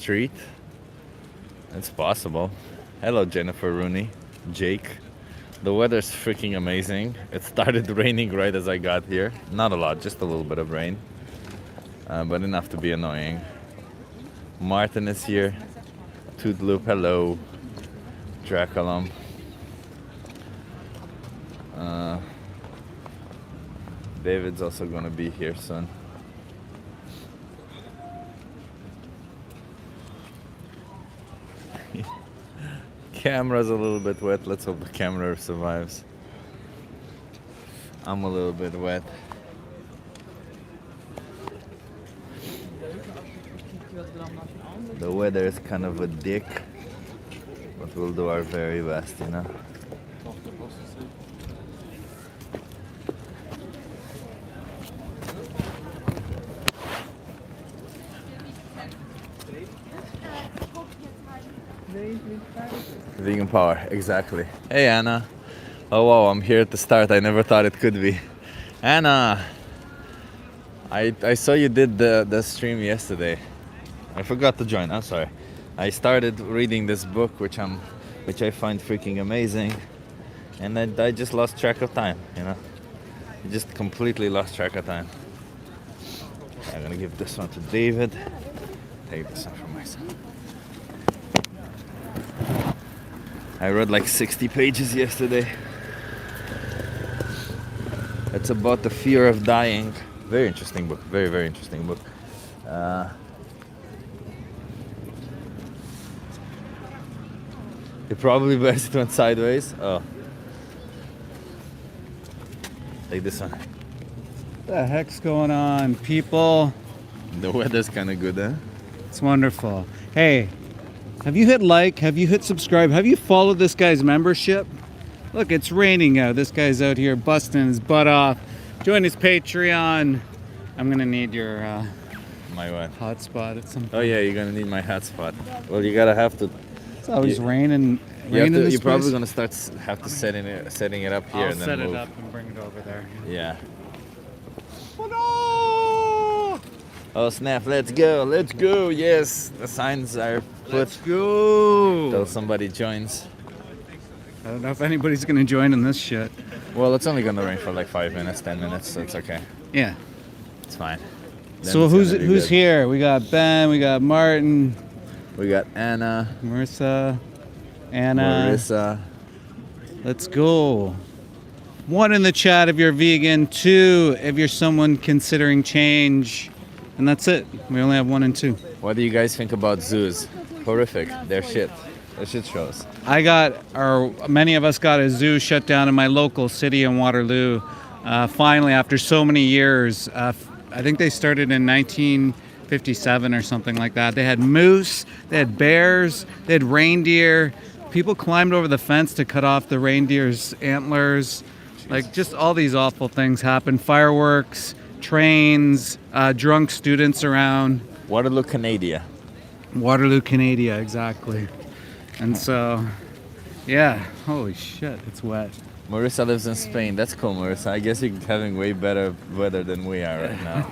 street. It's possible. Hello, Jennifer Rooney. Jake. The weather's freaking amazing. It started raining right as I got here. Not a lot, just a little bit of rain. But enough to be annoying. Martin is here. Tootloop, hello. Draculum. David's also gonna be here soon. Camera's a little bit wet. Let's hope the camera survives. I'm a little bit wet. The weather is kind of a dick, but we'll do our very best, you know. Vegan power, exactly. Hey Anna. Oh wow, I'm here at the start. I never thought it could be. Anna! I saw you did the stream yesterday. I forgot to join, I'm sorry. I started reading this book which I find freaking amazing, and I just lost track of time, you know. I just completely lost track of time. I'm gonna give this one to David. Take this one for myself. I read like 60 pages yesterday. It's about the fear of dying. Very interesting book. Very, very interesting book. It probably best it went sideways. Oh. Take this one. What the heck's going on, people? The weather's kind of good, huh? It's wonderful. Hey, have you hit like? Have you hit subscribe? Have you followed this guy's membership? Look, it's raining out. This guy's out here busting his butt off. Join his Patreon. I'm gonna need your My what? hotspot at some point. Oh yeah, you're gonna need my hotspot. Well, you gotta have to. It's always raining. You're probably gonna have to setting it up here I'll and then set move. it up and bring it over there. Yeah. Oh, no! Oh snap! Let's go! Let's go! Yes, the signs are put. Let's go! Till somebody joins. I don't know if anybody's gonna join in this shit. Well, it's only gonna rain for like 5 minutes, 10 minutes, so it's okay. Yeah. It's fine. Then So it's who's gonna be good. here? We got Ben, we got Martin, We got Anna, Marissa, Anna. Marissa. Let's go. 1 in the chat if you're vegan, 2 if you're someone considering change, and that's it. We only have 1 and 2. What do you guys think about zoos? Horrific. They're shit. They're shit shows. Many of us got a zoo shut down in my local city in Waterloo. Finally, after so many years, I think they started in 1957 or something like that. They had moose, they had bears, they had reindeer. People climbed over the fence to cut off the reindeer's antlers. Like, just all these awful things happened. Fireworks, trains, drunk students around. Waterloo, Canada. Waterloo, Canada, exactly. And so, yeah, holy shit, it's wet. Marissa lives in Spain. That's cool, Marissa. I guess you're having way better weather than we are right now.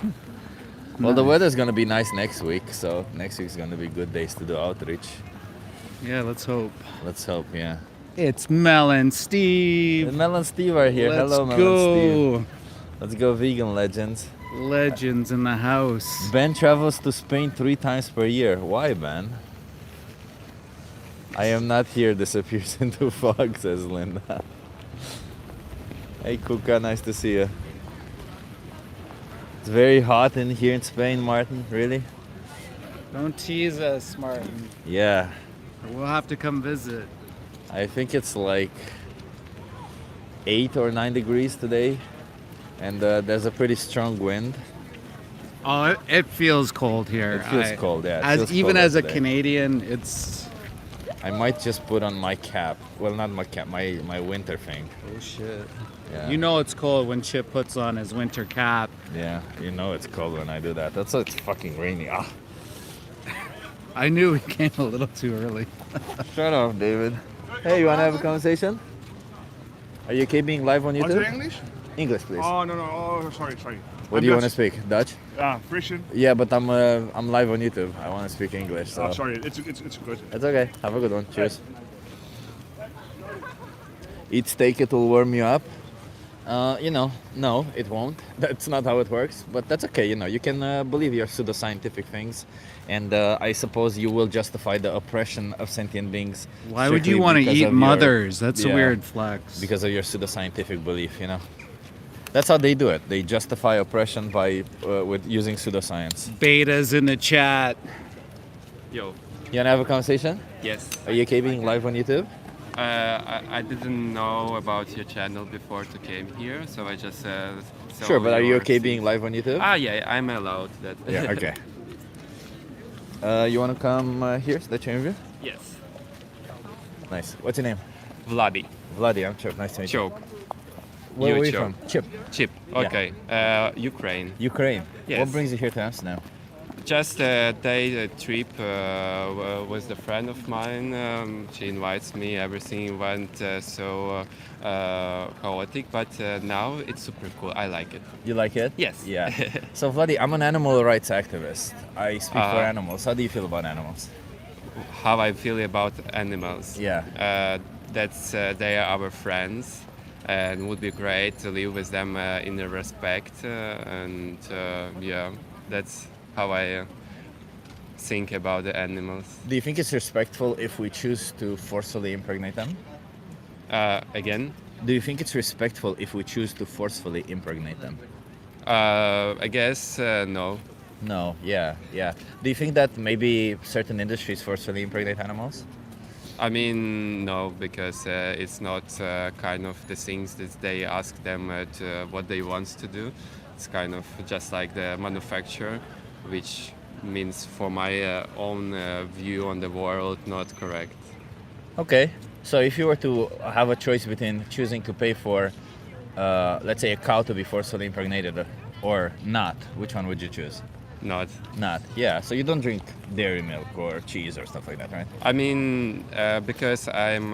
Well, the weather's gonna be nice next week, so next week's gonna be good days to do outreach. Yeah, let's hope. Let's hope, yeah. It's Mel and Steve. Mel and Steve are here. Let's Hello, Mel go. and Steve. Let's go, vegan legends. Legends in the house. Ben travels to Spain 3 times per year. Why, Ben? I am not here. Disappears into fog, says Linda. Hey, Kuka, nice to see you. It's very hot in here in Spain, Martin. Really? Don't tease us, Martin. Yeah. We'll have to come visit. I think it's like 8 or 9 degrees today, and there's a pretty strong wind. Oh, it feels cold here. It feels cold, yeah. It feels Even colder as a today. Canadian, it's... I might just put on my cap. Well, not my cap, my winter thing. Oh, shit. Yeah. You know it's cold when Chip puts on his winter cap. Yeah, you know it's cold when I do that. That's why it's fucking rainy. Ah. I knew we came a little too early. Shut up, David. Hey, you wanna have a conversation? Are you okay being live on YouTube? English? English, please. Oh, no. Oh, sorry. What do you want to speak? Dutch? Frisian. Yeah, but I'm live on YouTube. I want to speak English. So. Sorry, it's good. It's okay. Have a good one. Cheers. Eat steak, it will warm you up. No, it won't. That's not how it works. But that's okay. You can believe your pseudoscientific things, and I suppose you will justify the oppression of sentient beings. Why would strictly you want to because eat of mothers? That's a yeah, weird flex. Because of your pseudoscientific belief. That's how they do it. They justify oppression by with using pseudoscience. Betas in the chat. Yo. You wanna have a conversation? Yes. Are you okay being live on YouTube? I didn't know about your channel before to came here, so I just saw Sure, but are you your okay thing. being live on YouTube? Yeah, I'm allowed that. Yeah, okay. You want to come here, the interview? Yes. Nice. What's your name? Vladi. Vladi, I'm Chip. Nice to meet you. Choke. Where are you Choke. from? Chip. Chip. Yeah. Okay. Ukraine. Ukraine. Yes. What brings you here to Amsterdam? Just a day trip with a friend of mine. She invites me. Everything went so chaotic, but now it's super cool. I like it. You like it? Yes. Yeah. So, Vladi, I'm an animal rights activist. I speak for Uh-huh. animals. How do you feel about animals? How I feel about animals. Yeah. That's they are our friends, and would be great to live with them in a respect. Yeah, that's how I think about the animals. Do you think it's respectful if we choose to forcefully impregnate them? Again, Do you think it's respectful if we choose to forcefully impregnate them? I guess no. No, yeah. Do you think that maybe certain industries forcefully impregnate animals? I mean, no, because it's not kind of the things that they ask them to what they want to do. It's kind of just like the manufacturer, which means for my own view on the world, not correct. Okay. So if you were to have a choice between choosing to pay for, let's say, a cow to be forcefully impregnated or not, which one would you choose? Not. Not. Yeah. So you don't drink dairy milk or cheese or stuff like that, right? I mean, because I'm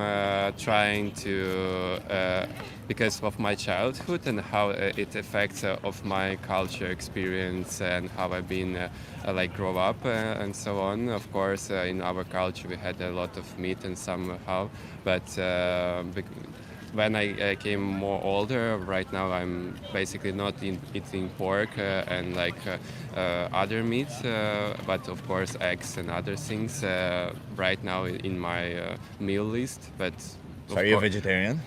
trying to, because of my childhood and how it affects of my culture experience and how I've been like grow up and so on. Of course, in our culture we had a lot of meat and somehow, but when I came more older, right now I'm basically not eating pork and like other meats, but of course eggs and other things right now in my meal list. But So are you a vegetarian?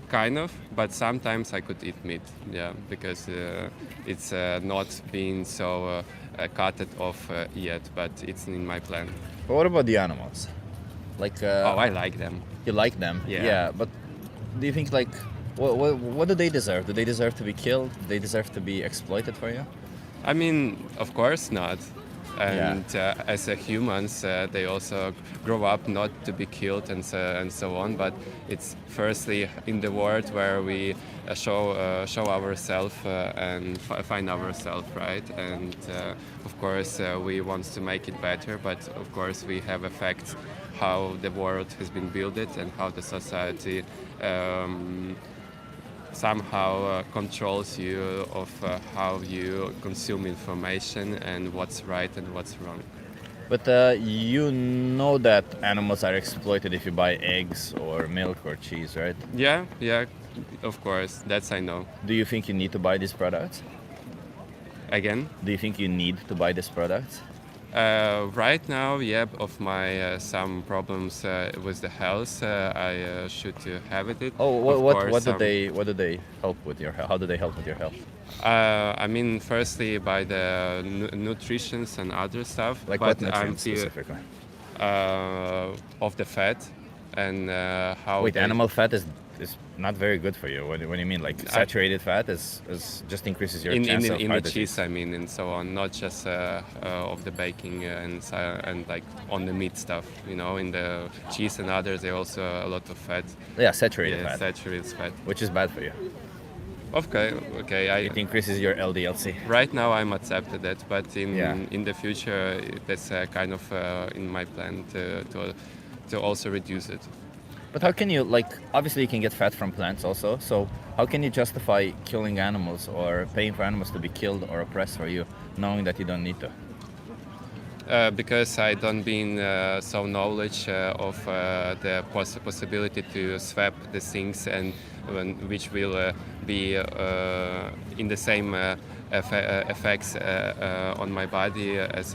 kind of, but sometimes I could eat meat, yeah, because it's not been so cut off yet, but it's in my plan. But what about the animals? Like, I like them. you like them? Yeah. But do you think like, what do they deserve? Do they deserve to be killed? Do they deserve to be exploited for you? I mean, of course not. And as humans, they also grow up not to be killed and so on. But it's firstly in the world where we show ourselves and find ourselves, right? And of course, we want to make it better. But of course, we have effects how the world has been built and how the society somehow controls you of how you consume information and what's right and what's wrong. But you know that animals are exploited if you buy eggs or milk or cheese, right? Yeah, of course, that's I know. Do you think you need to buy these products? Again, Do you think you need to buy these products? right now, yeah, of my some problems with the health, I should have it. Oh, Of course, what do they help with your health? How do they help with your health? I mean, firstly by the nutritions and other stuff. Like but what nutrients I'm specifically? Of the fat and how. Wait, they- animal fat is not very good for you. What do you mean? Like saturated fat is just increases your chance of in heart the disease. cheese, I mean, and so on, not just of the baking and like on the meat stuff. You know, in the cheese and others, there also a lot of fat. Yeah, saturated Yeah, fat, saturated fat. which is bad for you. Okay. It increases your LDLC. Right now I'm accepted that, but Yeah. in the future that's kind of in my plan to also reduce it. But how can you, like, obviously you can get fat from plants also, so how can you justify killing animals or paying for animals to be killed or oppressed for you, knowing that you don't need to? Because I don't been so knowledge of the possibility to swap the things and which will be in the same effects on my body as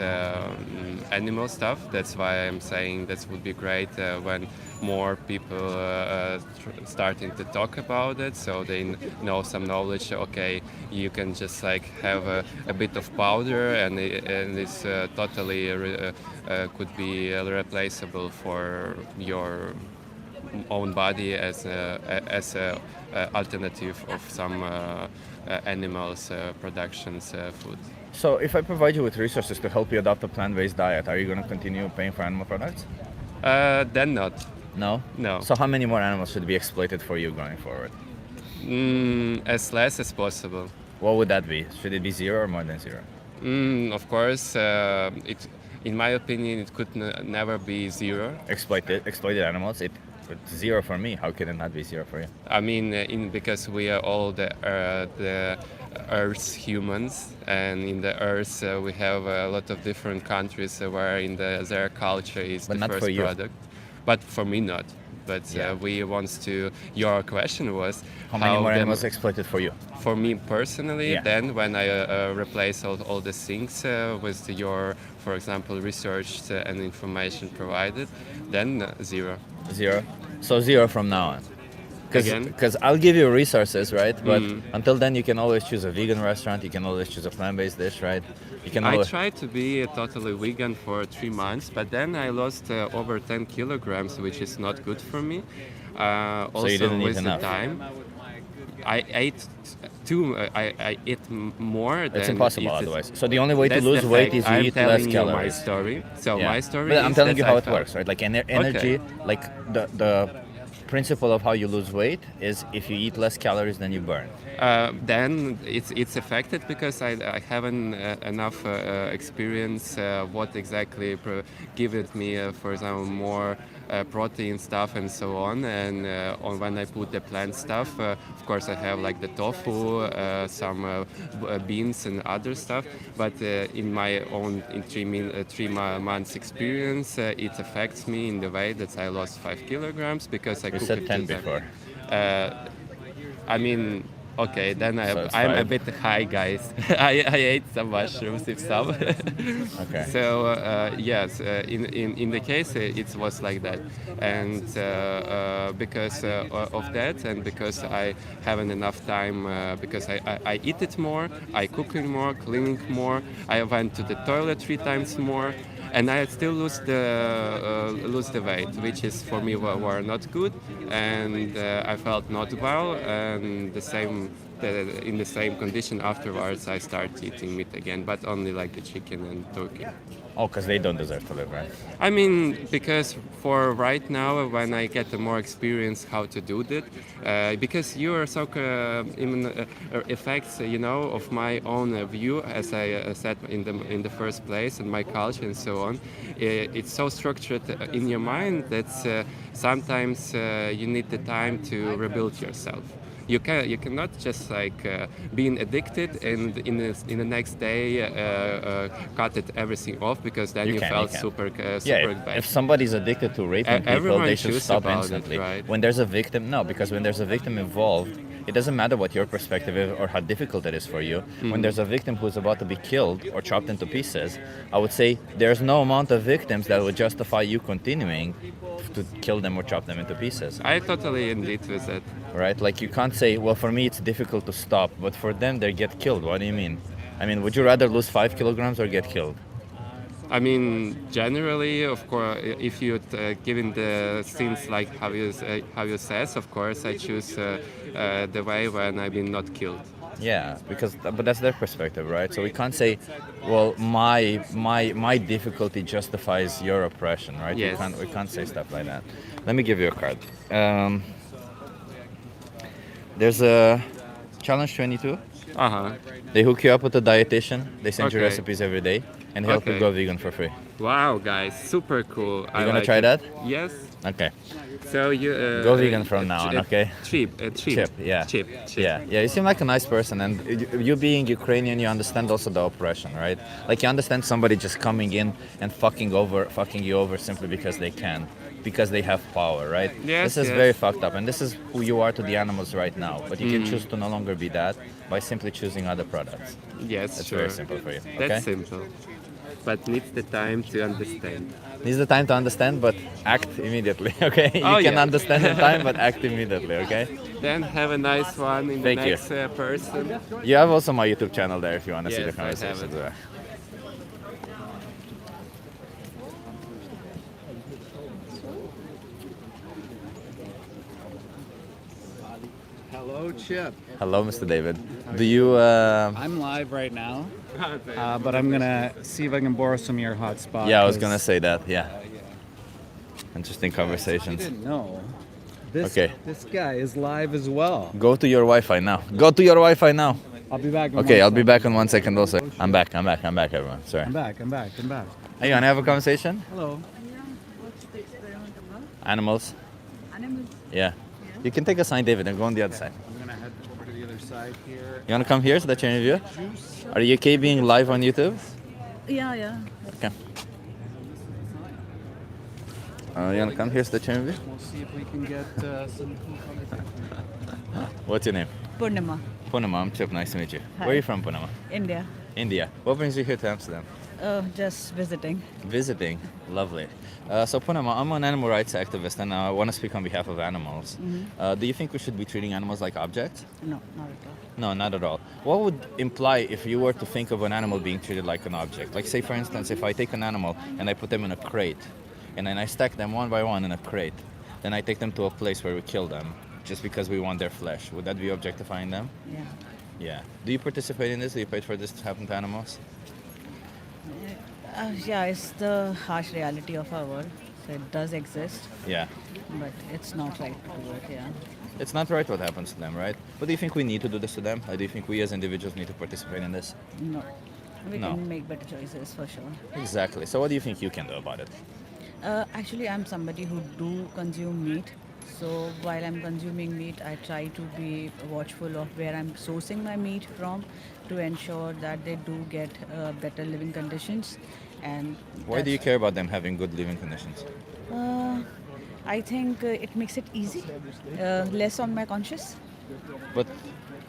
animal stuff. That's why I'm saying that would be great when more people starting to talk about it, so they know some knowledge. Okay, you can just like have a bit of powder, and it's totally could be replaceable for your own body as a alternative of some animals productions food. So if I provide you with resources to help you adopt a plant-based diet, are you going to continue paying for animal products? Then not. No? No. So how many more animals should be exploited for you going forward? As less as possible. What would that be? Should it be 0 or more than 0? Of course, in my opinion, it could never be 0. Exploited animals, it's 0 for me. How can it not be 0 for you? I mean, because we are all the Earth's humans, and in the Earth we have a lot of different countries where in their culture is But the not first for you. product. But for me, not. But Yeah. we want to. Your question was How many more them- animals exploited for you? For me personally, Yeah. then when I replace all the things with your, for example, research and information provided, then 0. 0? So 0 from now on. Again? Because I'll give you resources, right? But until then, you can always choose a vegan restaurant. You can always choose a plant-based dish, right? You can I always... tried to be totally vegan for 3 months, but then I lost over 10 kilograms, which is not good for me. Also, you didn't eat with enough. the time, I ate I ate more than It's impossible it is- otherwise. So the only way to That's lose the weight fact. is you I'm eat telling less you my calories. story. So Yeah. my story But I'm is telling that you how I it felt- works, right? Like energy, like the principle of how you lose weight is if you eat less calories than you burn. Then it's affected because I haven't enough experience what exactly give it me, for example, more protein stuff and so on. And when I put the plant stuff, of course I have like the tofu, some beans and other stuff. But in my own in 3 months experience, it affects me in the way that I lost 5 kilograms because I You cooked said it 10 to them. before. I mean, okay, then So it's I'm a 5. bit high, guys. I ate some mushrooms, if some. Okay. So yes, in the case it was like that, and because of that, and because I haven't enough time, because I eat it more, I cooking more, cleaning more, I went to the toilet 3 times more. And I still lose the weight, which is for me were not good, and I felt not well. And in the same condition afterwards, I started eating meat again, but only like the chicken and turkey. Oh, because they don't deserve to live, right? I mean, because for right now, when I get more experience how to do that, because you are so even effects, of my own view, as I said in the first place, and my culture and so on. It's so structured in your mind that sometimes you need the time to rebuild yourself. You cannot just like being addicted and in the next day cut it everything off because then you felt can. super Yeah, bad. if somebody's addicted to raping people, everyone they should choose stop about it, instantly. right? When there's a victim, no, because when there's a victim involved, it doesn't matter what your perspective is or how difficult it is for you. When there's a victim who's about to be killed or chopped into pieces, I would say there's no amount of victims that would justify you continuing to kill them or chop them into pieces. I totally indeed with it. Right? Like you can't say, well, for me it's difficult to stop, but for them they get killed. What do you mean? I mean, would you rather lose 5 kilograms or get killed? I mean, generally, of course, if you given the things like how you says, of course, I choose the way when I've been not killed. Yeah, but that's their perspective, right? So we can't say, well, my difficulty justifies your oppression, right? Yes. We can't say stuff like that. Let me give you a card. There's a Challenge 22. They hook you up with a dietitian. They send you Okay. recipes every day and help you Okay. go vegan for free. Wow, guys, super cool. You gonna try that? Yes. Okay. So you Go vegan from now on, okay? Chip. Yeah. Chip. Yeah, you seem like a nice person, and you being Ukrainian, you understand also the oppression, right? Like you understand somebody just coming in and fucking you over simply because they can, because they have power, right? Yes, This is yes. very fucked up, and this is who you are to the animals right now. But you can choose to no longer be that by simply choosing other products. Yes, That's sure. very simple for you. That's Okay? simple. But needs the time to understand. Needs the time to understand, but act immediately. Okay? You Oh, can yeah. understand in time, but act immediately. Okay? Then have a nice one in Thank the you. next person. You have also my YouTube channel there if you want to see the Yes, I have conversations it. there. Hello, Chip. Hello, Mr. David. Do you? I'm live right now, but I'm gonna see if I can borrow some of your hotspot. Yeah, I was gonna say that. Yeah. Interesting You conversations. didn't know. This, Okay. This guy is live as well. Go to your Wi-Fi now. Go to your Wi-Fi now. I'll be back. In Okay, one I'll be second. back in 1 second also. I'm back, everyone. Sorry. I'm back. Hey, you wanna have a conversation? Hello. What's the experiment about? Animals? Animals. Yeah. You can take a sign, David, and go on the other side. I'm gonna head over to the other side here. You wanna come here so that you're in view? Are you okay being live on YouTube? Yeah. Okay. You wanna come here so that you're in view? We'll see if we can get some cool conversation. What's your name? Purnima, Punama. I'm Chip. Nice to meet you. Hi. Where are you from, Punama? India. India. What brings you here to Amsterdam? Just visiting. Visiting. Lovely. So Punama, I'm an animal rights activist and I want to speak on behalf of animals. Do you think we should be treating animals like objects? No, not at all. No, not at all. What would imply if you were to think of an animal being treated like an object? Like say for instance, if I take an animal and I put them in a crate and then I stack them one by one in a crate, then I take them to a place where we kill them just because we want their flesh. Would that be objectifying them? Yeah. Yeah. Do you participate in this? Do you pay for this to happen to animals? Yeah, it's the harsh reality of our world. So it does exist, Yeah. but it's not right to do it. Yeah. It's not right what happens to them, right? But do you think we need to do this to them? Or do you think we as individuals need to participate in this? No. We No. can make better choices for sure. Exactly. So what do you think you can do about it? Actually, I'm somebody who do consume meat. So while I'm consuming meat, I try to be watchful of where I'm sourcing my meat from to ensure that they do get better living conditions. And Why do you that's- care about them having good living conditions? I think it makes it easy, less on my conscience. But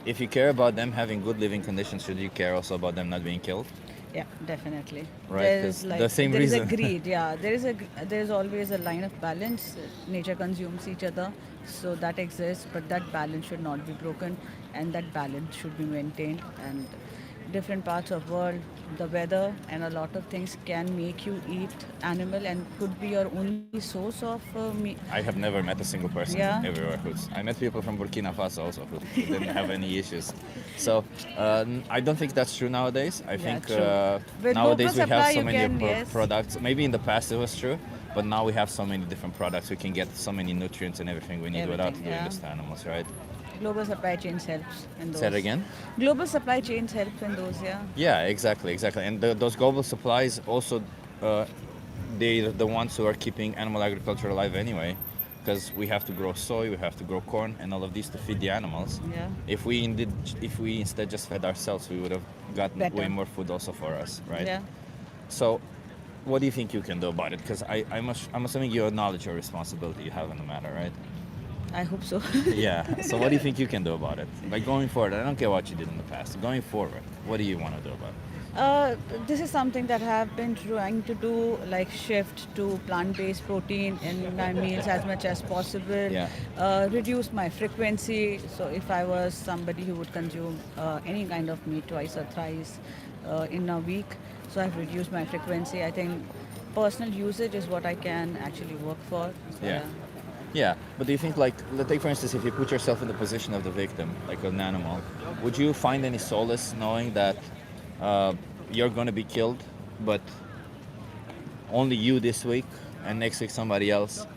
if you care about them having good living conditions, should you care also about them not being killed? Yeah, definitely. Right, There's 'cause the same there is reason. a greed. Yeah, there is always a line of balance. Nature consumes each other, so that exists, but that balance should not be broken, and that balance should be maintained. And different parts of world, the weather, and a lot of things can make you eat animal, and could be your only source of meat. I have never met a single person Yeah. everywhere who's. I met people from Burkina Faso also who didn't have any issues. So I don't think that's true nowadays. I think true. With nowadays we local have supply, so you many can, yes. products. Maybe in the past it was true, but now we have so many different products. We can get so many nutrients and everything we need without Everything, doing yeah. this to animals, right? Global supply chains helps in those. Say it again. Global supply chains help in those. Yeah. Yeah, exactly. And those global supplies also, they're the ones who are keeping animal agriculture alive anyway, because we have to grow soy, we have to grow corn, and all of these to feed the animals. Yeah. If we instead just fed ourselves, we would have gotten Better. way more food also for us, right? Yeah. So, what do you think you can do about it? Because I'm assuming you acknowledge your responsibility you have in the matter, right? I hope so. Yeah. So, what do you think you can do about it? Like going forward, I don't care what you did in the past. Going forward, what do you want to do about it? This is something that I have been trying to do, like shift to plant-based protein in my meals as much as possible. Yeah. Reduce my frequency. So if I was somebody who would consume any kind of meat twice or thrice in a week, so I've reduced my frequency. I think personal usage is what I can actually work for. So, Yeah. Yeah, but do you think, like, let's take for instance, if you put yourself in the position of the victim, like an animal, would you find any solace knowing that you're going to be killed, but only you this week, and next week somebody else?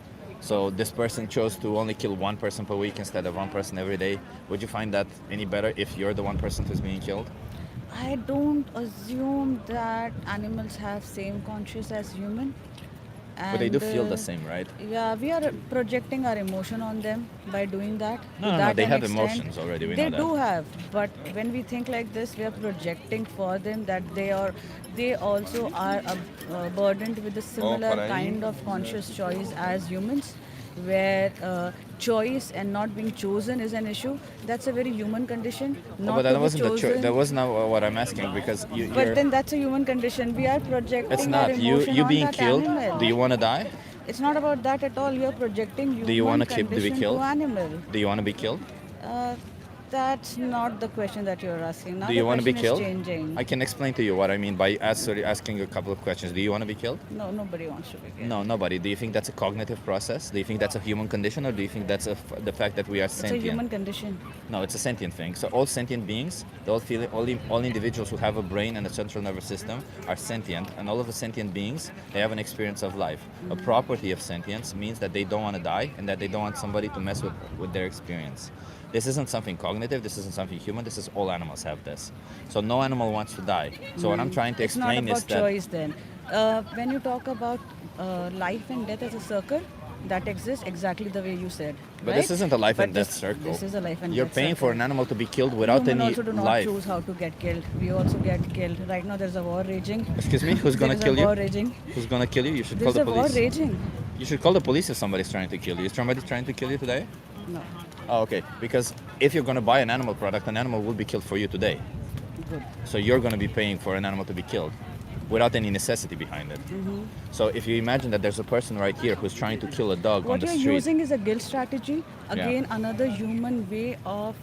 So this person chose to only kill one person per week instead of one person every day. Would you find that any better if you're the one person who's being killed? I don't assume that animals have same conscience as human. But they do feel And, the same, right? Yeah, we are projecting our emotion on them by doing that. No, To no, that they an have extent. emotions already, we They know that. do have, but when we think like this, we are projecting for them that they also are burdened with a similar por ahí. kind of conscious choice as humans, where choice and not being chosen is an issue. That's a very human condition. No, Not but to that be wasn't the chosen. that was not what I'm asking, because you're. But then that's a human condition. We are projecting It's our not emotion you on being that killed. animal. Do you want to die? It's not about that at all. You're projecting human Do you want to be condition killed? to animal. Do you want to be killed? Uh, that's not the question that you're asking. Now Do you the want to be question killed? is changing. I can explain to you what I mean by asking a couple of questions. Do you want to be killed? No, nobody wants to be killed. No, nobody. Do you think that's a cognitive process? Do you think that's a human condition, or do you think that's the fact that we are It's sentient? a human condition. No, it's a sentient thing. So all sentient beings, all individuals who have a brain and a central nervous system are sentient, and all of the sentient beings, they have an experience of life. A property of sentience means that they don't want to die and that they don't want somebody to mess with their experience. This isn't something cognitive, this isn't something human, this is all animals have this. So no animal wants to die. So what I'm trying to It's not explain about is that choice then. When you talk about life and death as a circle, that exists exactly the way you said. but right? this isn't a life But and death this- circle. This is a life and You're death paying for circle. an animal to be killed without Humans any also do not life. choose how to get killed. We also get killed. Right now there's a war raging. Excuse me, who's gonna There is kill a war you? raging. Who's gonna kill you? You should call There's the a war police. raging. You should call the police if somebody's trying to kill you. Is somebody trying to kill you today? No. Oh, okay. Because if you're gonna buy an animal product, an animal will be killed for you today. Good. So you're gonna be paying for an animal to be killed without any necessity behind it. So if you imagine that there's a person right here who's trying to kill a dog on What the you're street. using is a guilt strategy. Yeah. Again, another human way of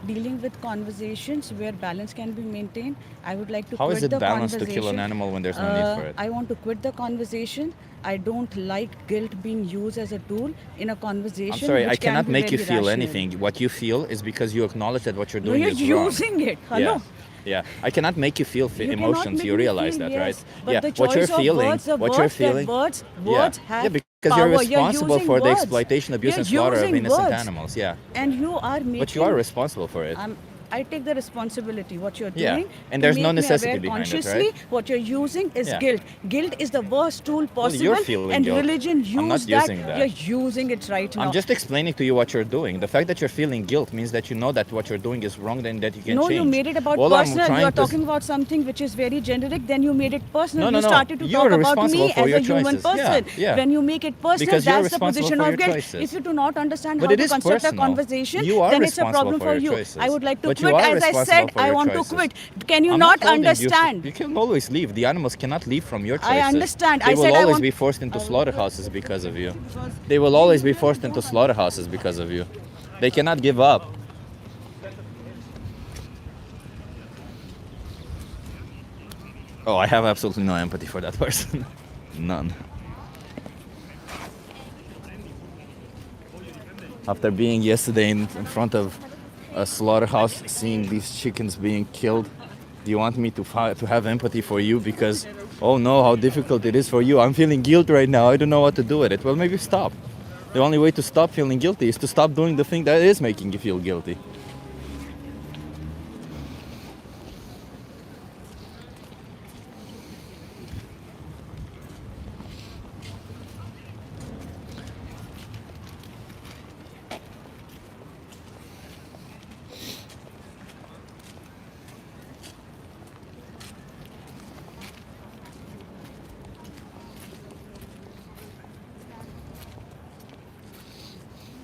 dealing with conversations where balance can be maintained. I would like to How quit is it the balanced to conversation. kill an animal when there's no need for it? I want to quit the conversation. I don't like guilt being used as a tool in a conversation. I'm sorry, which I can cannot be make you very feel rational. anything. What you feel is because you acknowledge that what you're No, doing you're is wrong. using it. Hello. Yeah. Yeah, I cannot make you feel You cannot emotions. make You me realize feel, that, yes. right? But yeah, the what you're choice of feeling, words, the what words you're that feeling. words have yeah, because power. you're You're responsible using for the words. exploitation, abuse, You're and slaughter of using innocent words. animals. Yeah, And you are making. but you are responsible for it. I take the responsibility. What you're Yeah, doing, and to there's no make me necessity aware behind it, consciously, right? what you're using is Yeah. guilt. Guilt is the worst tool Well, possible, you're feeling and guilt. religion used I'm not using that. You're using it right now. I'm just explaining to you what you're doing. The fact that you're feeling guilt means that you know that what you're doing is wrong, then that you can no, change. you made it about All I'm personal. trying You're to- talking about something which is very generic. Then you made it personal. No, no, you no. started to You're talk about responsible me for as your a human choices. Yeah, person. yeah. When you make it personal, Because you're that's the responsible position for of your guilt. choices. If you do not understand But how it to is construct a personal. conversation, You are then it's a responsible problem for for your you. choices. I would like to But you quit. are As I responsible said, for I your want choices. to quit. Can you I'm not holding you- understand? You can always leave. The animals cannot leave from your choices. I understand. They I will said I always want- be forced into slaughterhouses because of you. They will always be forced into slaughterhouses because of you. They cannot give up. Oh, I have absolutely no empathy for that person. None. After being yesterday in front of a slaughterhouse, seeing these chickens being killed, do you want me to have empathy for you because, oh no, how difficult it is for you. I'm feeling guilt right now. I don't know what to do with it. Well, maybe stop. The only way to stop feeling guilty is to stop doing the thing that is making you feel guilty.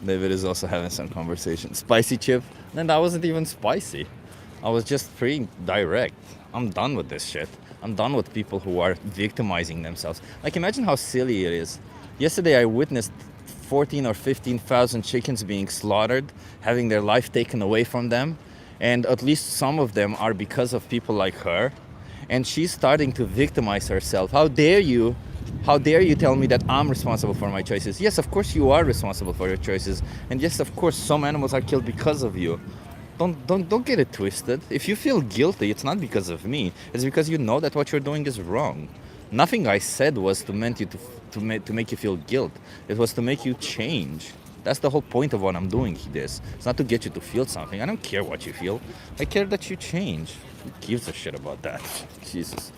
David is also having some conversation. Spicy chip? Then that wasn't even spicy. I was just pretty direct. I'm done with this shit. I'm done with people who are victimizing themselves. Like, imagine how silly it is. Yesterday I witnessed 14 or 15,000 chickens being slaughtered, having their life taken away from them. And at least some of them are because of people like her. And she's starting to victimize herself. How dare you? How dare you tell me that I'm responsible for my choices? Yes, of course you are responsible for your choices. And yes, of course some animals are killed because of you. Don't get it twisted. If you feel guilty, it's not because of me. It's because you know that what you're doing is wrong. Nothing I said was to meant you to make you feel guilt. It was to make you change. That's the whole point of what I'm doing this. It's not to get you to feel something. I don't care what you feel. I care that you change. Who gives a shit about that? Jesus.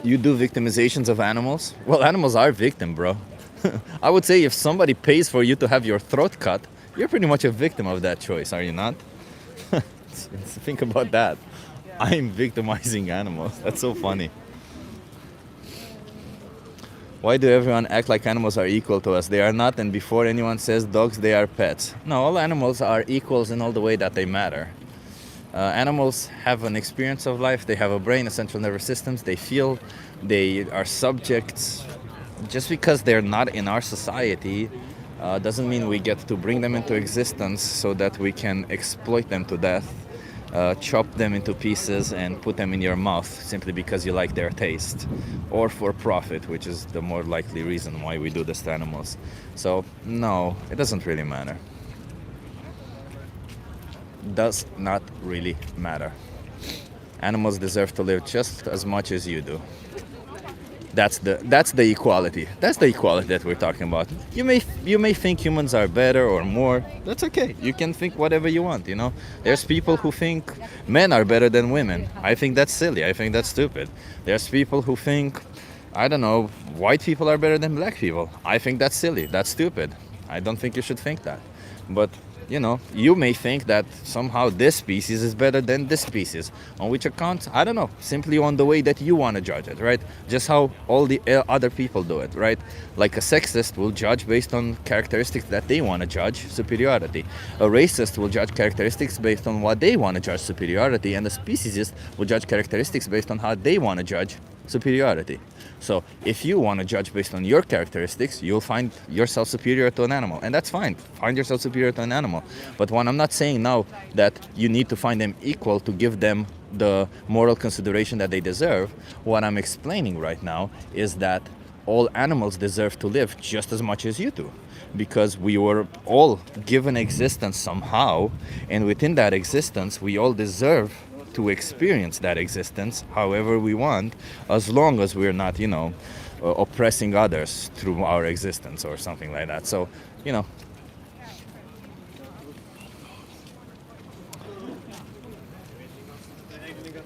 You do victimizations of animals? Well, animals are victim, bro. I would say if somebody pays for you to have your throat cut, you're pretty much a victim of that choice, are you not? Think about that. I'm victimizing animals. That's so funny. Why do everyone act like animals are equal to us? They are not, and before anyone says dogs, they are pets. No, all animals are equals in all the way that they matter. Animals have an experience of life. They have a brain, a central nervous system. They feel. They are subjects. Just because they're not in our society doesn't mean we get to bring them into existence so that we can exploit them to death, chop them into pieces and put them in your mouth simply because you like their taste, or for profit, which is the more likely reason why we do this to animals. So no, it doesn't really matter. Does not really matter. Animals deserve to live just as much as you do. That's the equality. That's the equality that we're talking about. You may think humans are better or more. That's okay. You can think whatever you want, you know. There's people who think men are better than women. I think that's silly. I think that's stupid. There's people who think, I don't know, white people are better than black people. I think that's silly. That's stupid. I don't think you should think that. But you know, you may think that somehow this species is better than this species. On which account? I don't know. Simply on the way that you want to judge it, right? Just how all the other people do it, right? Like a sexist will judge based on characteristics that they want to judge superiority. A racist will judge characteristics based on what they want to judge superiority. And a speciesist will judge characteristics based on how they want to judge superiority. So if you want to judge based on your characteristics, you'll find yourself superior to an animal, and that's fine. Find yourself superior to an animal. But what I'm not saying now that you need to find them equal to give them the moral consideration that they deserve. What I'm explaining right now is that all animals deserve to live just as much as you do, because we were all given existence somehow, and within that existence we all deserve to experience that existence however we want, as long as we're not, you know, oppressing others through our existence or something like that. So, you know,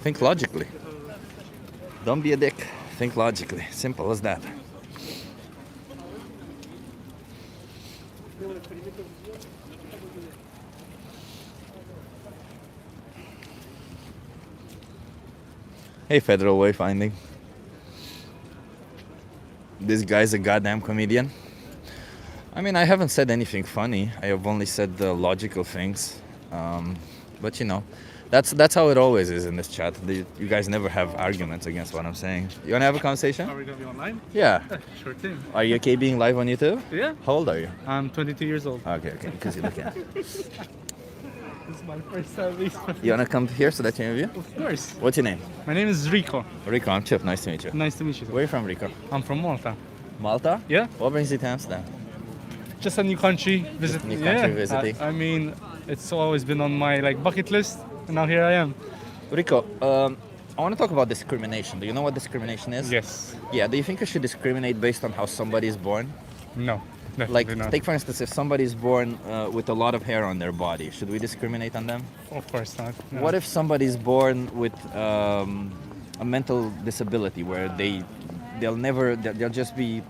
think logically. Don't be a dick. Think logically. Simple as that. Hey, Federal Wayfinding. This guy's a goddamn comedian. I mean, I haven't said anything funny. I have only said the logical things. But you know, that's how it always is in this chat. You guys never have arguments against what I'm saying. You wanna have a conversation? Are we gonna be online? Yeah. Sure thing. Are you okay being live on YouTube? Yeah. How old are you? I'm 22 years old. Okay, because you look at. This is my first time. You wanna come here so that you interview? Of course. What's your name? My name is Rico. Rico, I'm Chip. Nice to meet you. Nice to meet you. Where are you from, Rico? I'm from Malta. Malta? Yeah. What brings you to Amsterdam? Just a new country visiting. new country visiting. I mean, it's always been on my bucket list, and now here I am. Rico, I want to talk about discrimination. Do you know what discrimination is? Yes. Yeah, do you think we should discriminate based on how somebody is born? No. Definitely Like, not. take for instance, if somebody is born with a lot of hair on their body, should we discriminate on them? Of course not. No. What if somebody is born with a mental disability where they'll just be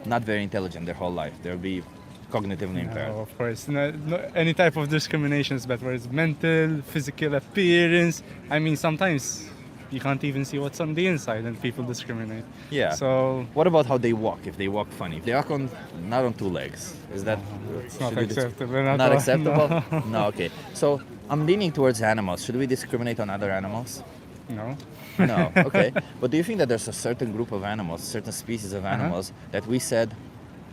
not very intelligent their whole life? They'll be cognitively impaired. No, of course. No, any type of discrimination is bad, whether it's mental, physical appearance. I mean, sometimes you can't even see what's on the inside and people discriminate. Yeah. So What about how they walk? If they walk funny, if they walk not on two legs, is that it's not should we dis- acceptable. at Not all. acceptable? No, okay. So I'm leaning towards animals. Should we discriminate on other animals? No. No, okay. But do you think that there's a certain group of animals, certain species of animals that we said,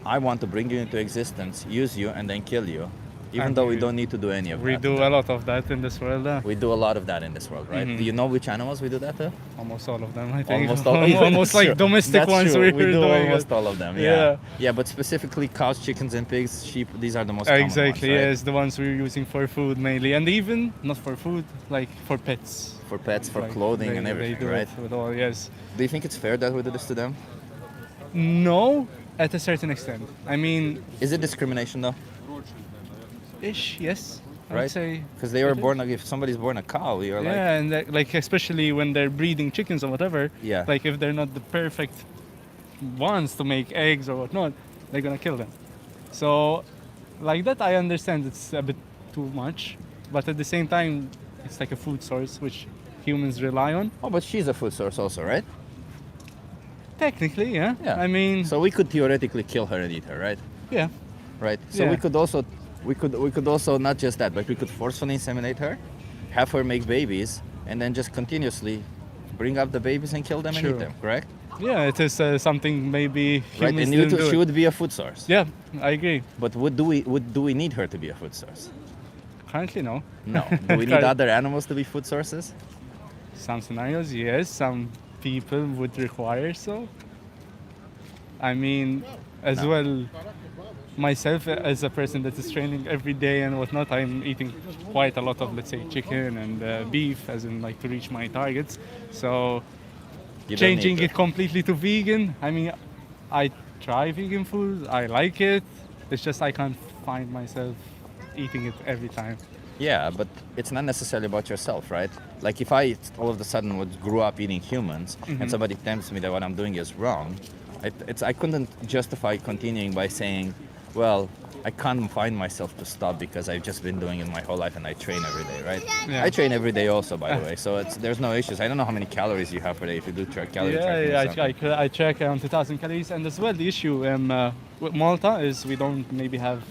I want to bring you into existence, use you, and then kill you, even And though we we- don't need to do any of We that? do a lot of that in this world. We do a lot of that in this world, right? Do you know which animals we do that to? Almost all of them, I think. Almost all. Almost like True. domestic That's ones. True. We're We do doing almost it. all of them. Yeah. Yeah. Yeah, but specifically cows, chickens, and pigs, sheep. These are the most common Exactly. ones, right? Yes, the ones we're using for food mainly, and even not for food, like for pets. For pets, for Like, clothing, they- and everything, they do right? it with all, yes. Do you think it's fair that we do this to them? No, at a certain extent. I mean, Is it discrimination though? ish, yes. I'd right? say Because they were it is. born, like, if somebody's born a cow, you're like, Yeah, and like especially when they're breeding chickens or whatever. Yeah. Like if they're not the perfect ones to make eggs or whatnot, they're gonna kill them. So, like that, I understand it's a bit too much, but at the same time, it's like a food source which humans rely on. oh, but she's a food source also, right? Technically, yeah. Yeah. I mean, So we could theoretically kill her and eat her, right? yeah. Right. So Yeah. we could also not just that, but we could forcefully inseminate her, have her make babies, and then just continuously bring up the babies and kill them and eat Sure. them. Correct? Yeah, it is something maybe Right. humans And didn't do she it. would be a food source. Yeah, I agree. But do we need her to be a food source? Currently, no. No. Do we need Current- other animals to be food sources? Some scenarios, yes. Some people would require so. I mean, as No. well, myself as a person that is training every day and whatnot, I'm eating quite a lot of, let's say, chicken and beef, as in like to reach my targets. So You don't changing need it completely to vegan, I mean, I try vegan food. I like it. It's just I can't find myself eating it every time. Yeah, but it's not necessarily about yourself, right? Like if I all of a sudden would grew up eating humans and somebody tempts me that what I'm doing is wrong, I couldn't justify continuing by saying, well, I can't find myself to stop because I've just been doing it my whole life and I train every day, right? Yeah. I train every day also, by the way, so there's no issues. I don't know how many calories you have per day if you do track calorie tracking. or something. I check around 2,000 calories, and as well the issue with Malta is we don't maybe have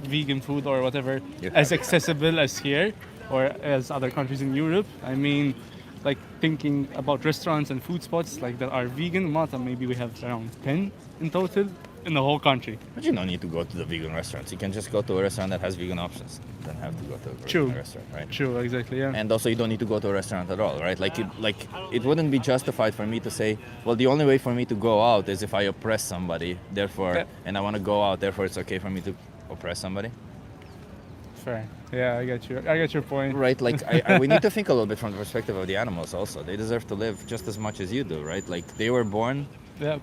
vegan food or whatever You as have- accessible as here or as other countries in Europe. I mean, like thinking about restaurants and food spots like that are vegan. Malta maybe we have around 10 in total in the whole country. But you don't need to go to the vegan restaurants. You can just go to a restaurant that has vegan options. You don't have to go to a True. vegan restaurant, right? True, exactly, yeah. And also, you don't need to go to a restaurant at all, right? Like it wouldn't be justified for me to say, well, the only way for me to go out is if I oppress somebody, therefore, Yeah. and I want to go out, therefore, it's okay for me to oppress somebody, Fair. Yeah, I get you. I get your point. right? Like we need to think a little bit from the perspective of the animals. Also, they deserve to live just as much as you do, right? Like they were born Yeah.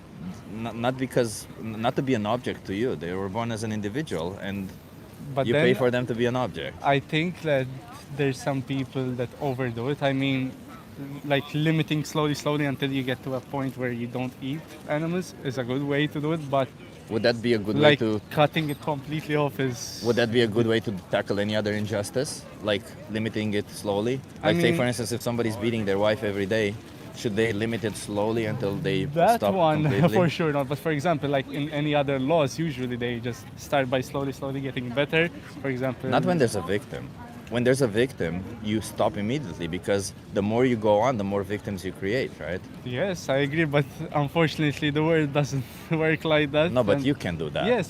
not to be an object to you. They were born as an individual, and But you then pay for them to be an object. I think that there's some people that overdo it. I mean, like limiting slowly until you get to a point where you don't eat animals is a good way to do it. But Would that be a good like way to? cutting it completely off is. Would that be a good way to tackle any other injustice, like limiting it slowly? I Like, say, mean- for instance, if somebody's beating their wife every day, should they limit it slowly until they That stop one completely? for sure not. But for example, like in any other laws, usually they just start by slowly getting better. For example, Not when there's a victim. When there's a victim, you stop immediately because the more you go on, the more victims you create, right? Yes, I agree, but unfortunately the world doesn't work like that. No, but and- you can do that. Yes,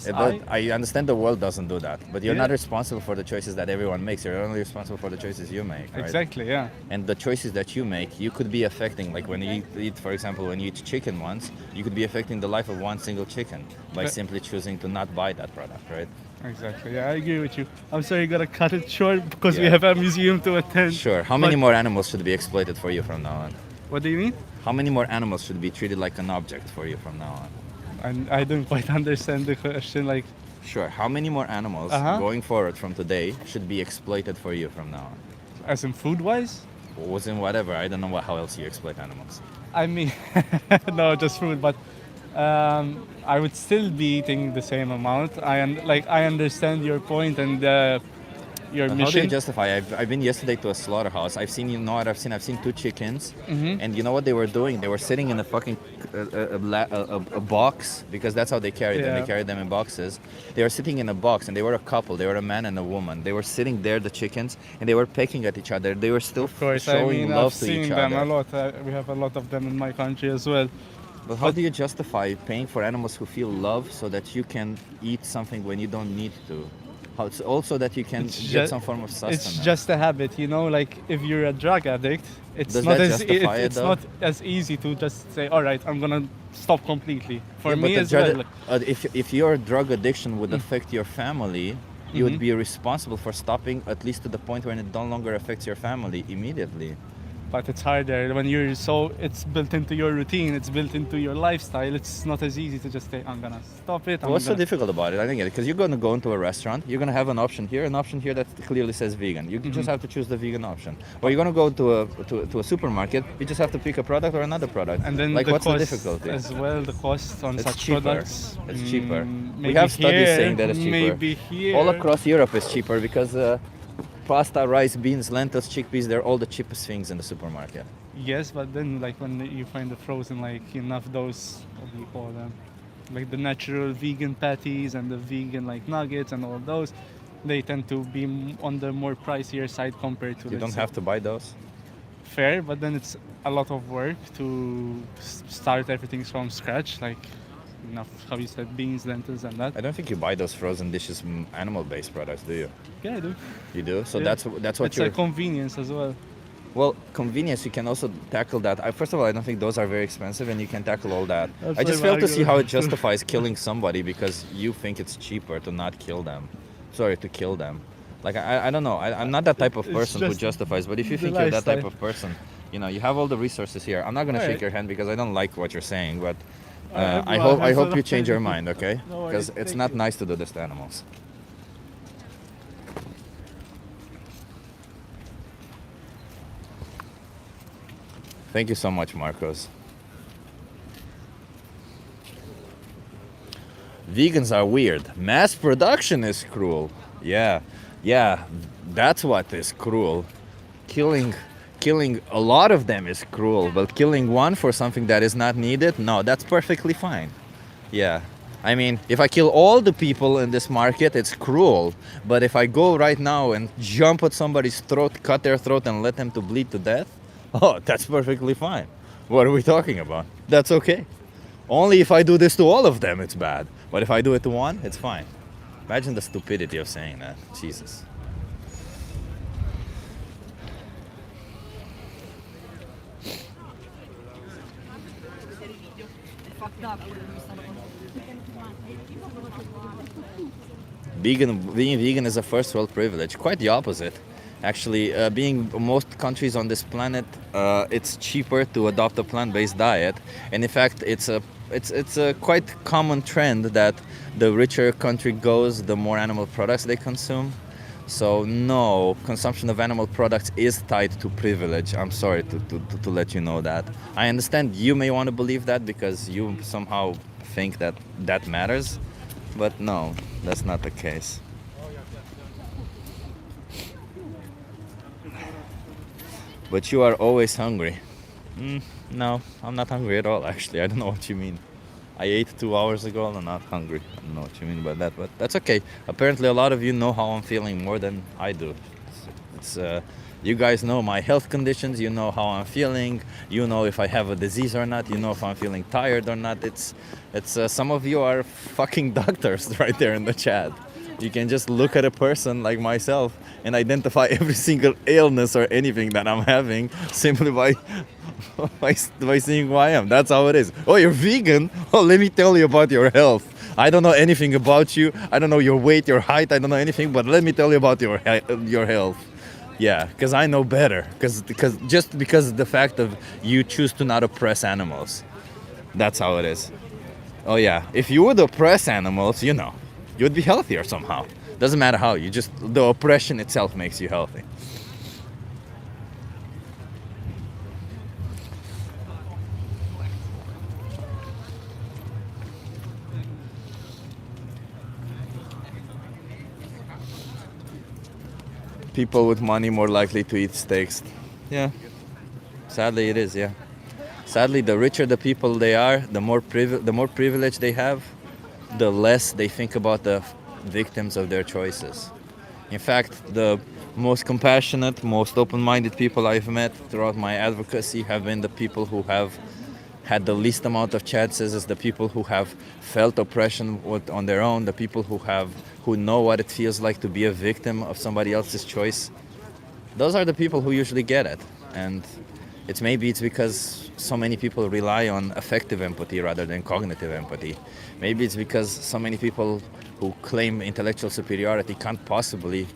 I understand the world doesn't do that, but you're Yeah. not responsible for the choices that everyone makes. You're only responsible for the choices you make, right? Exactly, yeah. And the choices that you make, you could be affecting. Like when you eat, for example, when you eat chicken once, you could be affecting the life of one single chicken by But- simply choosing to not buy that product, right? Exactly, yeah, I agree with you. I'm sorry, you gotta cut it short because we Yeah. have a museum to attend. Sure. How many But- more animals should be exploited for you from now on? What do you mean? How many more animals should be treated like an object for you from now on? And I don't quite understand the question. Like, Sure. How many more animals going forward from today should be exploited for you from now on? as in food wise? Was in whatever. I don't know how else you exploit animals. I mean, no, just food. But I would still be eating the same amount. I understand your point and your But how do you mission. justify? I've been yesterday to a slaughterhouse. I've seen, you know what I've seen? I've seen two chickens, and you know what they were doing? They were sitting in a fucking a box because that's how they carried them. Yeah. They carried them in boxes. They were sitting in a box, and they were a couple. They were a man and a woman. They were sitting there, the chickens, and they were pecking at each other. They were still Of course, showing I mean, love I've to seen each them other. a lot. We have a lot of them in my country as well. But how do you justify paying for animals who feel love so that you can eat something when you don't need to? How it's also that you can It's get ju- some form of sustenance. It's just a habit, you know. Like if you're a drug addict, it's Does not that as justify it, it's though? not as easy to just say, all right, I'm gonna stop completely. For Yeah, but me the as drug- well. if your drug addiction would affect your family, you would Mhm. be responsible for stopping at least to the point when it no longer affects your family immediately. but it's harder when it's built into your routine, it's built into your lifestyle. It's not as easy to just say, I'm gonna stop it. What's so difficult about it? I think it because you're going to go into a restaurant, you're going to have an option here that clearly says vegan. You just have to choose the vegan option. Or you're going to go to a supermarket, you just have to pick a product or another product. And then like, the what's cost the difficulty? as well, the cost on It's such cheaper. products. It's cheaper. Maybe We have studies here, saying that it's cheaper. Maybe here. All across Europe is cheaper because pasta, rice, beans, lentils, chickpeas, they're all the cheapest things in the supermarket. Yes, but then like when you find the frozen, like enough those, what do you call them? Like the natural vegan patties and the vegan like nuggets and all those, they tend to be on the more pricier side compared to. You don't have to buy those. Fair, but then it's a lot of work to start everything from scratch, like enough, how you said, beans, lentils, and that. I don't think you buy those frozen dishes animal-based products, do you? Yeah, I do. You do? So Yeah. that's what It's you're. a convenience as well. Well, convenience, you can also tackle that. First of all, I don't think those are very expensive and you can tackle all that. That's I just my fail to see how it argument. justifies killing somebody because you think it's cheaper to not kill them. Sorry, to kill them. Like, I don't know. I'm not that type of It's person who just justifies, but if you the think you're that type lifestyle. of person, you know, you have all the resources here. I'm not going to shake Alright. your hand because I don't like what you're saying, but Alright, I well, hope that's you all change your right. mind, okay? No worries, Because it's thank not you. nice to do this to animals. Thank you so much, Marcos. Vegans are weird. Mass production is cruel. Yeah, that's what is cruel. Killing a lot of them is cruel, but killing one for something that is not needed, no, that's perfectly fine. Yeah. I mean, if I kill all the people in this market, it's cruel. But if I go right now and jump at somebody's throat, cut their throat, and let them to bleed to death, oh, that's perfectly fine. What are we talking about? That's okay. Only if I do this to all of them, it's bad. But if I do it to one, it's fine. Imagine the stupidity of saying that. Jesus. Being vegan is a first world privilege. Quite the opposite. Actually, being most countries on this planet, it's cheaper to adopt a plant-based diet, and in fact, it's a quite common trend that the richer a country goes, the more animal products they consume. So no, consumption of animal products is tied to privilege. I'm sorry to let you know that. I understand you may want to believe that because you somehow think that that matters, but no, that's not the case. But you are always hungry. No, I'm not hungry at all, actually. I don't know what you mean. I ate 2 hours ago and I'm not hungry. I don't know what you mean by that, but that's okay. Apparently, a lot of you know how I'm feeling more than I do. You guys know my health conditions. You know how I'm feeling. You know if I have a disease or not. You know if I'm feeling tired or not. It's some of you are fucking doctors right there in the chat. You can just look at a person like myself and identify every single illness or anything that I'm having simply by seeing who I am. That's how it is. Oh, you're vegan? Oh, let me tell you about your health. I don't know anything about you. I don't know your weight, your height. I don't know anything, but let me tell you about your health. Yeah, because I know better. Because the fact of you choose to not oppress animals. That's how it is. Oh yeah, if you would oppress animals, you know, you'd be healthier somehow. Doesn't matter how. The oppression itself makes you healthy. People with money more likely to eat steaks. Yeah. Sadly, it is. Yeah. Sadly, the richer the people they are, the more privilege they have, the less they think about the victims of their choices. In fact, the most compassionate, most open-minded people I've met throughout my advocacy have been the people who have had the least amount of chances, as the people who have felt oppression on their own, the people who know what it feels like to be a victim of somebody else's choice. Those are the people who usually get it. And maybe it's because so many people rely on affective empathy rather than cognitive empathy. Maybe it's because so many people who claim intellectual superiority can't possibly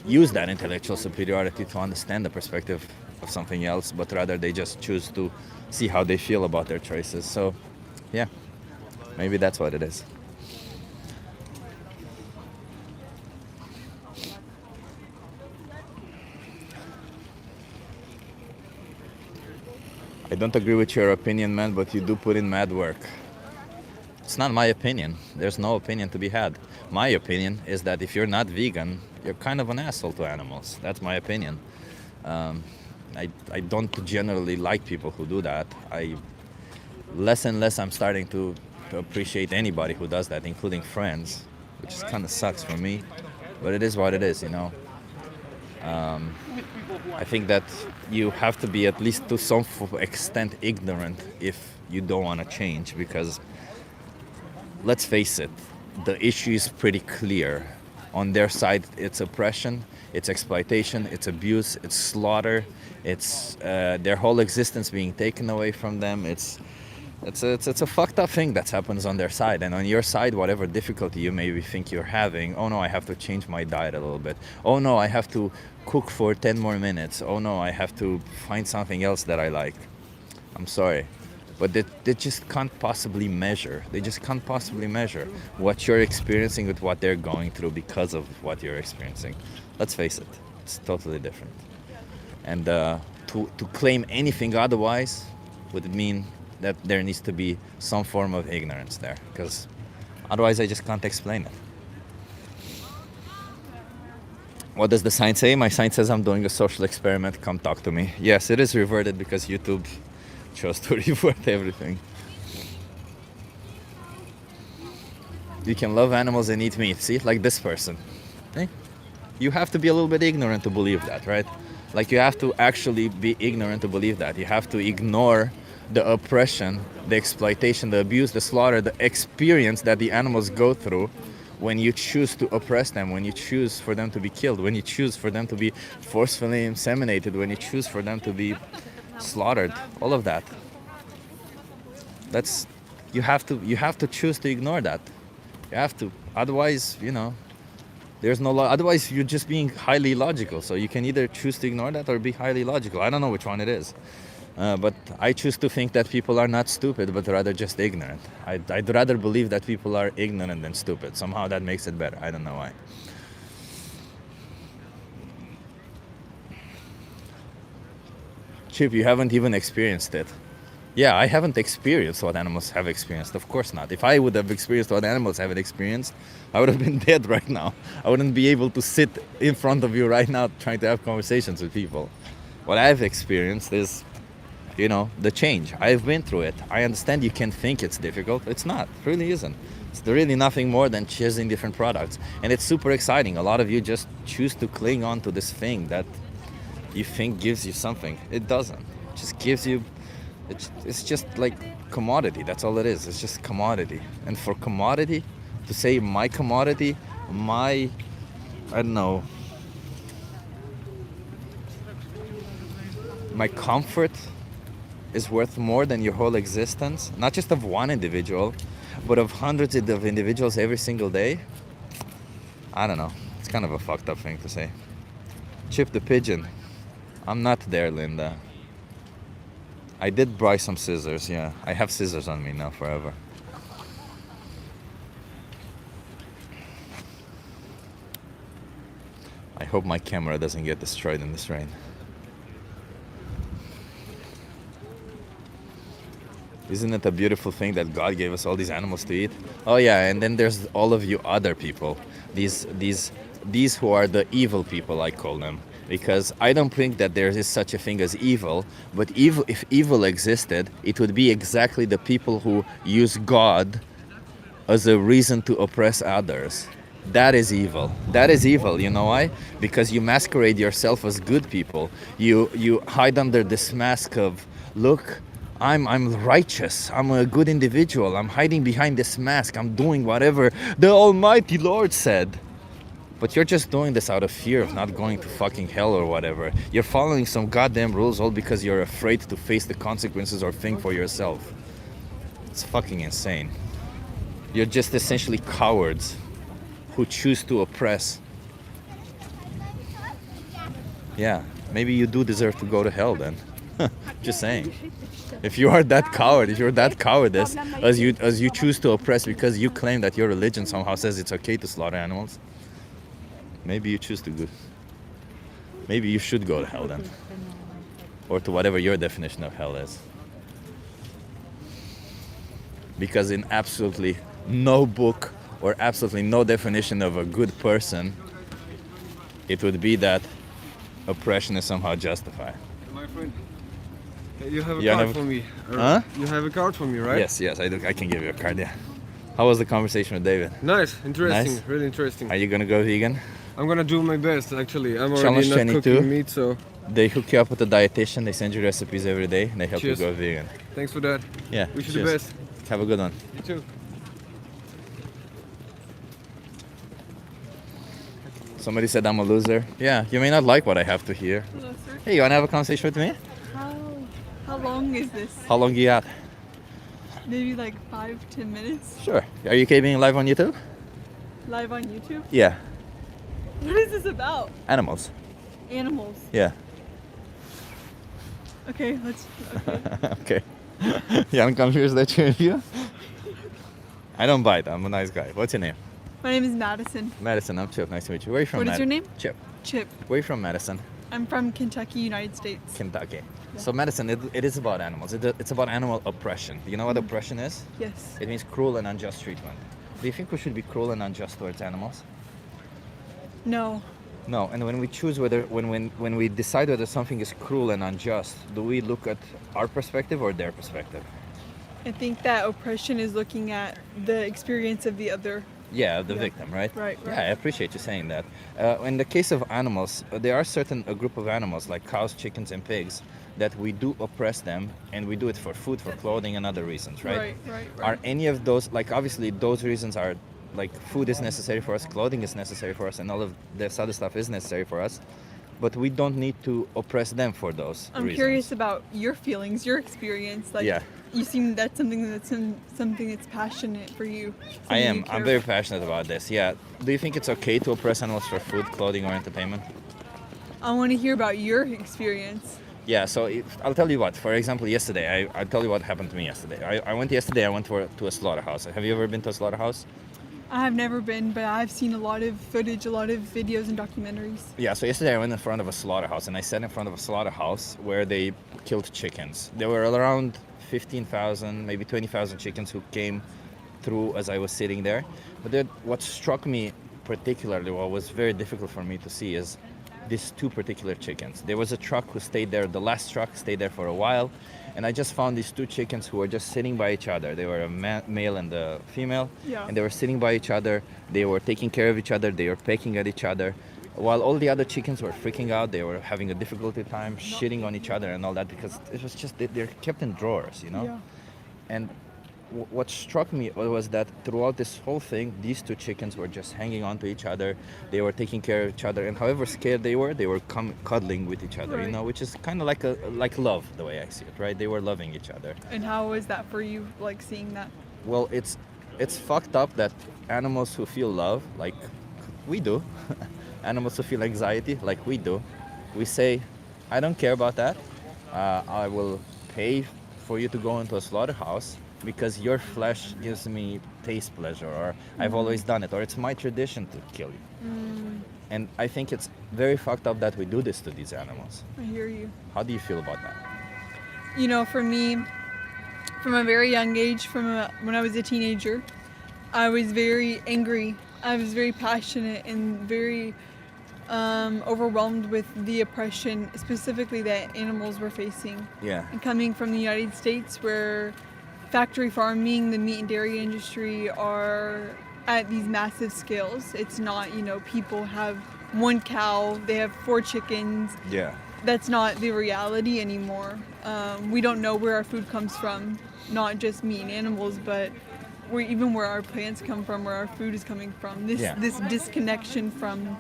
use that intellectual superiority to understand the perspective of something else, but rather they just choose to see how they feel about their choices. So, yeah, maybe that's what it is. I don't agree with your opinion, man, but you do put in mad work. It's not my opinion. There's no opinion to be had. My opinion is that if you're not vegan, you're kind of an asshole to animals. That's my opinion. I don't generally like people who do that. Less and less I'm starting to appreciate anybody who does that, including friends, which kind of sucks for me. But it is what it is, you know. I think that you have to be at least to some extent ignorant if you don't want to change, because let's face it, the issue is pretty clear. On their side, it's oppression, it's exploitation, it's abuse, it's slaughter, it's their whole existence being taken away from them. It's a fucked up thing that happens on their side. And on your side, whatever difficulty you maybe think you're having, oh no, I have to change my diet a little bit. Oh no, I have to cook for 10 more minutes. Oh no, I have to find something else that I like. I'm sorry. But they just can't possibly measure. They just can't possibly measure what you're experiencing with what they're going through because of what you're experiencing. Let's face it, it's totally different. And to claim anything otherwise would mean that there needs to be some form of ignorance there, because otherwise I just can't explain it. What does the sign say? My sign says I'm doing a social experiment, come talk to me. Yes, it is reverted because YouTube chose to revert everything. You can love animals and eat meat. See, like this person. Eh? You have to be a little bit ignorant to believe that, right? Like you have to actually be ignorant to believe that. You have to ignore the oppression, the exploitation, the abuse, the slaughter, the experience that the animals go through when you choose to oppress them, when you choose for them to be killed, when you choose for them to be forcefully inseminated, when you choose for them to be slaughtered, all of that. That's you have to choose to ignore that. You have to. Otherwise, you know, there's no otherwise you're just being highly logical. So you can either choose to ignore that or be highly logical. I don't know which one it is. But I choose to think that people are not stupid, but rather just ignorant. I'd rather believe that people are ignorant than stupid. Somehow that makes it better. I don't know why. Chip, you haven't even experienced it. Yeah, I haven't experienced what animals have experienced. Of course not. If I would have experienced what animals have experienced, I would have been dead right now. I wouldn't be able to sit in front of you right now trying to have conversations with people. What I've experienced is, you know, the change. I've been through it. I understand you can think it's difficult. It's not. It really isn't. It's really nothing more than choosing different products. And it's super exciting. A lot of you just choose to cling on to this thing that you think gives you something. It doesn't. It just gives you... It's just like commodity. That's all it is. It's just commodity. And for commodity, to say my commodity, my... I don't know... my comfort is worth more than your whole existence, not just of one individual, but of hundreds of individuals every single day. I don't know. It's kind of a fucked up thing to say. Chip the pigeon. I'm not there, Linda. I did buy some scissors, yeah. I have scissors on me now forever. I hope my camera doesn't get destroyed in this rain. Isn't it a beautiful thing that God gave us all these animals to eat? Oh yeah, and then there's all of you other people. These who are the evil people, I call them. Because I don't think that there is such a thing as evil, but if evil existed, it would be exactly the people who use God as a reason to oppress others. That is evil. That is evil, you know why? Because you masquerade yourself as good people. You hide under this mask of, look, I'm righteous, I'm a good individual, I'm hiding behind this mask, I'm doing whatever the Almighty Lord said. But you're just doing this out of fear of not going to fucking hell or whatever. You're following some goddamn rules all because you're afraid to face the consequences or think for yourself. It's fucking insane. You're just essentially cowards who choose to oppress. Yeah, Maybe you do deserve to go to hell then. Just saying. If you are that coward, if you're that cowardice, as you choose to oppress because you claim that your religion somehow says it's okay to slaughter animals, maybe you choose to go. Maybe you should go to hell then. Or to whatever your definition of hell is. Because in absolutely no book or absolutely no definition of a good person, it would be that oppression is somehow justified. My friend, you have a You card have- for me. Huh? You have a card for me, right? Yes, I do. I can give you a card, yeah. How was the conversation with David? Nice, interesting, Nice. really interesting. Are you gonna go vegan? I'm gonna do my best, actually. I'm Challenge already not 22. cooking meat, so They hook you up with a dietitian, they send you recipes every day, and they help Cheers. you go vegan. thanks for that. Yeah, Wish you the cheers. best. Have a good one. You too. Somebody said I'm a loser. Yeah, you may not like what I have to hear. Hello, sir. Hey, you wanna have a conversation with me? How long is this? How long you got? Maybe like 5-10 minutes. Sure. Are you okay being live on YouTube? Live on YouTube. Yeah. What is this about? Animals. Animals. Yeah. Okay, let's. Okay. Okay. You haven't come here to let you review? I don't bite. I'm a nice guy. What's your name? My name is Madison. Madison. I'm Chip. Nice to meet you. Where are you from? What is your name? Chip. Chip. Where are you from, Madison? I'm from Kentucky, United States. Kentucky. So Madison, it is about animals. It's about animal oppression. Do you know what oppression is? Yes. It means cruel and unjust treatment. Do you think we should be cruel and unjust towards animals? No. No. And when we choose whether, when we decide whether something is cruel and unjust, do we look at our perspective or their perspective? I think that oppression is looking at the experience of the other. Yeah, the Yeah. victim, right? Right, Yeah, right. I appreciate you saying that. In the case of animals, there are a group of animals like cows, chickens, and pigs that we do oppress them, and we do it for food, for clothing, and other reasons, right? Right. Are any of those, like obviously those reasons are, like food is necessary for us, clothing is necessary for us, and all of this other stuff is necessary for us, but we don't need to oppress them for those I'm reasons. curious about your feelings, your experience. Like, Yeah. you seem that's something that's passionate for you. I something you am. care I'm very about. passionate about this. Yeah. Do you think it's okay to oppress animals for food, clothing, or entertainment? I want to hear about your experience. Yeah, so I'll tell you what. For example, yesterday, I'll tell you what happened to me yesterday. I went to a slaughterhouse. Have you ever been to a slaughterhouse? I have never been, but I've seen a lot of footage, a lot of videos and documentaries. Yeah, so yesterday I went in front of a slaughterhouse, and I sat in front of a slaughterhouse where they killed chickens. There were around 15,000, maybe 20,000 chickens who came through as I was sitting there. But then what struck me particularly, what was very difficult for me to see, is these two particular chickens. There was a truck who stayed there, the last truck stayed there for a while, and I just found these two chickens who were just sitting by each other. They were a male and a female, Yeah. and they were sitting by each other. They were taking care of each other. They were pecking at each other, while all the other chickens were freaking out. They were having a difficulty time shitting on each other and all that, because it was just they're kept in drawers, you know. Yeah. And what struck me was that throughout this whole thing, these two chickens were just hanging on to each other. They were taking care of each other, and however scared they were cuddling with each other, you Right. know, which is kind of like love, the way I see it, right? They were loving each other. And how was that for you, like seeing that? Well, it's fucked up that animals who feel love, like we do, animals who feel anxiety, like we do, we say, I don't care about that. I will pay for you to go into a slaughterhouse because your flesh gives me taste pleasure, or I've always done it, or it's my tradition to kill you. And I think it's very fucked up that we do this to these animals. I hear you. How do you feel about that? You know, for me, from a very young age, when I was a teenager, I was very angry. I was very passionate and very overwhelmed with the oppression, specifically that animals were facing. Yeah. And coming from the United States, where factory farming, the meat and dairy industry are at these massive scales. It's not, you know, people have one cow, they have 4 chickens. Yeah. That's not the reality anymore. We don't know where our food comes from, not just meat and animals, but even where our plants come from, where our food is coming from. This disconnection from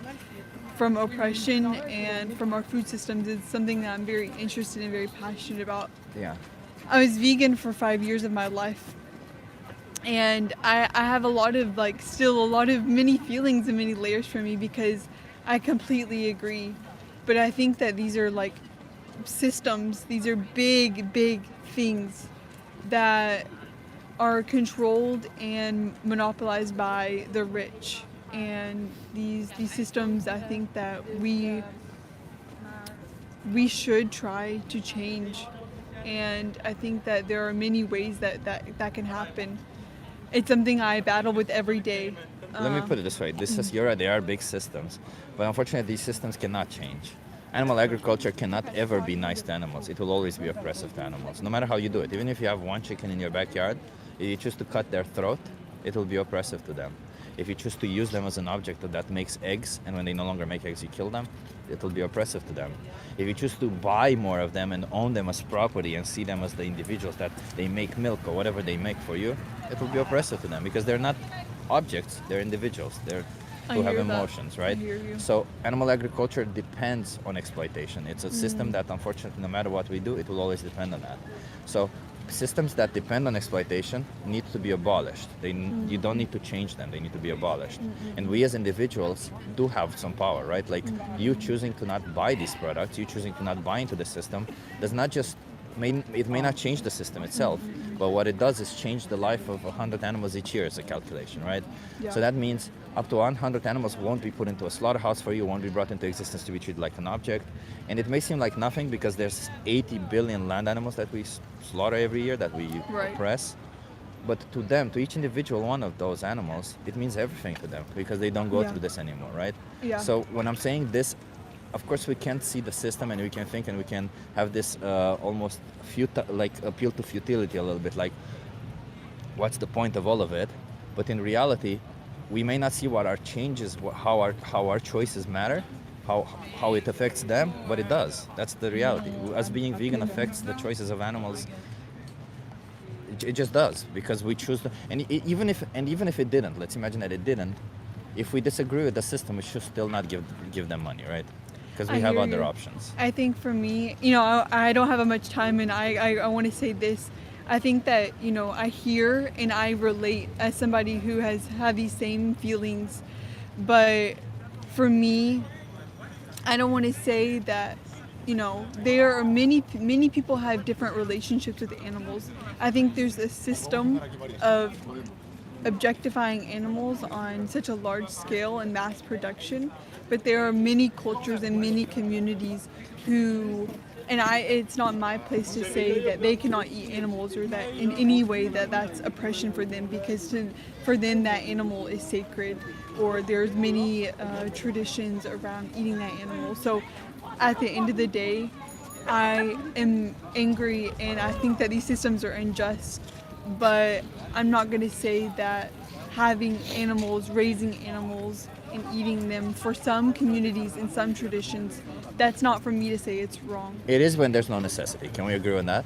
oppression and from our food systems is something that I'm very interested and very passionate about. Yeah. I was vegan for 5 years of my life, and I have a lot of still a lot of many feelings and many layers for me, because I completely agree But I think that these are like systems, these are big things that are controlled and monopolized by the rich. And these systems, I think that we should try to change. And I think that there are many ways that can happen. It's something I battle with every day. Let me put it this way. You're right, they are big systems. But unfortunately, these systems cannot change. Animal agriculture cannot ever be nice to animals. It will always be oppressive to animals, no matter how you do it. Even if you have one chicken in your backyard, if you choose to cut their throat, it will be oppressive to them. If you choose to use them as an object that makes eggs, and when they no longer make eggs, you kill them, it will be oppressive to them. If you choose to buy more of them and own them as property and see them as the individuals that they make milk or whatever they make for you, it will be oppressive to them because they're not objects, they're individuals. They're who have emotions, right? I hear you. So animal agriculture depends on exploitation. It's a system that, unfortunately, no matter what we do, it will always depend on that. So systems that depend on exploitation need to be abolished. You don't need to change them. They need to be abolished. And we as individuals do have some power, right? Like you choosing to not buy these products, you choosing to not buy into the system, does not just it may not change the system itself, but what it does is change the life of 100 animals each year as a calculation, right? Yeah. So that means up to 100 animals won't be put into a slaughterhouse for you, won't be brought into existence to be treated like an object. And it may seem like nothing because there's 80 billion land animals that we slaughter every year, that we oppress. But to them, to each individual one of those animals, it means everything to them because they don't go through this anymore, right? Yeah. So when I'm saying this, of course, we can't see the system and we can think and we can have this almost appeal to futility a little bit, like what's the point of all of it? But in reality, we may not see what our changes, how our choices matter, how it affects them, but it does. That's the reality. Us being vegan affects the choices of animals. It just does because we choose to, even if it didn't, let's imagine that it didn't. If we disagree with the system, we should still not give them money, right? Because we have other options. I think for me, I don't have much time, and I want to say this. I think that, I hear and I relate as somebody who has had these same feelings. But for me, I don't want to say that, there are many people have different relationships with animals. I think there's a system of objectifying animals on such a large scale and mass production, but there are many cultures and many communities who, it's not my place to say that they cannot eat animals or that in any way that's oppression for them, because for them that animal is sacred, or there's many traditions around eating that animal. So at the end of the day, I am angry and I think that these systems are unjust, but I'm not going to say that having animals, raising animals, and eating them for some communities and some traditions, that's not for me to say it's wrong. It is when there's no necessity. Can we agree on that?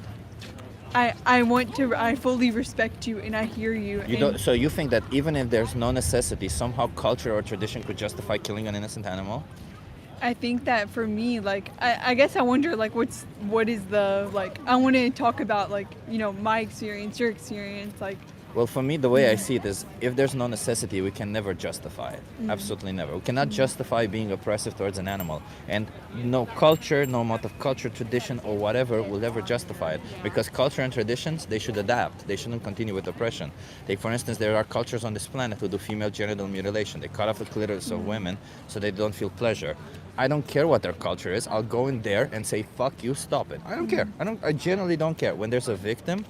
I fully respect you and I hear you. So you think that even if there's no necessity, somehow culture or tradition could justify killing an innocent animal? I think that for me, I guess I wonder, what is the, I want to talk about, my experience, your experience, Well, for me, the way I see it is, if there's no necessity, we can never justify it. Absolutely never. We cannot justify being oppressive towards an animal. And no culture, no amount of culture, tradition, or whatever will ever justify it. Because culture and traditions, they should adapt. They shouldn't continue with oppression. Take, for instance, there are cultures on this planet who do female genital mutilation. They cut off the clitoris of women so they don't feel pleasure. I don't care what their culture is. I'll go in there and say, fuck you, stop it. I don't care. I generally don't care. When there's a victim,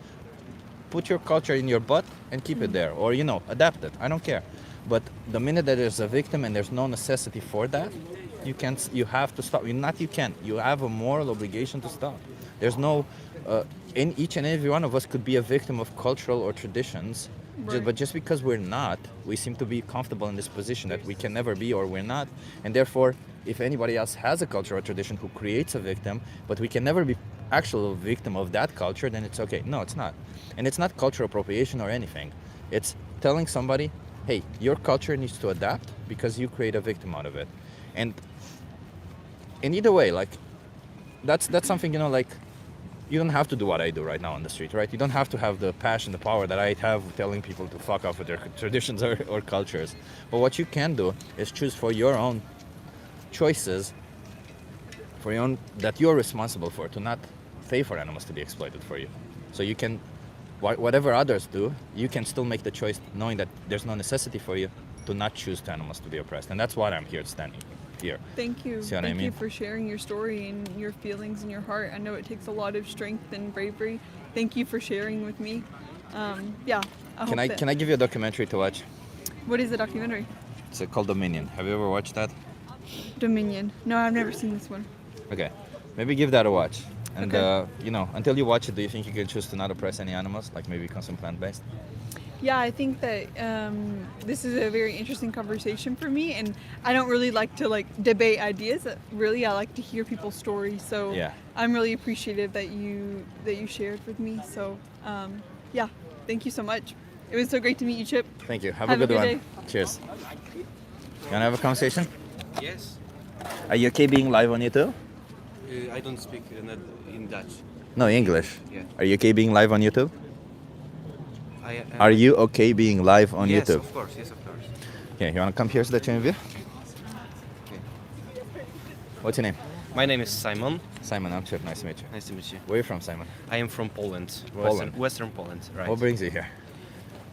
put your culture in your butt and keep it there, or adapt it. I don't care. But the minute that there's a victim and there's no necessity for that, you have to stop. You have a moral obligation to stop. There's no in each and every one of us could be a victim of cultural or traditions, but just because we're not, we seem to be comfortable in this position that we can never be, or we're not. And therefore, if anybody else has a culture or tradition who creates a victim, but we can never be actual victim of that culture, then it's okay. No, it's not. And it's not cultural appropriation or anything. It's telling somebody, hey, your culture needs to adapt because you create a victim out of it. And in either way, that's something, you don't have to do what I do right now on the street, right? You don't have to have the passion, the power that I have telling people to fuck off with their traditions or cultures. But what you can do is choose for your own choices for your own, that you're responsible for, to not pay for animals to be exploited for you. So you can, whatever others do, you can still make the choice knowing that there's no necessity for you to not choose to animals to be oppressed. And that's why I'm here standing here. Thank you. See what I Thank you mean? for sharing your story and your feelings and your heart. I know it takes a lot of strength and bravery. Thank you for sharing with me. Yeah. Can I give you a documentary to watch? What is the documentary? It's called Dominion. Have you ever watched that? Dominion. No, I've never seen this one. Okay, maybe give that a watch. And Okay. until you watch it, do you think you can choose to not oppress any animals, like maybe consume plant-based? Yeah, I think that this is a very interesting conversation for me, and I don't really like to debate ideas. Really, I like to hear people's stories. So Yeah. I'm really appreciative that you shared with me. So yeah, thank you so much. It was so great to meet you, Chip. Thank you. Have Have a a good good one. Cheers. You wanna have a conversation? Yes. Are you okay being live on YouTube? I don't speak in Dutch. No, English. Yeah. Are you okay being live on YouTube? I, Are you okay being live on yes, YouTube? of course. Yes, of course. Okay, you wanna come here so that you can view? Okay. What's your name? My name is Simon. Simon, I'm Chip. Nice to meet you. Nice to meet you. Where are you from, Simon? I am from Poland. Poland. Western Poland, right. What brings you here?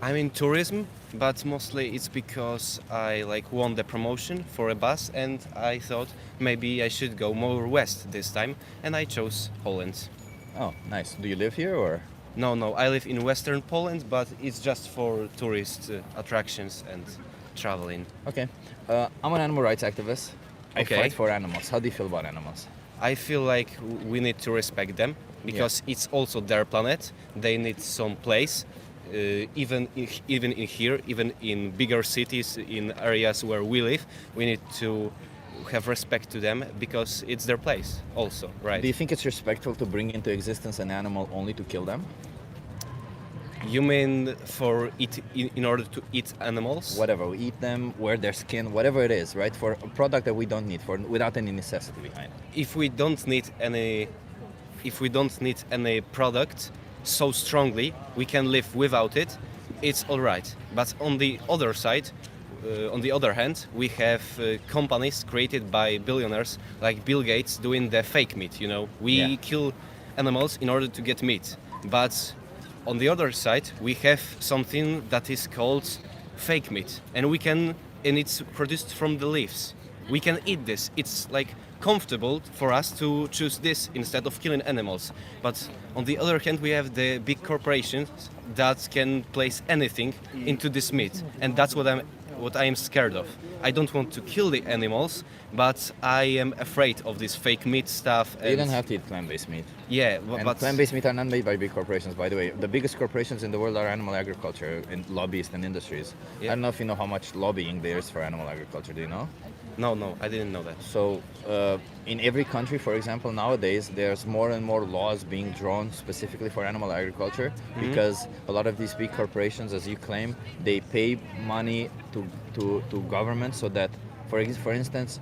I'm in tourism, but mostly it's because I won the promotion for a bus, and I thought maybe I should go more west this time, and I chose Poland. Oh, nice. Do you live here or? No, I live in Western Poland, but it's just for tourist attractions and traveling. Okay. I'm an animal rights activist. I Okay. fight for animals. How do you feel about animals? I feel like we need to respect them because it's also their planet. They need some place, even in here, even in bigger cities, in areas where we live. We need to have respect to them because it's their place, also, right? Do you think it's respectful to bring into existence an animal only to kill them? You mean for in order to eat animals? Whatever, we eat them, wear their skin, whatever it is, right? For a product that we don't need, without any necessity behind it. If we don't need any product so strongly, we can live without it. It's all right. But on the other side, on the other hand, we have companies created by billionaires like Bill Gates doing the fake meat. You know, we kill animals in order to get meat. But on the other side, we have something that is called fake meat, and it's produced from the leaves. We can eat this. It's comfortable for us to choose this instead of killing animals. But on the other hand, we have the big corporations that can place anything into this meat, and that's what I am scared of. I don't want to kill the animals, but I am afraid of this fake meat stuff. You don't have to eat plant-based meat. Yeah, And but plant-based meat are not made by big corporations, by the way. The biggest corporations in the world are animal agriculture and lobbyists and industries. I don't know if you know how much lobbying there is for animal agriculture. Do you know? No, I didn't know that. So in every country, for example, nowadays, there's more and more laws being drawn specifically for animal agriculture because a lot of these big corporations, as you claim, they pay money to government so that, for instance,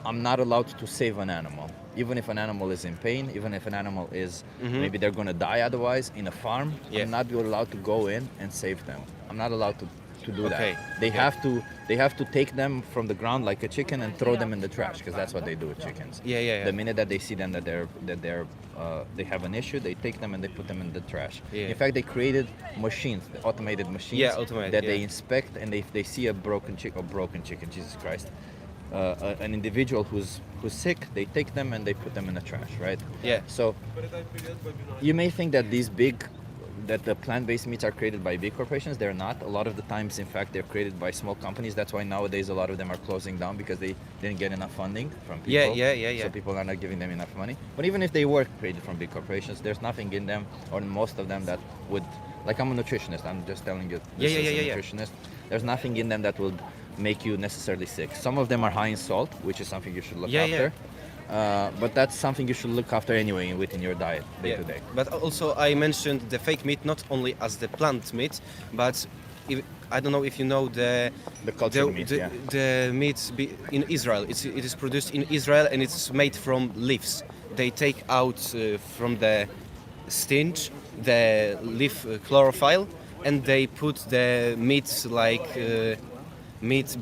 I'm not allowed to save an animal. Even if an animal is in pain, even if an animal is, maybe they're going to die otherwise in a farm, I'm not allowed to go in and save them. I'm not allowed to do that. They have to take them from the ground like a chicken and throw them in the trash because that's what they do with chickens. Yeah. The minute that they see them that they have an issue, they take them and they put them in the trash. Yeah. In fact, they created machines, automated machines that they inspect, and if they see a broken chicken, Jesus Christ, an individual who's sick, they take them and they put them in the trash, right? Yeah. So you may think that that the plant-based meats are created by big corporations. They're not. A lot of the times, in fact, they're created by small companies. That's why nowadays a lot of them are closing down because they didn't get enough funding from people. Yeah. So people are not giving them enough money. But even if they were created from big corporations, there's nothing in them, or in most of them, that would, like, I'm a nutritionist. I'm just telling you, this is a nutritionist. There's nothing in them that will make you necessarily sick. Some of them are high in salt, which is something you should look after. But that's something you should look after anyway within your diet day to day. But also I mentioned the fake meat not only as the plant meat, but I don't know if you know the cultured meat, the meat in Israel. It is produced in Israel and it's made from leaves. They take out from the stench the leaf chlorophyll and they put the meat meat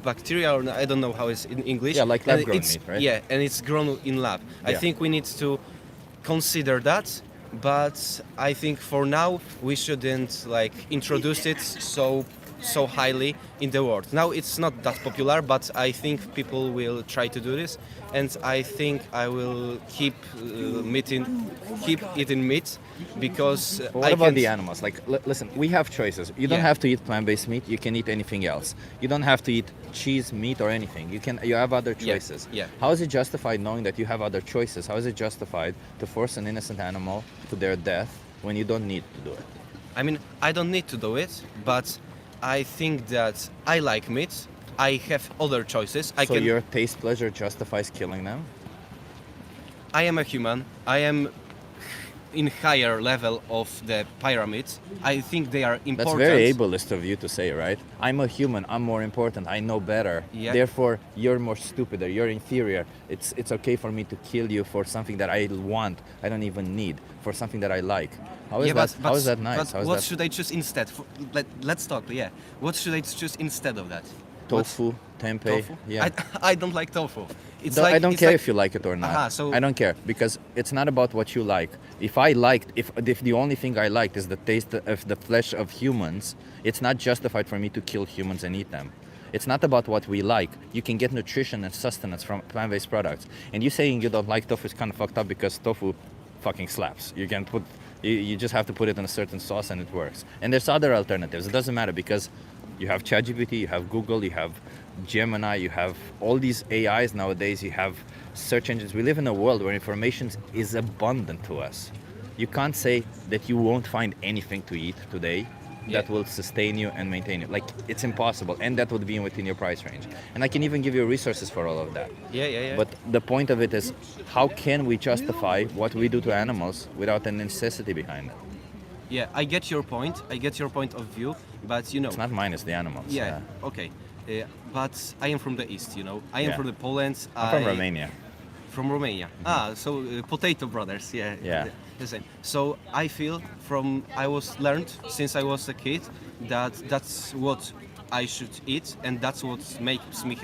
bacteria, or I don't know how it's in English. Yeah, like And lab-grown it's- meat, right? Yeah, and it's grown in lab. I Yeah. think we need to consider that, but I think for now we shouldn't like introduce it so highly in the world. Now it's not that popular, but I think people will try to do this, and I think I will keep eating meat because But what I about can the animals? Like, listen, we have choices. You don't Yeah. have to eat plant-based meat. You can eat anything else. You don't have to eat cheese, meat, or anything. You have other Yeah, choices. yeah. How is it justified knowing that you have other choices? How is it justified to force an innocent animal to their death when you don't need to do it? I mean, I don't need to do it, but I think that I like meat. I have other choices. So your taste pleasure justifies killing them? I am a human. I am in higher level of the pyramid. I think they are That's important. very ableist of you to say, right? I'm a human. I'm more important. I know better. Yeah. Therefore, you're more stupider. You're inferior. It's okay for me to kill you for something that I want. I don't even need for something that I like. How is Yeah, that? How is that nice? But How is what that should I choose instead? Let's talk. Yeah. What should I choose instead of that? tofu, tempeh? Tofu? Yeah. I don't like tofu. It's I don't it's care like- if you like it or not. Aha, so- I don't care because it's not about what you like. If the only thing I liked is the taste of the flesh of humans, it's not justified for me to kill humans and eat them. It's not about what we like. You can get nutrition and sustenance from plant-based products. And you saying you don't like tofu is kind of fucked up because tofu fucking slaps. You just have to put it in a certain sauce and it works. And there's other alternatives. It doesn't matter because you have ChatGPT, you have Google, you have Gemini, you have all these AIs nowadays, you have search engines. We live in a world where information is abundant to us. You can't say that you won't find anything to eat today that will sustain you and maintain you. Like, it's impossible, and that would be within your price range. And I can even give you resources for all of that. Yeah. But the point of it is, how can we justify what we do to animals without a necessity behind it? Yeah, I get your point. I get your point of view, but you know. It's not mine, it's the animals. Yeah. Okay. But I am from the east. You know. I am Yeah. from the Poland. I'm from Romania. From Romania. So potato brothers. Yeah. Yeah. The same. So I feel I was learned since I was a kid that that's what I should eat and that's what makes me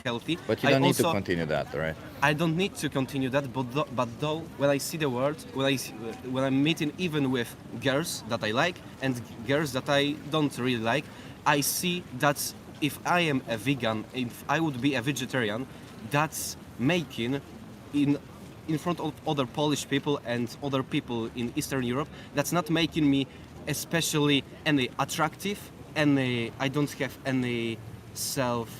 healthy. But you I don't need to also- continue that, right? I don't need to continue that, but though when I see the world, when I'm meeting even with girls that I like and girls that I don't really like, I see that if I am a vegan, if I would be a vegetarian, that's making in front of other Polish people and other people in Eastern Europe, that's not making me especially any attractive, any I don't have any self,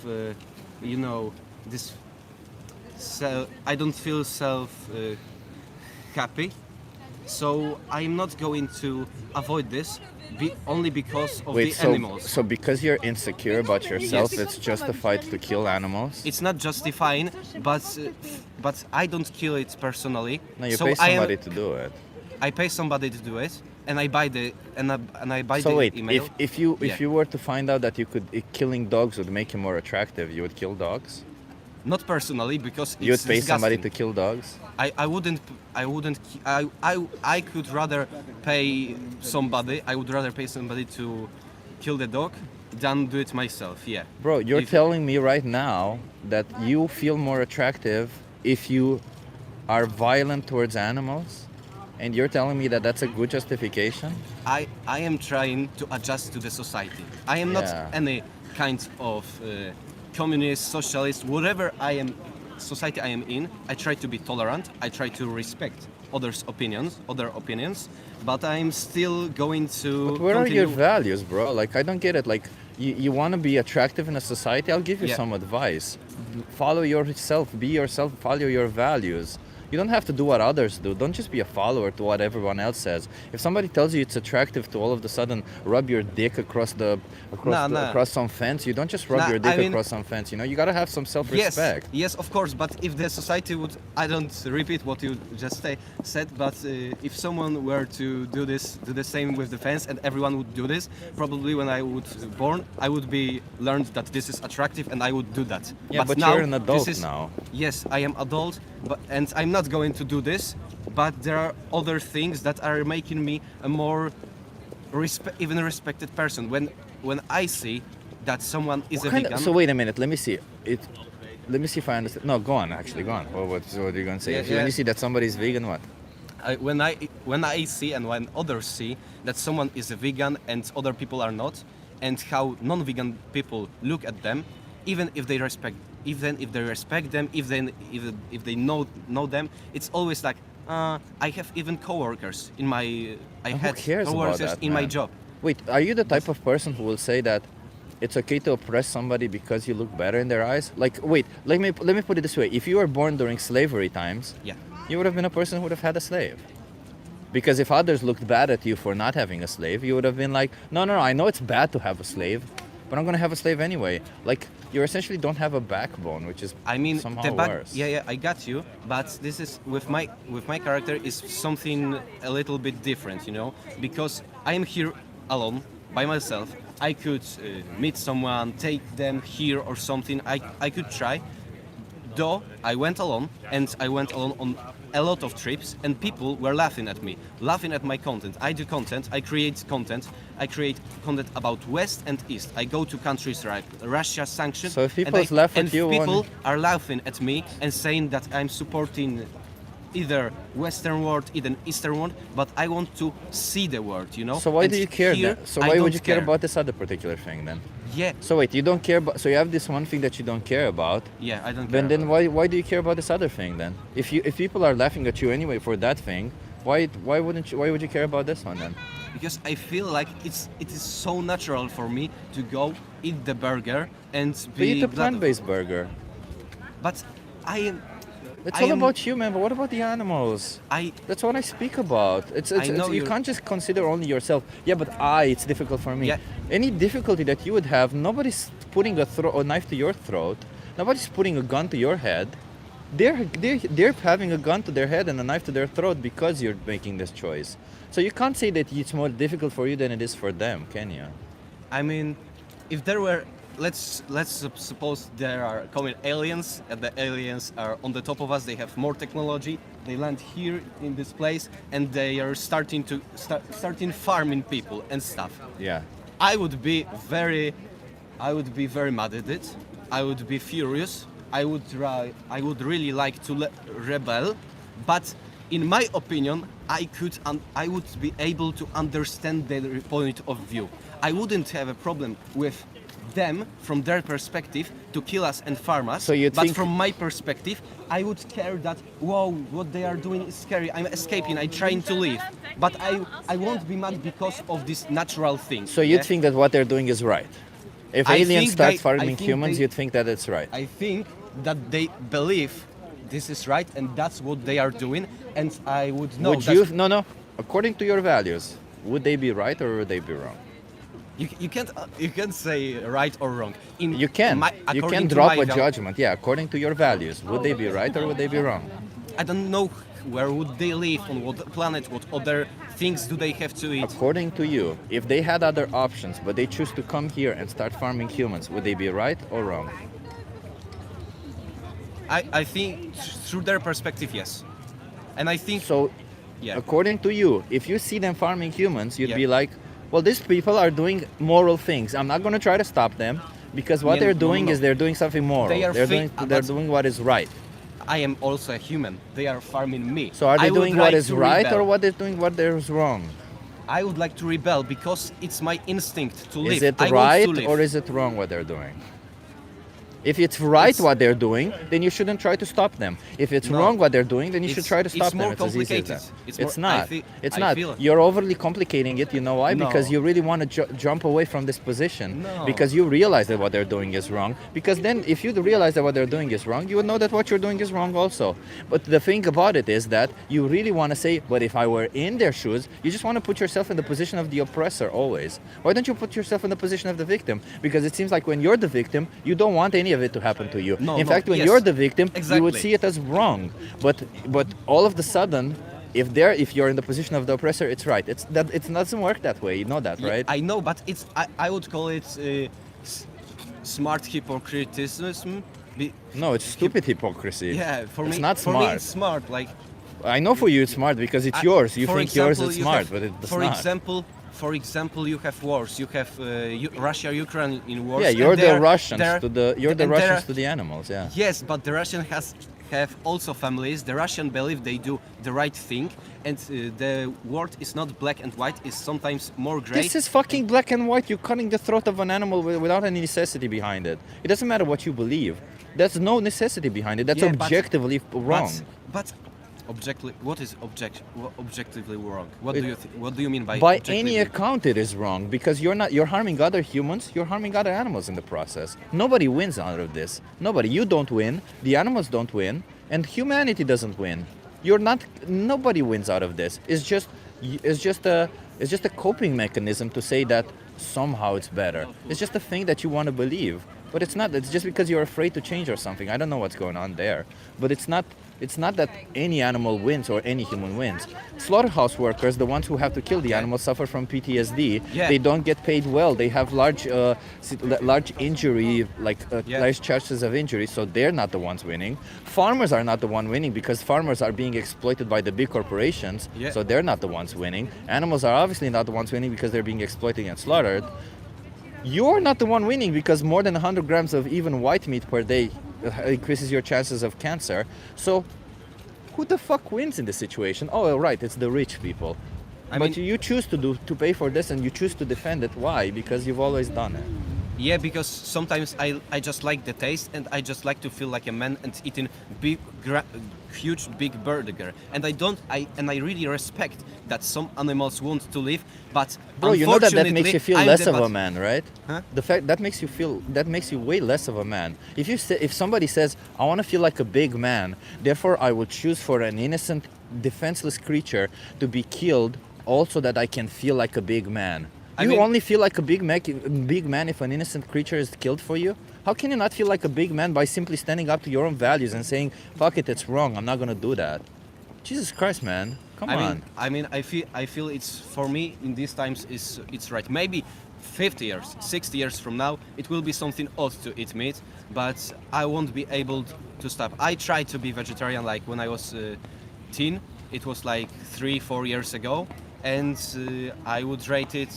this. So I don't feel happy, so I'm not going to avoid this only because of the animals. So because you're insecure about yourself, it's justified to kill animals? It's not justifying, but I don't kill it personally. No, you so pay somebody to do it. I pay somebody to do it, and I buy the So wait, email. if you were to find out that killing dogs would make you more attractive, you would kill dogs? Not personally, because You would it's pay somebody to disgusting. kill dogs? I wouldn't. I could rather pay somebody. I would rather pay somebody to kill the dog than do it myself. Yeah. Bro, you're If- telling me right now that you feel more attractive if you are violent towards animals? And you're telling me that that's a good justification? I am trying to adjust to the society. I am not Yeah. any kind of communist, socialist, whatever society I am in. I try to be tolerant. I try to respect other opinions, but I'm still going to. But where are your continue- values, bro? Like, I don't get it. Like, you want to be attractive in a society? I'll give you Yeah. some advice. Follow yourself, be yourself, follow your values. You don't have to do what others do. Don't just be a follower to what everyone else says. If somebody tells you it's attractive to all of a sudden rub your dick across some fence, you don't just rub Nah, your dick I mean- across some fence. You know, you gotta have some self-respect. Yes, of course. But if the society would, I don't repeat what you just said. But if someone were to do the same with the fence, and everyone would do this, probably when I would born, I would be learned that this is attractive, and I would do that. Yeah, but now, you're an adult this is, now. Yes, I am adult, and I'm not going to do this. But there are other things that are making me a more even respected person. When I see that someone is a Kind vegan. of, so wait a minute. Let me see. Let me see if I understand. No, go on. Actually, go on. What are you gonna say? Yeah, When yeah. you see that somebody is vegan, what? When I see and when others see that someone is a vegan and other people are not, and how non-vegan people look at them, even if they respect them, if they know them, it's always like I have even coworkers in my I Who had cares about coworkers that, in my man? job. Wait, are you the type of person who will say that it's okay to oppress somebody because you look better in their eyes? Like, wait, let me put it this way: if you were born during slavery times, Yeah. you would have been a person who would have had a slave. Because if others looked bad at you for not having a slave, you would have been like, no, I know it's bad to have a slave, but I'm gonna have a slave anyway. Like, you essentially don't have a backbone, which is I mean, somehow worse. Yeah, I got you. But this is with my character is something a little bit different, you know, because I am here alone by myself. I could meet someone, take them here or something. I could try. Though I went alone, and I went alone on a lot of trips, and people were laughing at me, laughing at my content. I do content, I create content about West and East. I go to countries like Russia, sanctions. So if people laugh at you people are laughing at me and saying that I'm supporting either Western world, either Eastern world, but I want to see the world, you know. So why And do you care here, then? So I why would don't you care about this other particular thing then? Yeah, So wait, you don't care about. So you have this one thing that you don't care about. yeah, I don't care. Then why do you care about this other thing then? If people are laughing at you anyway for that thing, why would you care about this one then? Because I feel like it is so natural for me to go eat the burger and But be eat a glad of- plant-based burger. But I am. It's I all am- about you, man. But what about the animals? I That's what I speak about. You you're- can't just consider only yourself. Yeah, but it's difficult for me. Yeah. Any difficulty that you would have, nobody's putting a knife to your throat. Nobody's putting a gun to your head. They're having a gun to their head and a knife to their throat because you're making this choice. So you can't say that it's more difficult for you than it is for them, can you? I mean, if there were, let's suppose there are coming aliens, and the aliens are on the top of us. They have more technology. They land here in this place, and they are starting farming people and stuff. Yeah. I would be very mad at it. I would be furious. I would really like to rebel, but in my opinion, I would be able to understand their point of view. I wouldn't have a problem with them from their perspective to kill us and farm us. So you but think- from my perspective, I would care that, whoa, what they are doing is scary. I'm escaping. I'm trying to leave, but I won't be mad because of this natural thing. So you yeah? think that what they're doing is right? If I aliens think start I farming think humans, they- you'd think that it's right. I think that they believe this is right and that's what they are doing, and I would know. Would you? No. According to your values, would they be right or would they be wrong? You can't say right or wrong. You can. You according can to drop my a judgment. Yeah, according to your values, would they be right or would they be wrong? I don't know where would they live, on what planet, what other things do they have to eat. According to you, if they had other options, but they choose to come here and start farming humans, would they be right or wrong? I think through their perspective, yes. And I think So, yeah. according to you, if you see them farming humans, you'd Yeah. be like, well, these people are doing moral things. I'm not going to try to stop them because what Yeah, they're no, doing no. is they're doing something moral. They are they're doing what is right. I am also a human. They are farming me. So are they I would doing what like is to right rebel. or what they're doing what is wrong? I would like to rebel because it's my instinct to live. Is it I want right to live. or is it wrong what they're doing? If it's right what they're doing, then you shouldn't try to stop them. If it's No. wrong what they're doing, then you should It's- try to it's stop them. more It's as easy as complicated. that. It's It's more- I not. feel- It's I not. feel- You're overly complicating it. You know why? No. Because you really want to jump away from this position. No. Because you realize that what they're doing is wrong. Because then, if you realize that what they're doing is wrong, you would know that what you're doing is wrong also. But the thing about it is that you really want to say, but if I were in their shoes, you just want to put yourself in the position of the oppressor always. Why don't you put yourself in the position of the victim? Because it seems like when you're the victim, you don't want any of it to happen to you. No, in no, fact, when yes. you're the victim, you would Exactly. see it as wrong. But all of the sudden, if you're in the position of the oppressor, it's right. It doesn't work that way. You know that, Yeah, right? I know, but I would call it smart hypocriticism. No, it's stupid hypocrisy. Yeah, for it's me, not for smart. me it's smart. Like I know for you it's smart because it's I- yours. You for think yours example, is you smart, have- but it's for not. example, for example, you have wars. You have Russia, Ukraine in wars. Yeah, and you're the there- Russians there- to the and there Russians are- to the animals. Yeah. Yes, but the Russian have also families. The Russian believe they do the right thing, and the world is not black and white. It's sometimes more gray. This is fucking black and white. You're cutting the throat of an animal without any necessity behind it. It doesn't matter what you believe. There's no necessity behind it. That's Yeah, but- objectively wrong. But objectively, what is objectively wrong? What do you mean by By objectively? any account, it is wrong because you're harming other humans. You're harming other animals in the process. Nobody wins out of this. Nobody. You don't win. The animals don't win, and humanity doesn't win. You're not. Nobody wins out of this. It's just a coping mechanism to say that somehow it's better. It's just a thing that you want to believe, but it's not. It's just because you're afraid to change or something. I don't know what's going on there, but it's not. It's not that any animal wins or any human wins. Slaughterhouse workers, the ones who have to kill the animals, suffer from PTSD. Yeah. They don't get paid well. They have large injury, large chances of injury. So they're not the ones winning. Farmers are not the one winning because farmers are being exploited by the big corporations. Yeah. So they're not the ones winning. Animals are obviously not the ones winning because they're being exploited and slaughtered. You're not the one winning because more than 100 grams of even white meat per day increases your chances of cancer. So who the fuck wins in this situation? Oh, right, it's the rich people. But you choose to pay for this and you choose to defend it. Why? Because you've always done it. Yeah, because sometimes I just like the taste and I just like to feel like a man and eating huge big burger. And I really respect that some animals want to live, but Bro, you know that makes you feel I'm less the- of a man, right? Huh? The fact that makes you way less of a man. If somebody says, I want to feel like a big man, therefore I will choose for an innocent, defenseless creature to be killed also that I can feel like a big man. You only feel like a big man if an innocent creature is killed for you? How can you not feel like a big man by simply standing up to your own values and saying, fuck it, it's wrong, I'm not gonna do that? Jesus Christ, man. Come on. I feel it's, for me in these times it's right. Maybe 50 years, 60 years from now, it will be something odd to eat meat, but I won't be able to stop. I tried to be vegetarian like when I was teen. It was like 3-4 years ago, and I would rate it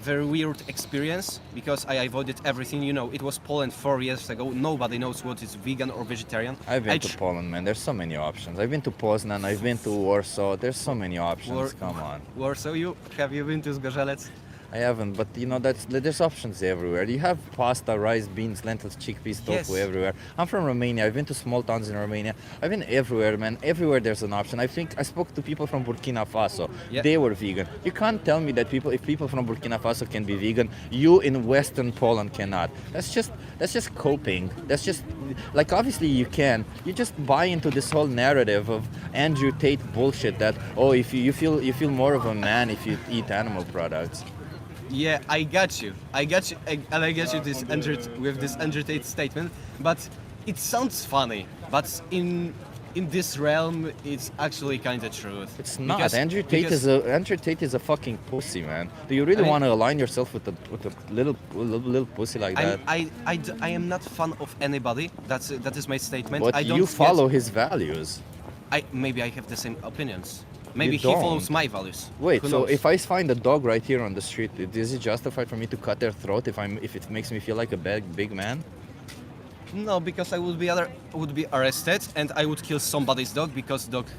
very weird experience because I avoided everything. You know, it was Poland 4 years ago. Nobody knows what is vegan or vegetarian. I've been to Poland, man. There's so many options. I've been to Poznan, I've been to Warsaw. There's so many options. Come on. Warsaw, have you been to Zgorzelec? I haven't, but you know there's options everywhere. You have pasta, rice, beans, lentils, chickpeas, tofu Yes. everywhere. I'm from Romania. I've been to small towns in Romania. I've been everywhere, man. Everywhere there's an option. I think I spoke to people from Burkina Faso. Yeah. They were vegan. You can't tell me that if people from Burkina Faso can be vegan, you in Western Poland cannot. That's just coping. That's just like obviously you can. You just buy into this whole narrative of Andrew Tate bullshit that if you feel more of a man if you eat animal products. Yeah, I got you, and I get you with this Andrew Tate statement. But it sounds funny. But in this realm, it's actually kind of truth. It's not. Andrew Tate is a fucking pussy, man. Do you really I mean- want to align yourself with a little pussy like that? I am not fan of anybody. That is my statement. But I don't you get- follow his values. Maybe I have the same opinions. Maybe he don't. follows my values. Wait, Who so knows? if I find a dog right here on the street, is it justified for me to cut their throat if it makes me feel like a big man? No, because I would be arrested and I would kill somebody's dog because dogs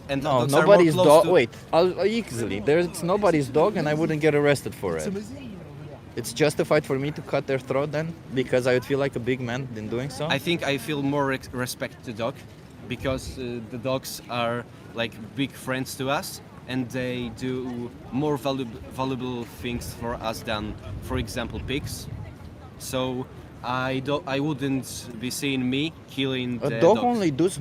No, dogs nobody's are more dog. close to... Wait, I'll easily. There's nobody's dog, and I wouldn't get arrested for it. It's justified for me to cut their throat then, because I would feel like a big man in doing so. I think I feel more respect to dog because the dogs are like big friends to us and they do more valuable things for us than, for example, pigs. So I wouldn't be seeing me killing A the dog dogs. only does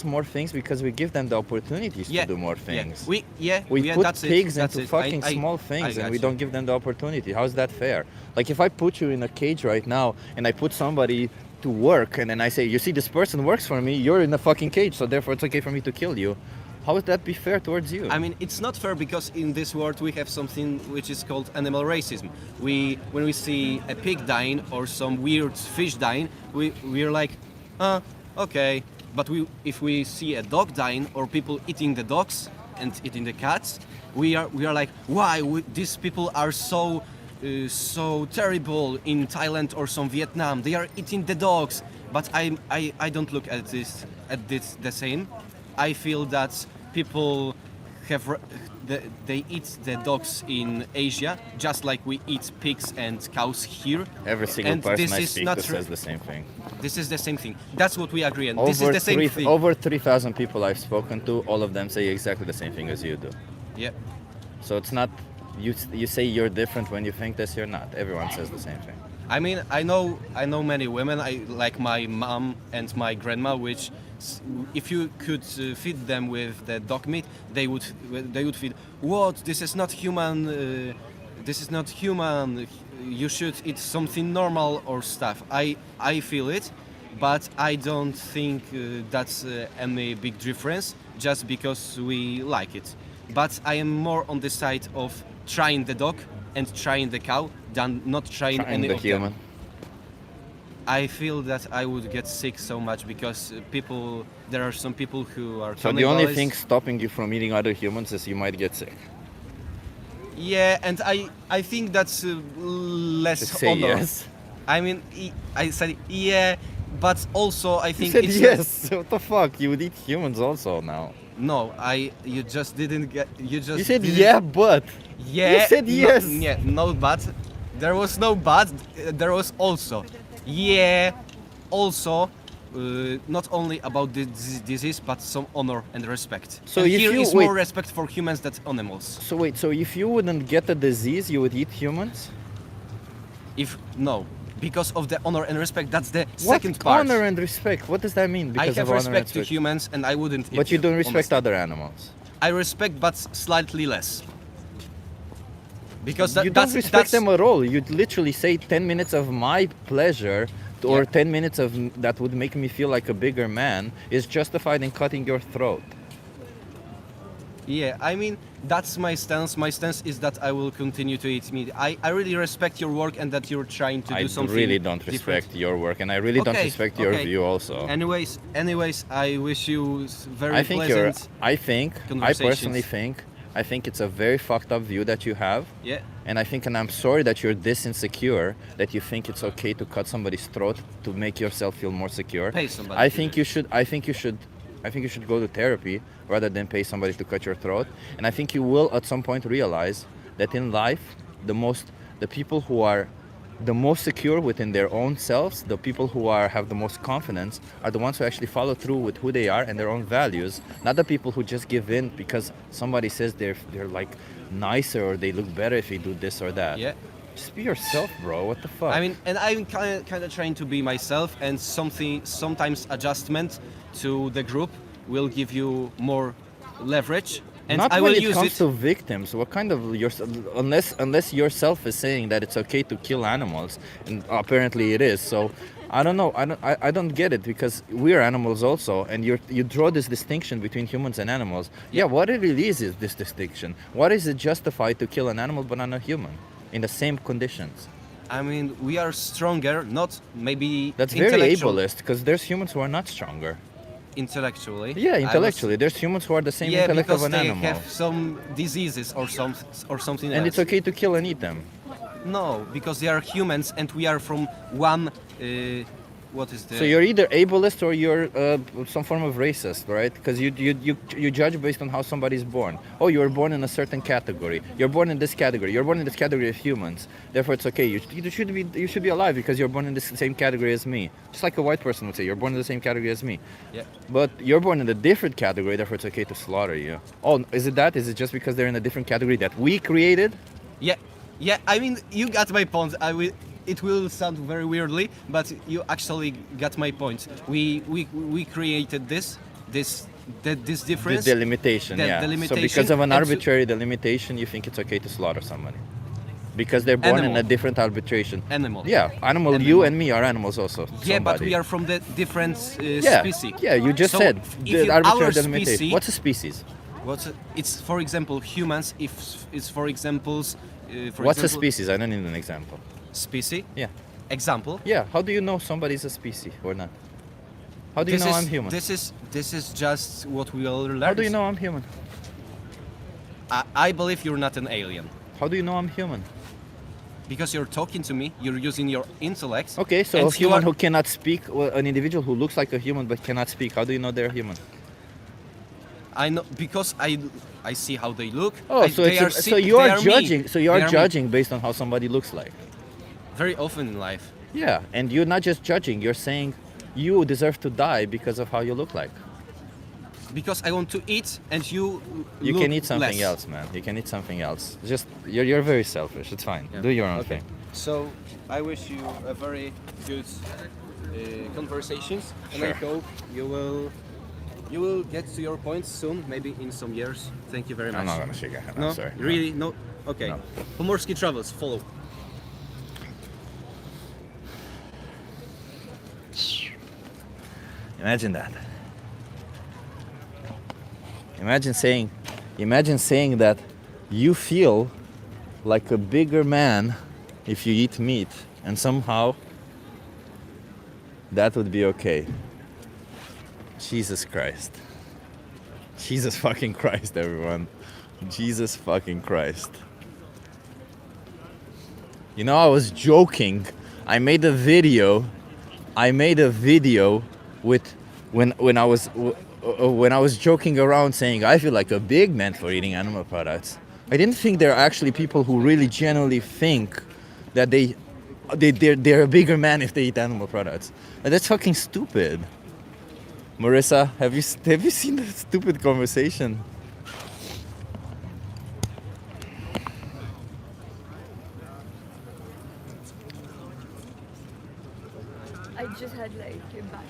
more things because we give them the opportunities to do more things. Yeah. We yeah, put that's pigs that's into it. fucking I small things got and we you. don't give them the opportunity. How's that fair? Like if I put you in a cage right now and I put somebody to work and then I say, you see this person works for me, you're in a fucking cage, so therefore it's okay for me to kill you. How would that be fair towards you? I mean, it's not fair because in this world we have something which is called animal racism. When we see a pig dying or some weird fish dying, we're like, okay. But if we see a dog dying or people eating the dogs, and eating the cats, we are like, why these people are so terrible in Thailand or some Vietnam? They are eating the dogs. But I don't look at this the same. I feel that people they eat the dogs in Asia just like we eat pigs and cows here. Every single And person this I is speak not to says the same thing. This is the same thing. That's what we agree on. This is the same thing. Over 3,000 people I've spoken to, all of them say exactly the same thing as you do. Yeah. So it's not, you say you're different when you think this, you're not. Everyone says the same thing. I mean, I know many women, like my mom and my grandma, which if you could feed them with the dog meat, they would feel, what? This is not human. This is not human. You should eat something normal or stuff. I feel it, but I don't think that's any big difference just because we like it. But I am more on the side of trying the dog and trying the cow than not trying any the of human. them. I feel that I would get sick so much because there are some people who are So the only cannibals. thing stopping you from eating other humans is you might get sick. Yeah, and I think that's less Just say honor. yes. I mean, I said yeah, but also I You think said it's yes. What the fuck? You would eat humans also now. No, you just didn't get. You just. You said didn't- yeah, but. Yeah. You said yes. Yeah, no but. There was no but. There was also. Yeah. Also, not only about the disease, but some honor and respect. So and if here you- is wait. more respect for humans than animals. So wait, so if you wouldn't get a disease, you would eat humans? If no, because of the honor and respect, that's the What second part. honor and respect? What does that mean? I Because have of honor and respect to humans, and I wouldn't. Eat But you don't respect honestly. other animals. I respect, but slightly less. Because You don't respect them at all. You'd literally say 10 minutes of my pleasure or Yeah. 10 minutes of that would make me feel like a bigger man is justified in cutting your throat. Yeah, I mean, that's my stance. My stance is that I will continue to eat meat. I really respect your work and that you're trying to I do something really don't different. respect your work, and I really don't Okay, respect your okay. view also. Anyways, I wish you very I think pleasant. I personally conversations. I think it's a very fucked up view that you have. Yeah. And I'm sorry that you're this insecure that you think it's okay to cut somebody's throat to make yourself feel more secure. Pay somebody I to think do it. I think you should go to therapy rather than pay somebody to cut your throat. And I think you will at some point realize that in life the people who are the most secure within their own selves, the people who have the most confidence, are the ones who actually follow through with who they are and their own values, not the people who just give in because somebody says they're like nicer or they look better if they do this or that. Yeah. Just be yourself, bro. What the fuck? I mean, and I'm kind of trying to be myself, and sometimes adjustment to the group will give you more leverage. And not I when will it use comes it. to victims. What kind of unless yourself is saying that it's okay to kill animals, and apparently it is. So I don't know. I don't get it because we're animals also, and you draw this distinction between humans and animals. Yeah, what it really is this distinction? What is it justified to kill an animal but not a human in the same conditions? I mean, we are stronger, not maybe That's very intellectual- ableist because there's humans who are not stronger. Intellectually. Yeah, intellectually. There's humans who are the same Yeah, intellect because of an they animal. have some diseases or something And else. it's okay to kill and eat them. No, because they are humans and we are from one. What is the? So you're either ableist or you're some form of racist, right? Because you judge based on how somebody's born. Oh, you were born in a certain category. You're born in this category. You're born in this category of humans. Therefore, it's okay. You should be alive because you're born in this same category as me. Just like a white person would say, you're born in the same category as me. Yeah. But you're born in a different category. Therefore, it's okay to slaughter you. Oh, is it that? Is it just because they're in a different category that we created? Yeah, yeah. I mean, you got my point. It will sound very weirdly, but you actually got my point. We created this difference. The limitation, The yeah. delimitation, So because of an and to- arbitrary delimitation, you think it's okay to slaughter somebody? Because they're born in Animal. a different arbitration. Animal. Yeah, animal. Animal. You and me are animals also. Yeah, but somebody. we are from the different yeah. species. Yeah, you just So said if the arbitrary our delimitation. species, What's a species? It's for example humans. If it's for examples. What's a species? I don't need an example. Species. Yeah. Example. Yeah. How do you know somebody's a species or not? How do you know I'm human? This is just what we all learned. How do you know I'm human? I believe you're not an alien. How do you know I'm human? Because you're talking to me, you're using your intellect. Okay, so and a human you who are, cannot speak, well, an individual who looks like a human but cannot speak, how do you know they're human? I know because I see how they look. Oh, so they it's are so sick, you they are me. judging. So you They are me. judging based on how somebody looks like. Very often in life. Yeah, and you're not just judging. You're saying you deserve to die because of how you look like. Because I want to eat and you You look can eat something less. else, man. You can eat something else. Just you're very selfish. It's fine. Yeah. Do your own Okay. thing. So I wish you a very good conversations, and I Sure. hope you will get to your point soon, maybe in some years. Thank you very much. I'm not gonna shake your hand. No, I'm sorry. really, no. Okay. No. Pomorski Travels, follow. Imagine that. Imagine saying that you feel like a bigger man if you eat meat, and somehow that would be okay. Jesus Christ. Jesus fucking Christ, everyone. Jesus fucking Christ. You know, I was joking. I made a video with when I was joking around saying I feel like a big man for eating animal products. I didn't think there are actually people who really genuinely think that they're a bigger man if they eat animal products. And that's fucking stupid. Marissa, have you seen that stupid conversation? I just had like a back.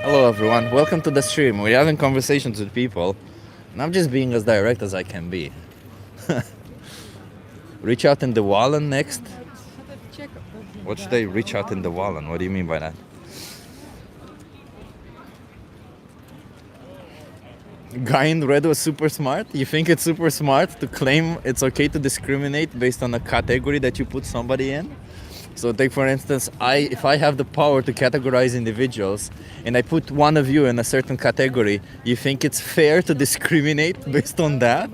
Hello everyone, welcome to the stream. We're having conversations with people, and I'm just being as direct as I can be. Reach out in the Wallen next? What should I reach out in the Wallen? What do you mean by that? Guy in red was super smart? You think it's super smart to claim it's okay to discriminate based on a category that you put somebody in? So take for instance, if I have the power to categorize individuals and I put one of you in a certain category, you think it's fair to discriminate based on that?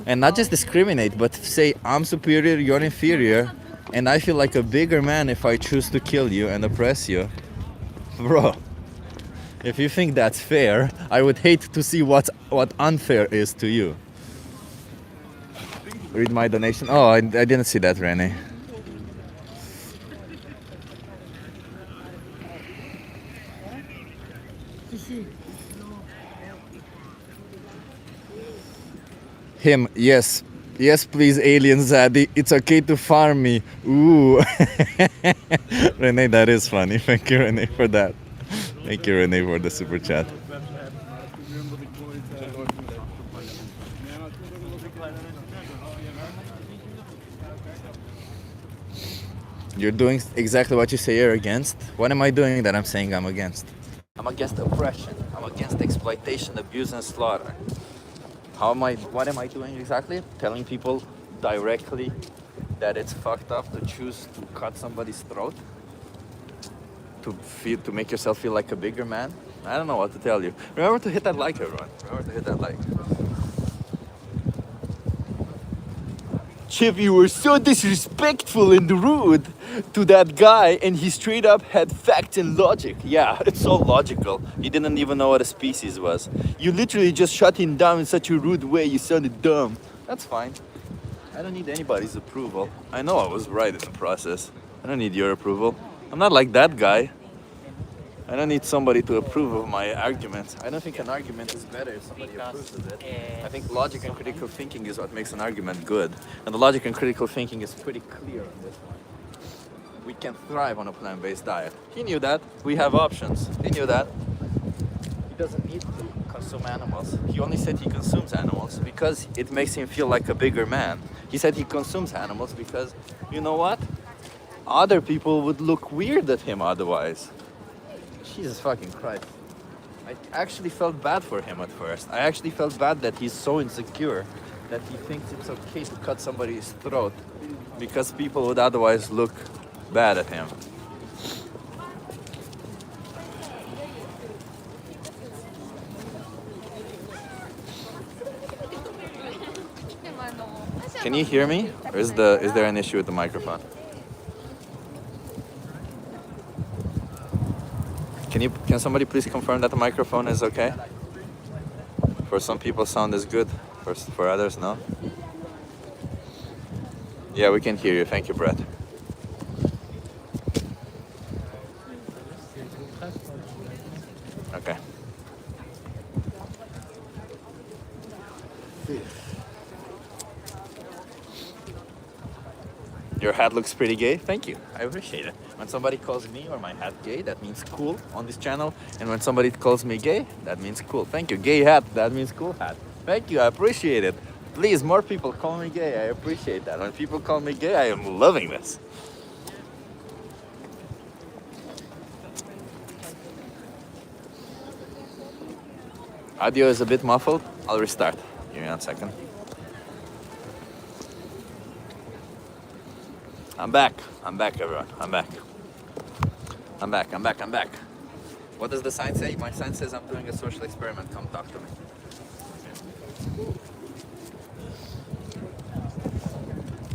And not just discriminate, but say I'm superior, you're inferior, and I feel like a bigger man if I choose to kill you and oppress you. Bro, if you think that's fair, I would hate to see what unfair is to you. Read my donation. Oh, I didn't see that, Rene. Him, yes. Yes, please, alien Zaddy. It's okay to farm me. Ooh. Rene, that is funny. Thank you, Rene, for that. Thank you, Rene, for the super chat. You're doing exactly what you say you're against. What am I doing that I'm saying I'm against? I'm against oppression. I'm against exploitation, abuse, and slaughter. What am I doing exactly? Telling people directly that it's fucked up to choose to cut somebody's throat? To make yourself feel like a bigger man? I don't know what to tell you. Remember to hit that like, everyone. Remember to hit that like. Chip, you were so disrespectful and rude to that guy, and he straight up had facts and logic. Yeah, it's so logical. He didn't even know what a species was. You literally just shut him down in such a rude way, you sounded dumb. That's fine. I don't need anybody's approval. I know I was right in the process. I don't need your approval. I'm not like that guy. I don't need somebody to approve of my argument. I don't think an argument is better if somebody approves of it. I think logic and critical thinking is what makes an argument good. And the logic and critical thinking is pretty clear on this one. We can thrive on a plant-based diet. He knew that. We have options. He knew that. He doesn't need to consume animals. He only said he consumes animals because it makes him feel like a bigger man. He said he consumes animals because, you know what? Other people would look weird at him otherwise. Jesus fucking Christ. I actually felt bad for him at first. I actually felt bad that he's so insecure that he thinks it's okay to cut somebody's throat because people would otherwise look bad at him. Can you hear me? Or is there an issue with the microphone? Can somebody please confirm that the microphone is okay? For some people sound is good, for others no. Yeah, we can hear you. Thank you, Brett. Okay. Your hat looks pretty gay. Thank you. I appreciate it. When somebody calls me or my hat gay, that means cool on this channel. And when somebody calls me gay, that means cool. Thank you. Gay hat, that means cool hat. Thank you. I appreciate it. Please, more people call me gay. I appreciate that. When people call me gay, I am loving this. Audio is a bit muffled. I'll restart. Give me 1 second. I'm back. I'm back, everyone. I'm back. I'm back. I'm back. I'm back. What does the sign say? My sign says I'm doing a social experiment. Come talk to me.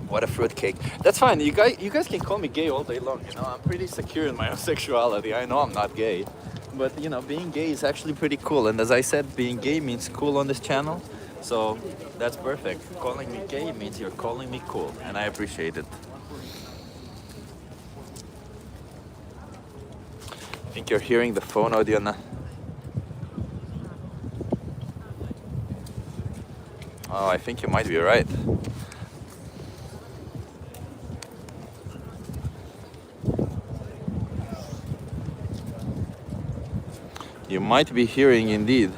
What a fruitcake. That's fine. You guys can call me gay all day long. You know, I'm pretty secure in my own sexuality. I know I'm not gay. But, you know, being gay is actually pretty cool. And as I said, being gay means cool on this channel. So that's perfect. Calling me gay means you're calling me cool. And I appreciate it. I think you're hearing the phone audio now. Oh, I think you might be right. You might be hearing indeed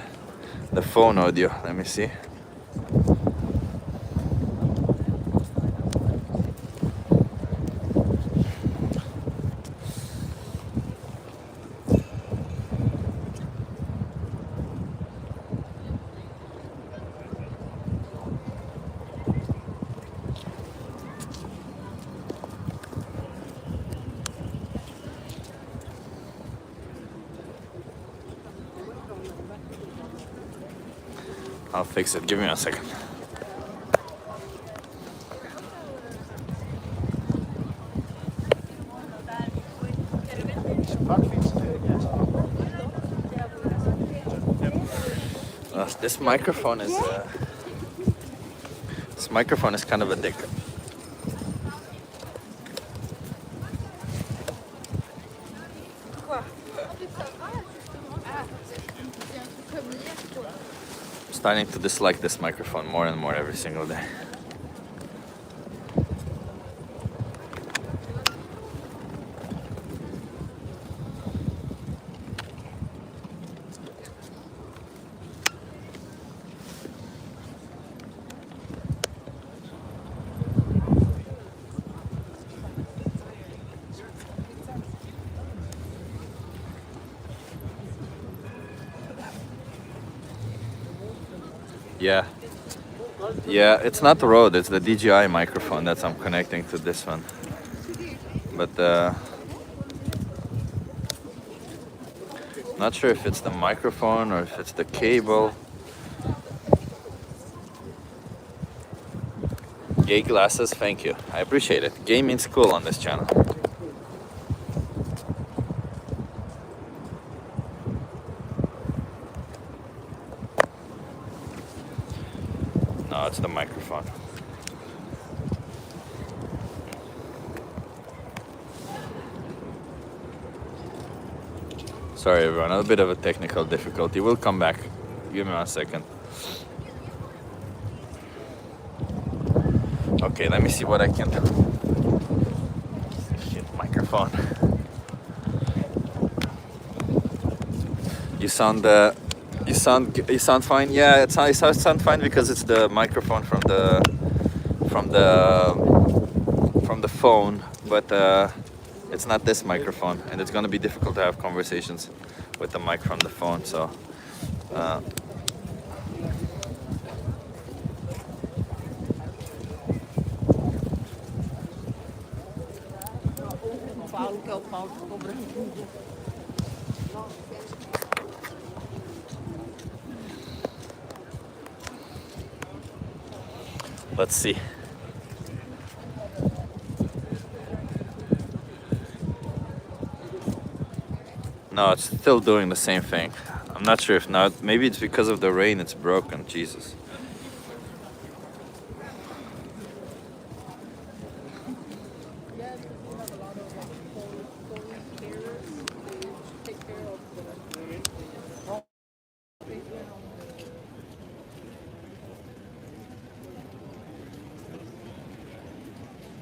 the phone audio. Let me see. I'll fix it. Give me 1 second. This microphone is kind of a dick. Starting to dislike this microphone more and more every single day. Yeah, it's not the Rode, it's the DJI microphone that I'm connecting to this one. But not sure if it's the microphone or if it's the cable. Gay glasses, thank you. I appreciate it. Gay means cool on this channel. No, it's the microphone. Sorry everyone, a bit of a technical difficulty. We'll come back. Give me 1 second. Okay, let me see what I can do. Shit, microphone. You sound fine. Yeah, it sounds fine because it's the microphone from the phone, but it's not this microphone, and it's gonna be difficult to have conversations with the mic from the phone. So. Let's see. No, it's still doing the same thing. I'm not sure if not. Maybe it's because of the rain it's broken. Jesus.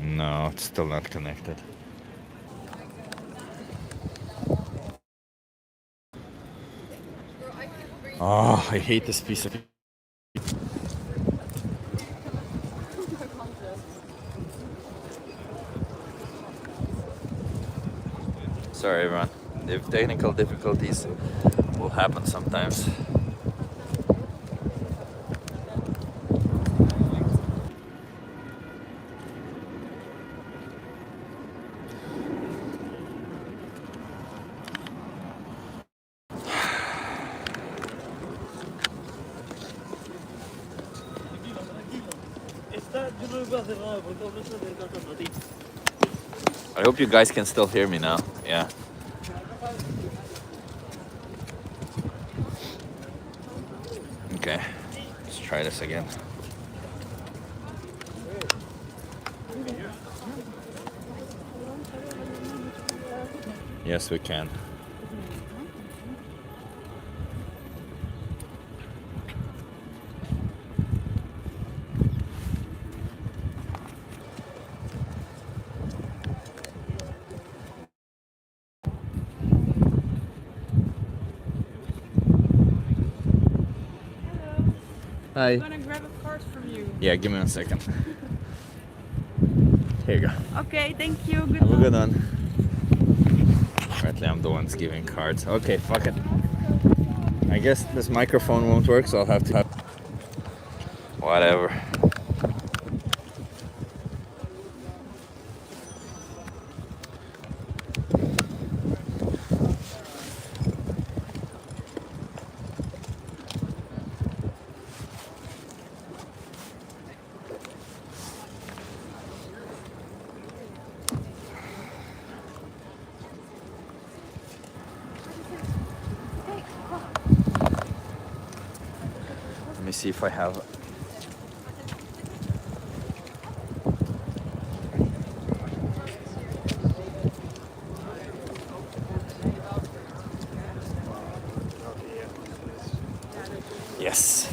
No, it's still not connected. Oh, I hate this piece of... Sorry everyone, if technical difficulties will happen sometimes. I hope you guys can still hear me now. Yeah. Okay, let's try this again. Yes, we can. Hi. I'm gonna grab a card from you. Yeah, give me 1 second. Here you go. Okay, thank you. Good Have a luck. good one. Apparently I'm the one's giving cards. Okay, fuck it. I guess this microphone won't work, so I'll have to... Whatever. Let me see if I have... Yes.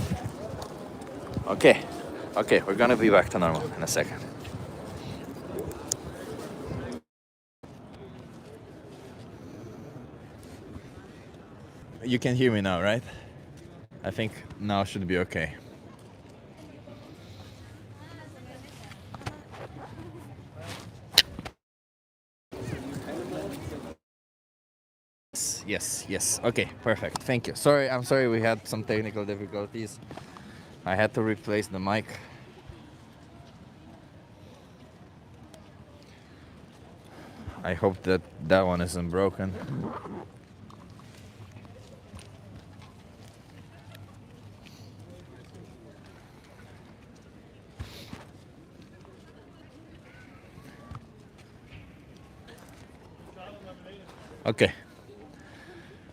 Okay. Okay, we're gonna be back to normal in a second. You can hear me now, right? I think now should be okay. Yes. Okay, perfect. Thank you. I'm sorry we had some technical difficulties. I had to replace the mic. I hope that that one isn't broken.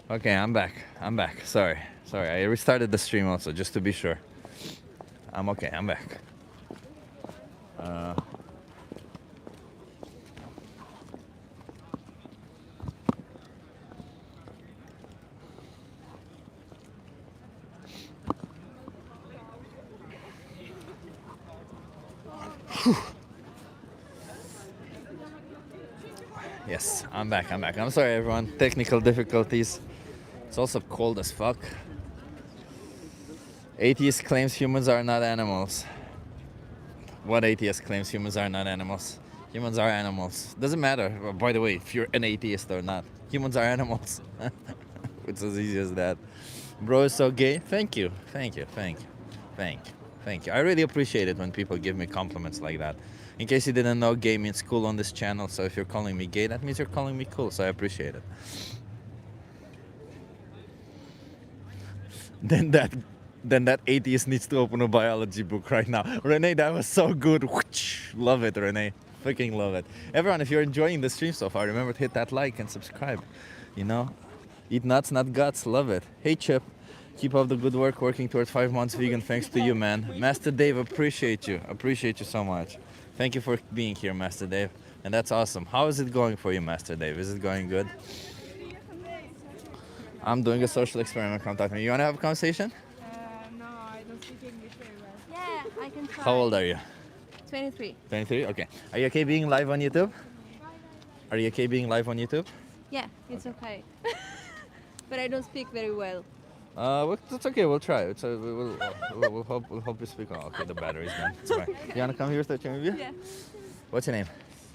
Okay, I'm back. Sorry. I restarted the stream also, just to be sure. I'm okay, I'm back. Yes, I'm back. I'm sorry everyone, technical difficulties. It's also cold as fuck. Atheist claims humans are not animals. What atheist claims humans are not animals? Humans are animals. Doesn't matter, by the way, if you're an atheist or not. Humans are animals. It's as easy as that. Bro is so gay. Thank you. I really appreciate it when people give me compliments like that. In case you didn't know, gay means cool on this channel, so if you're calling me gay, that means you're calling me cool, so I appreciate it. Then that atheist needs to open a biology book right now. Renee, that was so good. Love it, Renee. Freaking love it. Everyone, if you're enjoying the stream so far, remember to hit that like and subscribe. You know, Eat nuts, not guts. Love it. Hey, Chip. Keep up the good work working towards 5 months vegan. Thanks to you, man. Master Dave, appreciate you. Appreciate you so much. Thank you for being here, Master Dave. And that's awesome. How is it going for you, Master Dave? Is it going good? I'm doing a social experiment. Come talk to me. You want to have a conversation? No, I don't speak English very well. Yeah, I can try. How old are you? 23. 23? Okay. Are you okay being live on YouTube? Are you okay being live on YouTube? Yeah, it's okay. But I don't speak very well. Well, it's okay. We'll try. We'll hope you speak. Oh, okay, the battery's gone. It's fine. You wanna come here, start your interview? Yeah. What's your name?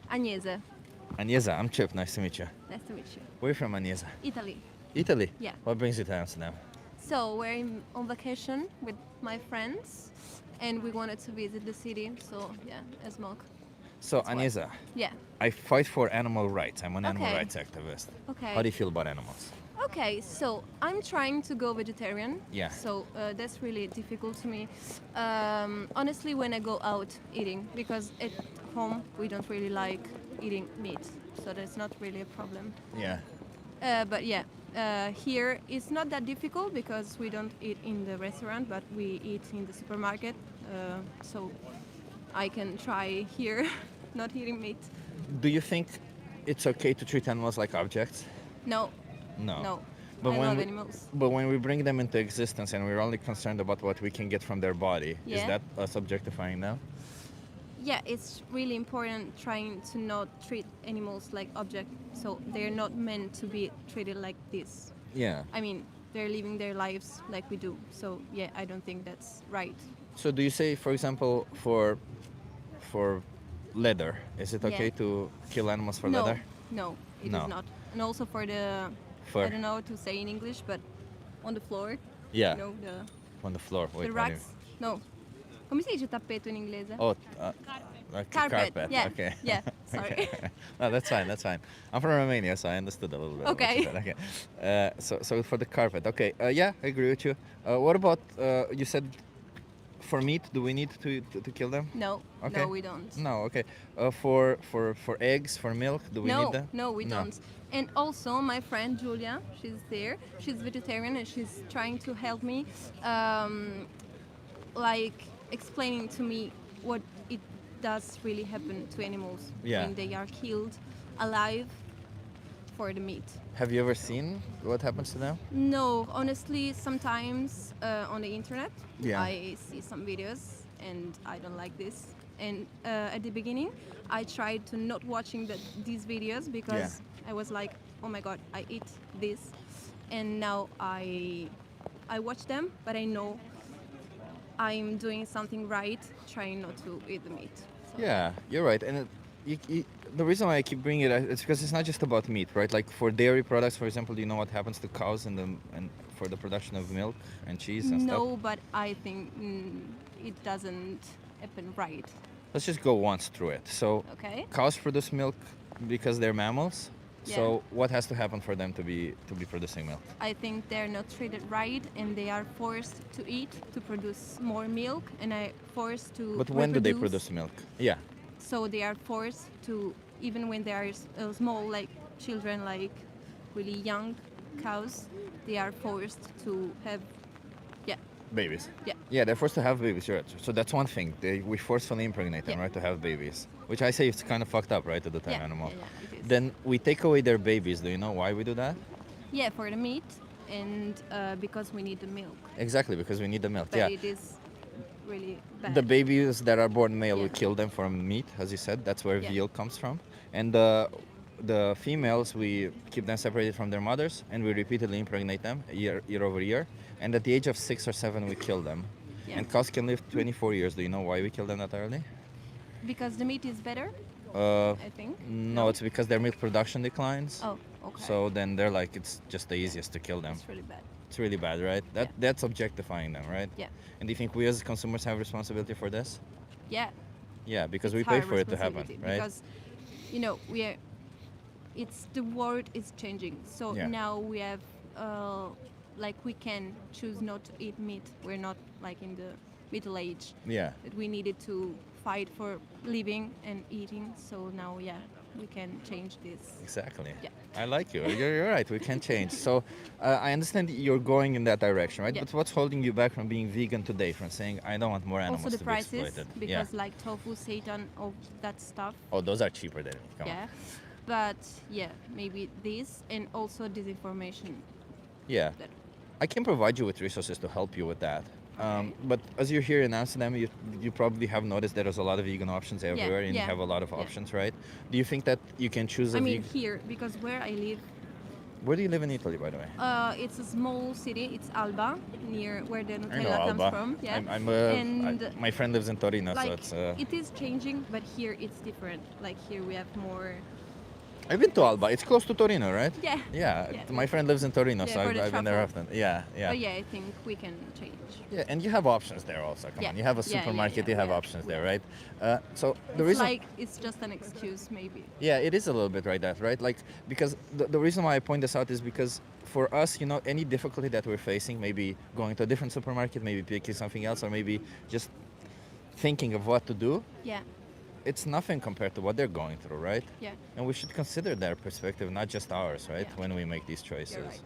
Agnese, Agnesa. I'm Chip. Nice to meet you. nice to meet you. Where are you from, Agnesa? Italy. Italy. Yeah. What brings you to Amsterdam? So we're on vacation with my friends, and we wanted to visit the city. So yeah, as milk. So, That's why. Agnesa, Yeah. I fight for animal rights. I'm an animal Okay. rights activist. Okay. How do you feel about animals? Okay, so I'm trying to go vegetarian. Yeah. So that's really difficult to me. Honestly, when I go out eating, because at home we don't really like eating meat, so that's not really a problem. Yeah. But yeah, here it's not that difficult because we don't eat in the restaurant, but we eat in the supermarket. So I can try here not eating meat. Do you think it's okay to treat animals like objects? No. No. No. But I when love we, animals. But when we bring them into existence and we're only concerned about what we can get from their body, is Yeah. that us objectifying them? Yeah, it's really important trying to not treat animals like objects. So they're not meant to be treated like this. Yeah. I mean, they're living their lives like we do. So yeah, I don't think that's right. So do you say, for example, for leather, is it okay Yeah. to kill animals for no, leather? no, it is No. not. And also for the, For- I don't know how to say in English, but on the floor. Yeah. You know, the On the floor. Wait, the what do you- racks. No. Come si dice tappeto in inglese? Oh, like Carpet. Yeah. Okay. Yeah. Sorry. No, that's fine. That's fine. I'm from Romania, so I understood a little bit. of what Okay. you said. Okay. So for the carpet. Okay. Yeah, I agree with you. What about you said for meat? Do we need to kill them? No. Okay. No, we don't. No. Okay. For eggs, for milk, do we no, need them? No, we don't. And also, my friend Julia, she's there. She's vegetarian and she's trying to help me, like explaining to me what it does really happen to animals Yeah. when they are killed alive for the meat. Have you ever seen what happens to them? No, honestly, sometimes on the internet, Yeah. I see some videos and I don't like this. And at the beginning, I tried to not watching these videos because I was like, oh my god, I eat this. And now I watch them, but I know I'm doing something right, trying not to eat the meat. So. Yeah, you're right. And the reason why I keep bringing it, it's because it's not just about meat, right? Like for dairy products, for example, do you know what happens to cows and for the production of milk and cheese and stuff? No, but I think it doesn't happen right. Let's just go once through it. So Okay. cows produce milk because they're mammals. Yeah. So what has to happen for them to be producing milk? I think they're not treated right, and they are forced to eat to produce more milk, and are forced to. But when do they reproduce. produce milk? Yeah. So they are forced to, even when they are small, like children, like really young cows, they are forced to have, yeah, Babies. Yeah. Yeah, they're forced to have babies, right? So that's one thing. We forcefully impregnate them, Yeah. right, to have babies. Which I say it's kind of fucked up, right, to the time Yeah, animal. yeah, it is. Then we take away their babies. Do you know why we do that? yeah, for the meat, and because we need the milk. Exactly, because we need the milk. But yeah. it is really bad. The babies that are born male, we Yeah. kill them for meat, as you said. That's where Yeah. veal comes from. And the females, we keep them separated from their mothers, and we repeatedly impregnate them year over year. And at the age of 6 or 7, we kill them. Yeah. And cows can live 24 years. Do you know why we kill them that early? Because the meat is better, I think. No, it's because their milk production declines. Oh, okay. So then they're like, it's just the easiest to kill them. It's really bad. It's really bad, right? That's objectifying them, right? Yeah. And do you think we as consumers have responsibility for this? Yeah. Yeah, because It's we pay our for it to happen, responsibility, right? Because, we are. It's the world is changing. So Yeah. now we have, we can choose not to eat meat. We're not like in the middle age. Yeah. That we needed to fight for living and eating. So now, yeah, we can change this. Exactly. Yeah. I like you. You're right. We can change. So I understand you're going in that direction, right? Yeah. But what's holding you back from being vegan today? From saying I don't want more animals Also the to prices, be exploited? because like tofu, seitan, all that stuff. Oh, those are cheaper than me. Come Yeah. But yeah, maybe this and also disinformation. on. Yeah. That, I can provide you with resources to help you with that. Okay. But as you're here in Amsterdam, you probably have noticed there's a lot of vegan options everywhere, and you yeah, have a lot of yeah. options, right? Do you think that you can choose a I mean vegan? here, because where I live, Where do you live in Italy, by the way? it's a small city. It's Alba, near where the I know Nutella comes Alba. from. Yeah. And my friend lives in Torino, like so it's. it is changing, but here it's different. Like here we have more. I've been to Alba. It's close to Torino, right? Yeah. Yeah. Yeah. My friend lives in Torino, Yeah, so for the I've been there truffle. often. Yeah, yeah. But yeah, I think we can change. Yeah, and you have options there also. Come Yeah. on, you have a Yeah, yeah, supermarket. yeah, You have yeah. options there, right? So the It's reason. like it's just an excuse, maybe. Yeah, it is a little bit like that, right? Like because the reason why I point this out is because for us, any difficulty that we're facing, maybe going to a different supermarket, maybe picking something else, or maybe just thinking of what to do, Yeah. it's nothing compared to what they're going through, right? Yeah. And we should consider their perspective, not just ours, right? Yeah. When we make these choices. You're right.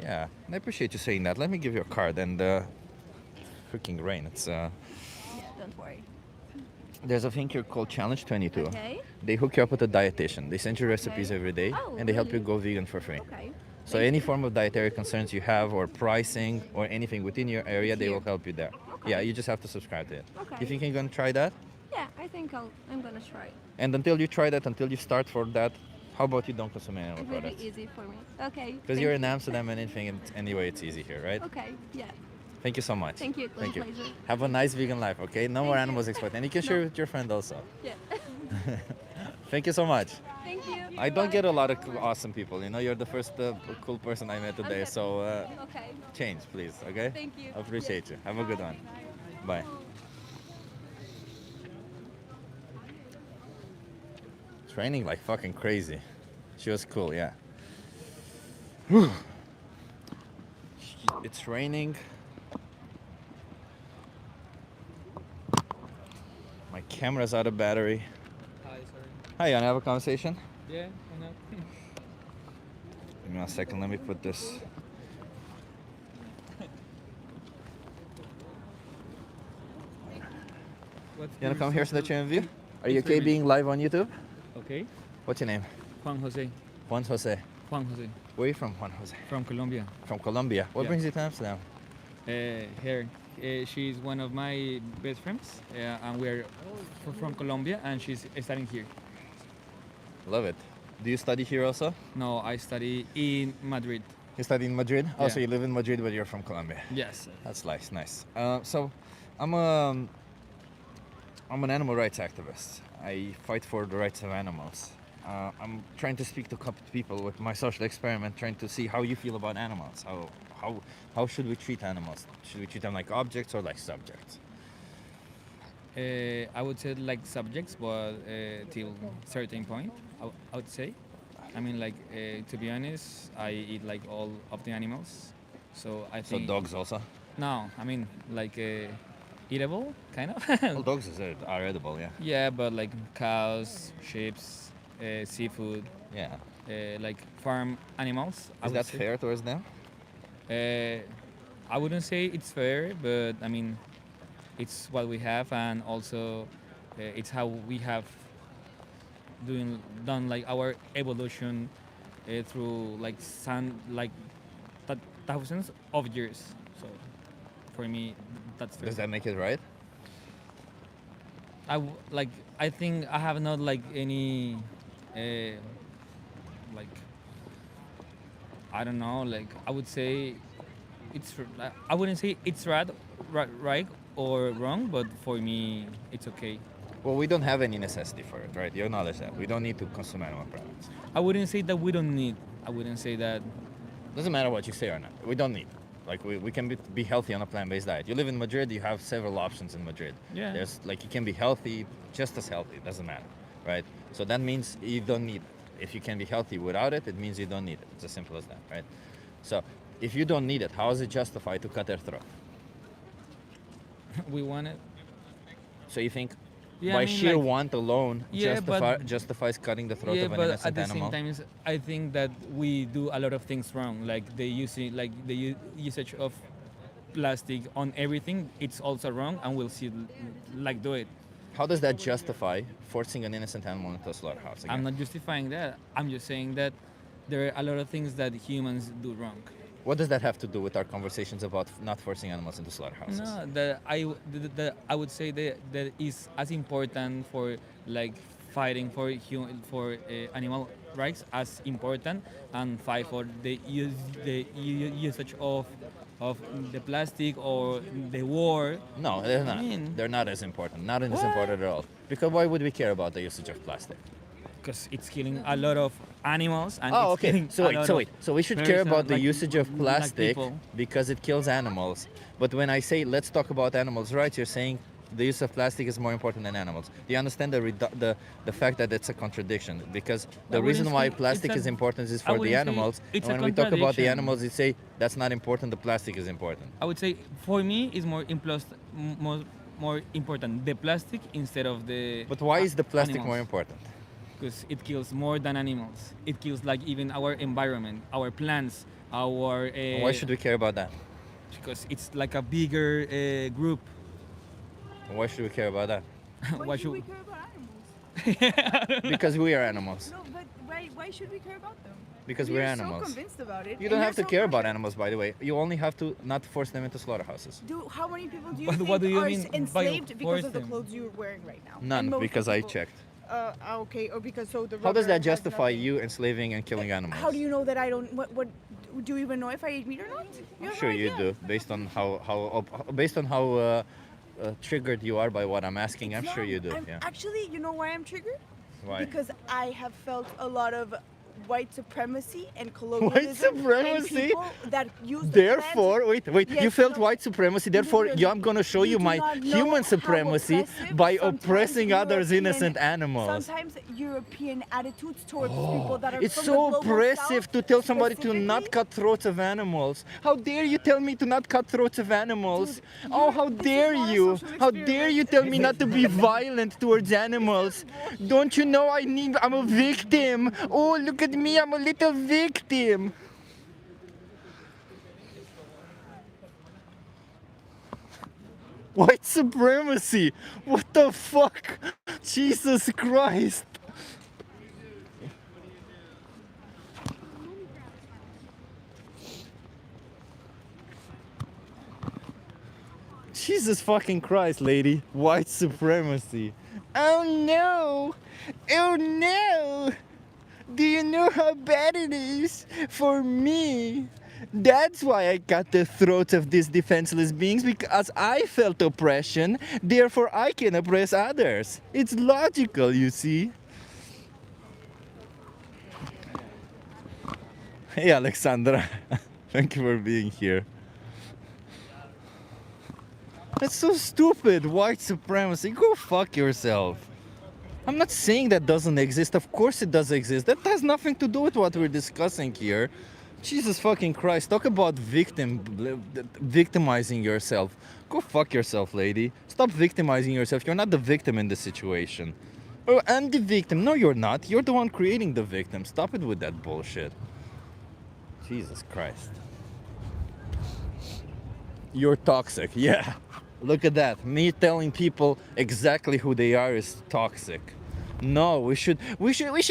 Yeah, and I appreciate you saying that. Let me give you a card and freaking rain. It's Yeah. Don't worry. there's a thing here called Challenge 22. Okay. They hook you up with a dietitian. They send you recipes Okay. every day, Oh, and they help you really? go vegan for free. Okay. So any form of dietary concerns you have, or pricing, or anything within your area, they Here. will help you there. Okay. Yeah, you just have to subscribe to it. Okay. You think you're gonna try that? Yeah, I think I'm gonna try. And until you try that, until you start for that, how about you don't consume animal It will be products? easy for me. Okay. Because you're in Amsterdam and anything, and anyway, it's easy here, right? Okay. Yeah. Thank you so much. Thank you. It was Thank a you. pleasure. Have a nice vegan life, okay? No more Thank you. animals exploited. And you can share with your friend also. Yeah. Thank you so much. Thank you. I don't get a lot of awesome people. You're the first cool person I met today. Okay. So Okay. change, please, okay? Thank you. I appreciate you. Have a good one. Bye. It's raining like fucking crazy. She was cool, yeah. Whew. It's raining. My camera's out of battery. Hi, sorry. Hi, you wanna have a conversation? Yeah, why not? Give me 1 second, let me put this. What's You wanna come here so that you can view? Are you Thanks very okay much. being live on YouTube? Okay. What's your name? Juan Jose. Juan Jose. Juan Jose. Where are you from, Juan Jose? From Colombia. From Colombia. What Yeah. brings you to Amsterdam? Here. She's one of my best friends, and we're from Colombia, and she's studying here. Love it. Do you study here also? No, I study in Madrid. You study in Madrid? Oh, Yeah. so you live in Madrid, but you're from Colombia. Yes. That's nice, nice. So, I'm an animal rights activist. I fight for the rights of animals. I'm trying to speak to a couple of people with my social experiment, trying to see how you feel about animals. How should we treat animals? Should we treat them like objects or like subjects? I would say like subjects, but till certain point, I would say. I mean, like to be honest, I eat like all of the animals, so I So think. dogs also? No, I mean like eatable, kind of. Well, dogs are edible, yeah. Yeah, but like cows, sheep, seafood, Yeah. like farm animals. I Is would that say. fair towards them? I wouldn't say it's fair, but I mean, it's what we have, and also it's how we have done like our evolution through like thousands of years. So for me, that's fair. Does that make it right? I think I have not like any like I don't know, like I would say I wouldn't say it's right or wrong, but for me it's okay. Well, we don't have any necessity for it, right? You acknowledge that. We don't need to consume animal products. I wouldn't say that we don't need. I wouldn't say that. Doesn't matter what you say or not. We don't need. Like we can be healthy on a plant-based diet. You live in Madrid, you have several options in Madrid. Yeah. There's like you can be healthy, just as healthy. It doesn't matter, right? So that means you don't need it. If you can be healthy without it, it means you don't need it. It's as simple as that, right? So if you don't need it, how is it justified to cut their throat? We want it. So you think Yeah, by I mean, sheer like, want alone yeah, but justifies cutting the throat yeah, of an but innocent at the animal. same time, I think that we do a lot of things wrong. Like the usage of plastic on everything, it's also wrong, and we'll see like do it. How does that justify forcing an innocent animal into a slaughterhouse again? I'm not justifying that. I'm just saying that there are a lot of things that humans do wrong. What does that have to do with our conversations about not forcing animals into slaughterhouses? No, I would say that is as important for like fighting for animal rights as important, and fight for the usage of the plastic or the war. No, they're not. I mean, They're not as important. Not as important at all. Because why would we care about the usage of plastic? because it's killing a lot of animals and Oh, it's okay. killing So a wait, lot so of wait. So we should care person, about the like- usage of like plastic people. because it kills animals. But when I say let's talk about animals' rights, you're saying the use of plastic is more important than animals. Do you understand the fact that it's a contradiction? Because the wouldn't reason why say plastic it's is a- important is I for the wouldn't say animals. it's And a when we talk about the contradiction. animals, you say that's not important. The plastic is important. I would say for me it's more important the plastic instead of the. But why is the plastic more important? Because it kills more than animals. It kills like even our environment, our plants, our. And why should we care about that? Because it's like a bigger group. Why should we care about that? Why should we care about animals? Because we are animals. No, but why should we care about them? Because You're we're so animals. convinced about it. You don't and have to you're so care about passionate. animals, by the way. You only have to not force them into slaughterhouses. How many people do you But think what do you are mean by enslaved because force of the them? clothes you're wearing right now? None, And most because I people- checked. Okay, or because so the How does rubber that has justify nothing. you enslaving and killing animals? How do you know that I don't? What do you even know if I eat meat or not? I'm You have sure no you idea. do, based on how triggered you are by what I'm asking. I'm sure you do. Yeah. Actually, you know why I'm triggered? Why? Because I have felt a lot of white supremacy and colonialism. supremacy? And people that use the Therefore, plant- wait. Yes, you felt no. white supremacy. Therefore, Literally. I'm gonna show you do my not know human how supremacy oppressive by sometimes oppressing others, European- innocent animals. Sometimes European attitudes towards people that are It's from so the global oppressive south to tell somebody to not specifically. cut throats of animals. How dare you tell me to not cut throats of animals? Oh, how dare not a you? social How dare you tell me not to be violent towards animals? Don't you know I'm a victim? Oh, look at me, I'm a little victim. White supremacy! What the fuck? Jesus Christ! Jesus fucking Christ, lady. White supremacy. Oh no! Oh no! Do you know how bad it is for me? That's why I cut the throats of these defenseless beings, because I felt oppression, therefore I can oppress others. It's logical, you see. Hey Alexandra, thank you for being here. That's so stupid, white supremacy. Go fuck yourself. I'm not saying that doesn't exist. Of course it does exist. That has nothing to do with what we're discussing here. Jesus fucking Christ. Talk about victimizing yourself. Go fuck yourself, lady. Stop victimizing yourself. You're not the victim in this situation. Oh, I'm the victim. No, you're not. You're the one creating the victim. Stop it with that bullshit. Jesus Christ. You're toxic. Yeah. Look at that. Me telling people exactly who they are is toxic. No, we should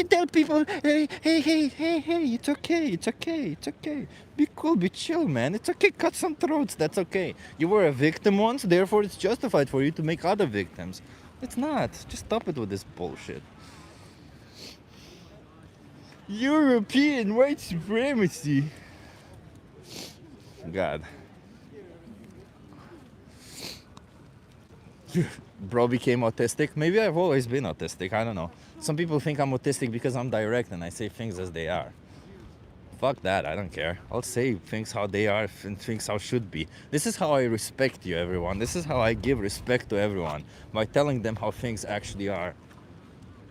tell people, hey, it's okay. Be cool, be chill, man. It's okay, cut some throats, that's okay. You were a victim once, therefore it's justified for you to make other victims. It's not. Just stop it with this bullshit. European white supremacy. God. Bro became autistic. Maybe I've always been autistic. I don't know. Some people think I'm autistic because I'm direct and I say things as they are. Fuck that. I don't care. I'll say things how they are and things how should be. This is how I respect you, everyone. This is how I give respect to everyone, by telling them how things actually are.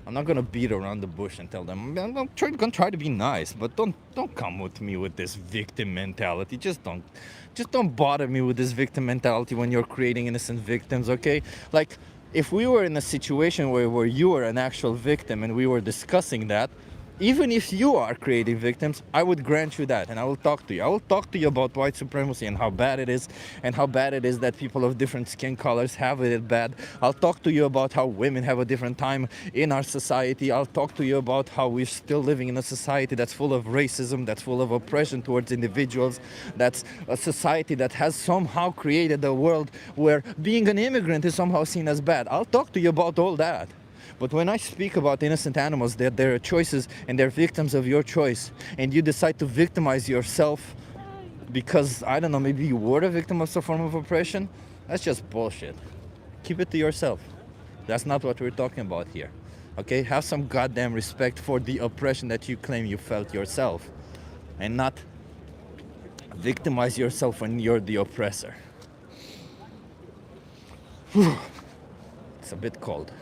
I'm not gonna beat around the bush and tell them I'm gonna try to be nice, but don't come with me with this victim mentality. Just don't bother me with this victim mentality when you're creating innocent victims, okay? Like, if we were in a situation where you were an actual victim and we were discussing that, even if you are creating victims, I would grant you that, and I will talk to you. I will talk to you about white supremacy and how bad it is, and how bad it is that people of different skin colors have it bad. I'll talk to you about how women have a different time in our society. I'll talk to you about how we're still living in a society that's full of racism, that's full of oppression towards individuals, that's a society that has somehow created a world where being an immigrant is somehow seen as bad. I'll talk to you about all that. But when I speak about innocent animals, that they're choices and they're victims of your choice, and you decide to victimize yourself because, I don't know, maybe you were a victim of some form of oppression, that's just bullshit. Keep it to yourself. That's not what we're talking about here. Okay? Have some goddamn respect for the oppression that you claim you felt yourself, and not victimize yourself when you're the oppressor. Whew. It's a bit cold.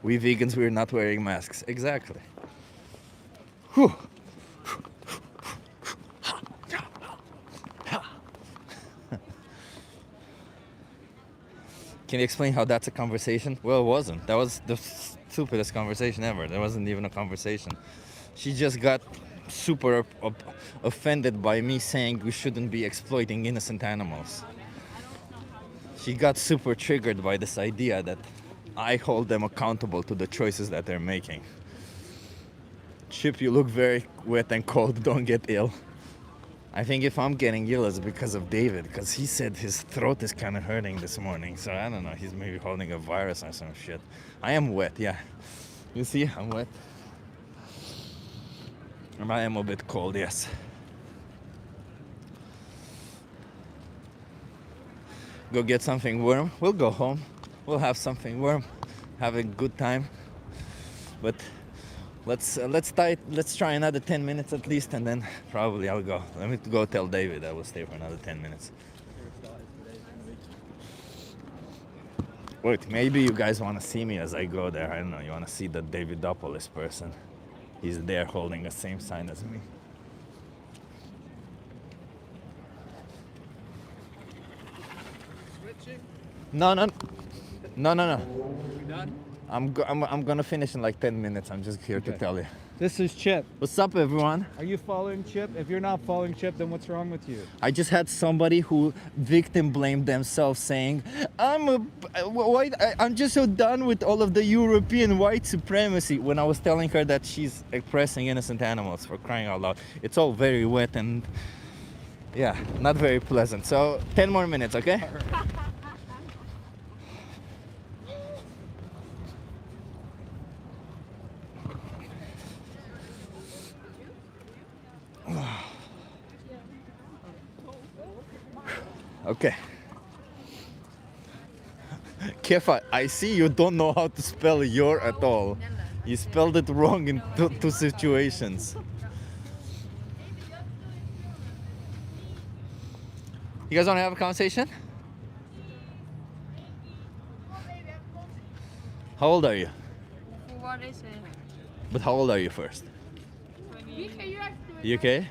We vegans, we're not wearing masks. Exactly. Whew. Can you explain how that's a conversation? Well, it wasn't. That was the stupidest conversation ever. There wasn't even a conversation. She just got super offended by me saying we shouldn't be exploiting innocent animals. She got super triggered by this idea that I hold them accountable to the choices that they're making. Chip, you look very wet and cold. Don't get ill. I think if I'm getting ill, it's because of David, because he said his throat is kind of hurting this morning. So I don't know, he's maybe holding a virus or some shit. I am wet, yeah. You see, I'm wet. And I am a bit cold, yes. Go get something warm. We'll go home. We'll have something warm, have a good time. But let's try another 10 minutes at least, and then probably I'll go. Let me go tell David I will stay for another 10 minutes. Wait, maybe you guys want to see me as I go there. I don't know. You want to see the Davidopolis person? He's there holding the same sign as me. No. We done? I'm gonna finish in like 10 minutes. I'm just here to tell you. This is Chip. What's up, everyone? Are you following Chip? If you're not following Chip, then what's wrong with you? I just had somebody who victim blamed themselves, saying, I'm just so done with all of the European white supremacy, when I was telling her that she's oppressing innocent animals, for crying out loud. It's all very wet and, yeah, not very pleasant. So 10 more minutes, okay? Okay. Kefa, I see you don't know how to spell your at all. You spelled it wrong in two situations. You guys want to have a conversation? How old are you? What is it? But how old are you first? You okay?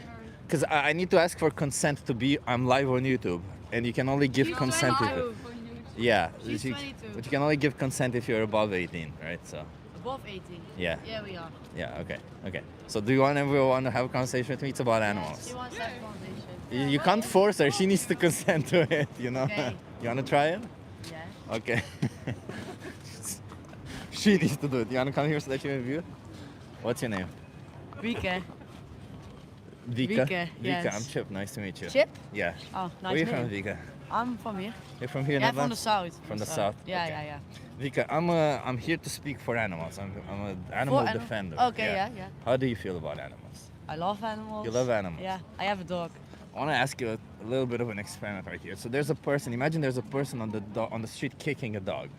Because I need to ask for consent to be, I'm live on YouTube. And you can only give consent if yeah, but you can only give consent if you're above 18, right? So Above 18? yeah. Yeah, we are. Yeah, okay. So do you want to have a conversation with me? It's about animals. She wants that conversation. You can't force her. She needs to consent to it, you know? Okay. You want to try it? Yeah. Okay. She needs to do it. You want to come here so that you can view it? What's your name? Vika. Vika? Vika, yes. Vika, I'm Chip. Nice to meet you. Chip? Yeah. Oh, nice Where are you to from, meet you. Vika? I'm from here. You're from here in Yeah, from Netherlands? the south. From the south? Yeah, Okay. yeah. Vika, I'm here to speak for animals. I'm an animal defender. Okay, yeah. How do you feel about animals? I love animals. You love animals? Yeah, I have a dog. I want to ask you a little bit of an experiment right here. So there's a person. Imagine there's a person on the street kicking a dog.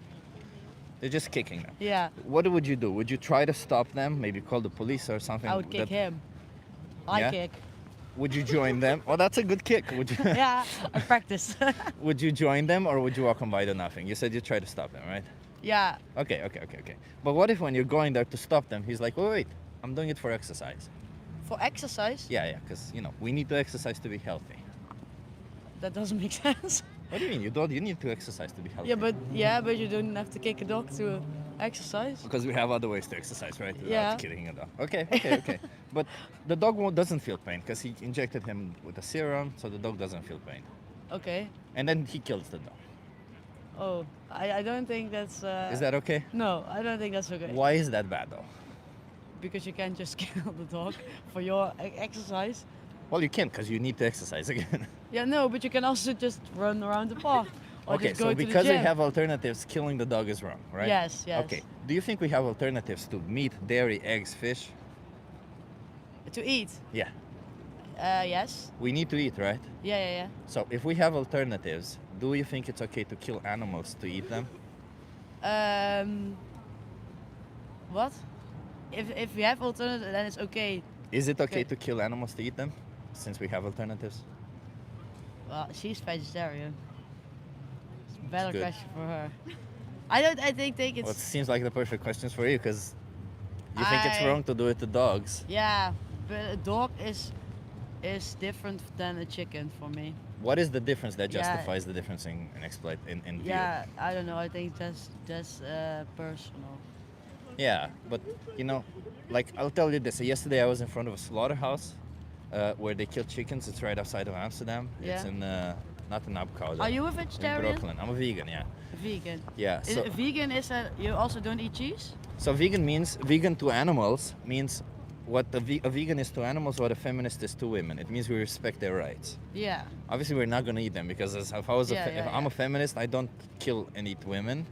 They're just kicking them. Yeah. What would you do? Would you try to stop them? Maybe call the police or something? I would kick him. I Yeah? kick. Would you join them? Oh, that's a good kick. Would you? Yeah, I practice. Would you join them or would you walk on by do nothing? You said you try to stop them, right? Yeah. Okay. But what if when you're going there to stop them, he's like, wait, I'm doing it for exercise. For exercise? Yeah, because we need to exercise to be healthy. That doesn't make sense. What do you mean? You need to exercise to be healthy. But you don't have to kick a dog to exercise. Because we have other ways to exercise, right? Without Yeah. killing a dog. Okay. But the dog doesn't feel pain because he injected him with a serum, so the dog doesn't feel pain. Okay. And then he kills the dog. Oh, I don't think that's. Is that okay? No, I don't think that's okay. Why is that bad though? Because you can't just kill the dog for your exercise. Well, you can't because you need to exercise again. Yeah, no, but you can also just run around the park. Or Okay, just go so to the because we gym. have alternatives, killing the dog is wrong, right? Yes. Okay. Do you think we have alternatives to meat, dairy, eggs, fish? To eat? Yeah. Yes. We need to eat, right? Yeah. So if we have alternatives, do you think it's okay to kill animals to eat them? What? If we have alternatives, then it's okay. Is it okay to kill animals to eat them, since we have alternatives? Well, she's vegetarian. It's a better Good. question for her. I think it's. Well, it seems like the perfect questions for you, because you think it's I- wrong to do it to dogs. Yeah, but a dog is different than a chicken for me. What is the difference that Yeah. justifies the difference in view? Yeah, I don't know. I think that's personal. Yeah, but like I'll tell you this. Yesterday I was in front of a slaughterhouse where they kill chickens. It's right outside of Amsterdam. It's Yeah. in not in Apeldoorn. Are you a In vegetarian? Brooklyn. I'm a vegan. Yeah. Vegan. Yeah. So, Vegan is that you also don't eat cheese? so vegan means vegan to animals means what a vegan is to animals, what a feminist is to women. It means we respect their rights. Yeah. Obviously, we're not gonna eat them because if I was if I'm a feminist, I don't kill and eat women.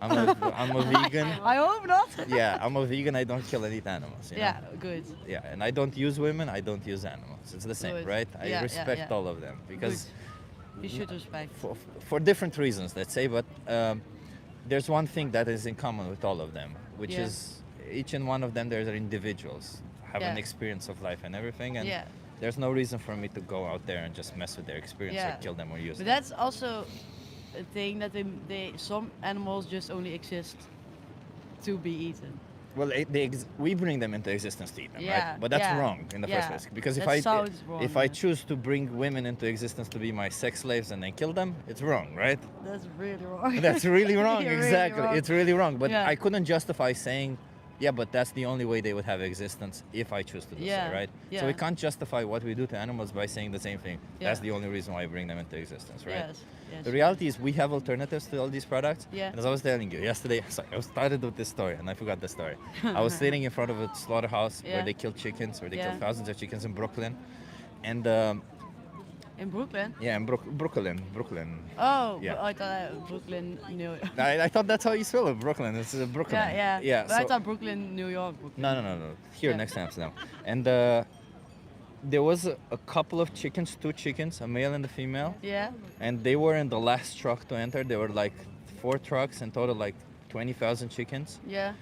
I'm a vegan. I hope not. Yeah, I'm a vegan. I don't kill and eat animals. you know? Yeah, good. Yeah, and I don't use women. I don't use animals. It's the same, Good. right? I Yeah, respect yeah. all of them because You should respect. for different reasons, let's say. But there's one thing that is in common with all of them, which Yeah. is each and one of them. They're individuals, have an Yeah. experience of life and everything, and Yeah. there's no reason for me to go out there and just mess with their experience Yeah. or kill them or use But them. that's also a thing that some animals just only exist to be eaten. Well, we bring them into existence to eat them, Yeah, right? But that's yeah, wrong in the yeah. first place. Because That sounds wrong, if I yeah. choose to bring women into existence to be my sex slaves and then kill them, it's wrong, right? That's really wrong. That's really wrong. Really Exactly, wrong. it's really wrong. But Yeah. I couldn't justify saying, yeah, but that's the only way they would have existence if I choose to do Yeah, so, right? yeah. So we can't justify what we do to animals by saying the same thing. Yeah. That's the only reason why I bring them into existence, right? Yes, yes. The reality is we have alternatives to all these products. Yeah. And as I was telling you yesterday, sorry, I started with this story and I forgot the story. I was sitting in front of a slaughterhouse Yeah. where they kill chickens, where they Yeah. kill thousands of chickens in Brooklyn. And In Brooklyn? yeah, in Brooklyn. Oh, Yeah. I thought Brooklyn, New York. I thought that's how you spell it, Brooklyn. It's Brooklyn. Yeah. Yeah. But I so- thought Brooklyn, New York. Brooklyn. No. Here Yeah. next to Amsterdam. And there was a couple of chickens, two chickens, a male and a female. Yeah. And they were in the last truck to enter. There were like 4 trucks in total, like 20,000 chickens. Yeah.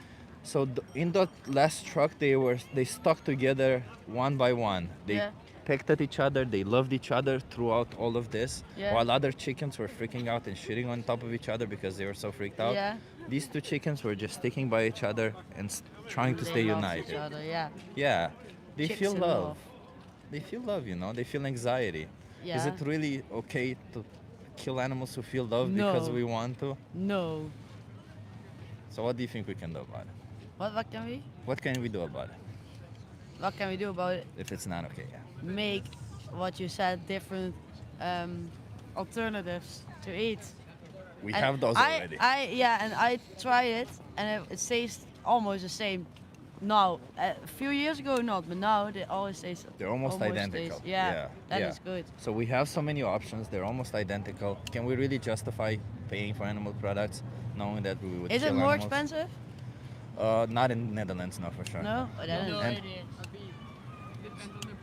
So in that last truck, they stuck together one by one. They Yeah. pecked at each other. They loved each other throughout all of this. Yeah. While other chickens were freaking out and shitting on top of each other because they were so freaked out. Yeah. These two chickens were just sticking by each other and trying to They stay love united. Each other, yeah. Yeah, they Chicks feel in love. love. They feel love, They feel anxiety. Is Yeah. it really okay to kill animals who feel love No. because we want to? No. So what do you think we can do about it? What can we? What can we do about it What can we do about it? if it's not okay? Yeah. Make what you said different alternatives to eat. We And have those already. And I tried it, and it tastes almost the same. Now, a few years ago not, but now they always taste. They're almost identical. taste- yeah, that is good. So we have so many options. They're almost identical. Can we really justify paying for animal products, knowing that we would? Is it kill more animals? expensive? Not in Netherlands, no, for sure. No, oh, that is. And- Depends on the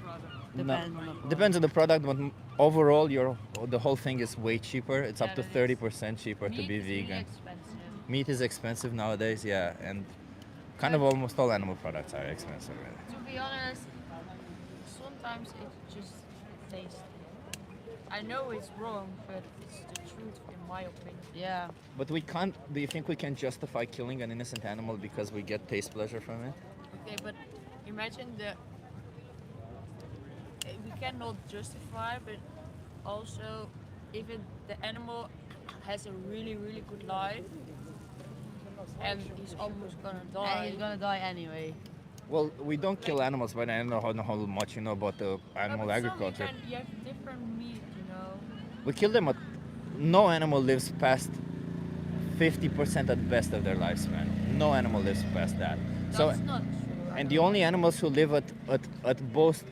product. Depends on the product, but overall, the whole thing is way cheaper. It's up to 30% cheaper to be vegan. Meat is expensive nowadays, yeah, and kind of almost all animal products are expensive, really. To be honest, sometimes it just tastes. I know it's wrong, but it's the truth in my opinion. Yeah. But we can't. Do you think we can justify killing an innocent animal because we get taste pleasure from it? Okay, but imagine the cannot justify, but also if the animal has a really really good life and he's almost gonna die. And he's gonna die anyway. Well, we don't kill animals, but I don't know how much you know about the animal agriculture. You have different meat, you know. We kill them. No animal lives past 50% at best of their lifespan. No animal lives past that. That's not true. And the only animals who live at most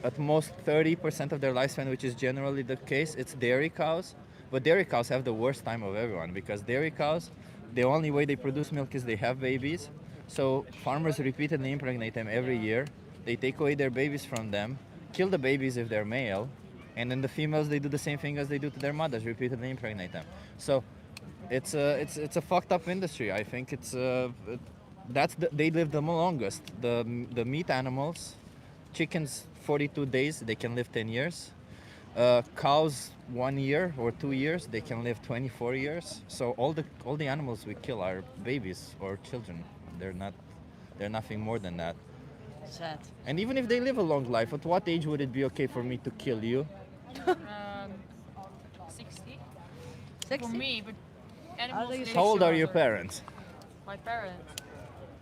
30% of their lifespan, which is generally the case, it's dairy cows. But dairy cows have the worst time of everyone because dairy cows, the only way they produce milk is they have babies. So farmers repeatedly impregnate them every year. They take away their babies from them, kill the babies if they're male, and then the females, they do the same thing as they do to their mothers, repeatedly impregnate them. So it's a fucked up industry. I think they live the longest. The meat animals, chickens 42 days, they can live 10 years. Cows 1 year or 2 years, they can live 24 years. So all the animals we kill are babies or children. They're nothing more than that. Sad. And even if they live a long life, at what age would it be okay for me to kill you? 60. 60? For me, but animals live How old are your shorter. parents? My parents,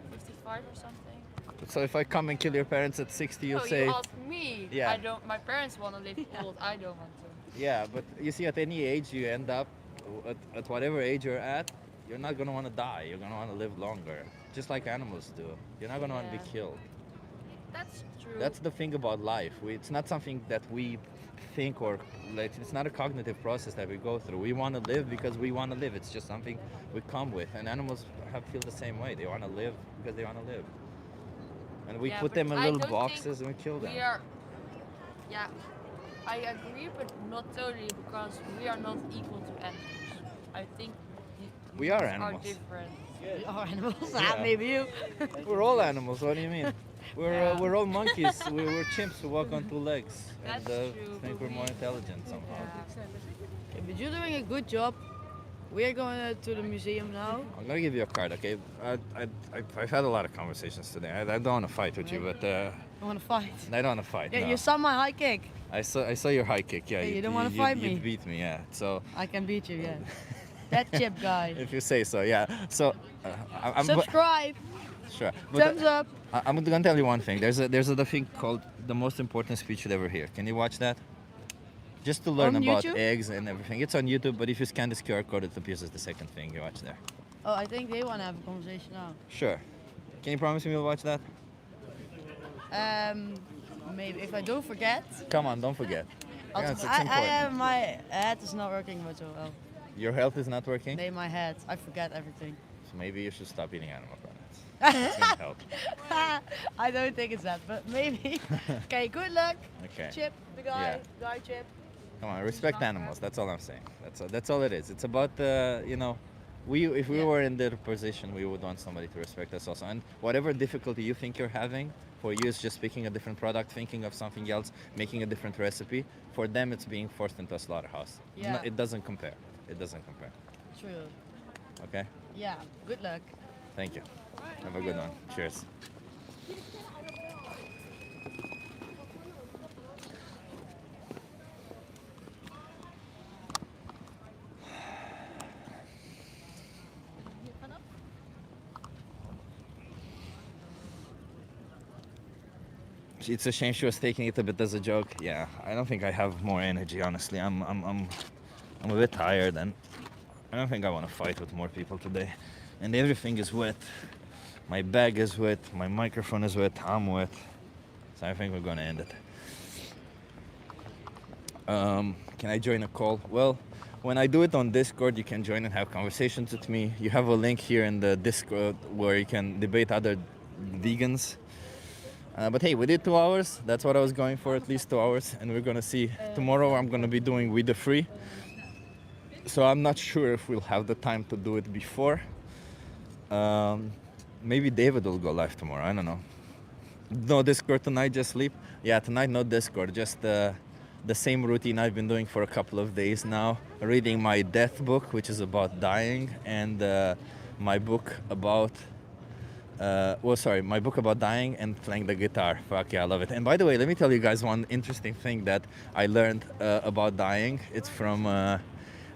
55 or something. So if I come and kill your parents at 60, you'll No, say... you ask me. Yeah. I don't. My parents want to live old. I don't want to. Yeah, but you see, at any age you end up, at whatever age you're at, you're not going to want to die. You're going to want to live longer, just like animals do. You're not going to want to be killed. That's true. That's the thing about life. It's not something that we think or like. It's not a cognitive process that we go through. We want to live because we want to live. It's just something we come with. And animals feel the same way. They want to live because they want to live. And we put but them in I little don't boxes think and we kill them. We are. Yeah, I agree, but not totally because we are not equal to animals. I think We are humans animals. different. We are animals. Yeah. Maybe you. We're all animals. What do you mean? We're all monkeys. We're chimps who walk on two legs That's and true, think but we're more we- intelligent somehow. Okay, but you're doing a good job. We're going to the museum now. I'm gonna give you a card, okay? I've had a lot of conversations today. I don't want to fight with you, but You want to fight? I don't want to fight. Yeah, no. you saw my high kick. I saw your high kick. Yeah, Yeah, you don't wanna fight You me? beat me, yeah. So I can beat you, yeah. That chip guy. if you say so, yeah. So I'm Subscribe. sure. Thumbs up. I'm gonna tell you one thing. There's a thing called the most important speech you'll ever hear. Can you watch that? Just to learn On about YouTube? eggs and everything. It's on YouTube, but if you scan this QR code, it appears as the second thing you watch there. Oh, I think they want to have a conversation now. Sure. Can you promise me you'll watch that? Maybe if I don't forget. Come on, don't forget. Yeah, it's important. My head is not working much so well. Your health is not working? My head. I forget everything. So maybe you should stop eating animal products. It's gonna help. I don't think it's that, but maybe. Okay, good luck. Okay. Chip, the guy, guy Chip. Come on, respect animals. That's all I'm saying. That's all it is. It's about if we were in their position, we would want somebody to respect us also. And whatever difficulty you think you're having, for you it's just picking a different product, thinking of something else, making a different recipe. For them, it's being forced into a slaughterhouse. Yeah. It doesn't compare. It doesn't compare. True. Okay. Yeah. Good luck. Thank you. Have a good one. Cheers. It's a shame she was taking it a bit as a joke. Yeah, I don't think I have more energy. Honestly, I'm a bit tired, and I don't think I want to fight with more people today. And everything is wet. My bag is wet. My microphone is wet. I'm wet. So I think we're gonna end it. Can I join a call? Well, when I do it on Discord, you can join and have conversations with me. You have a link here in the Discord where you can debate other vegans. But hey, we did 2 hours. That's what I was going for, at least 2 hours. And we're gonna see. Tomorrow I'm gonna be doing With the Free. So I'm not sure if we'll have the time to do it before. Maybe David will go live tomorrow. I don't know. No Discord tonight, just sleep. Yeah, tonight no Discord. Just the same routine I've been doing for a couple of days now. Reading my death book, which is about dying, and my book about well, sorry, my book about dying and playing the guitar. Fuck yeah, I love it. And by the way, let me tell you guys one interesting thing that I learned about dying. It's from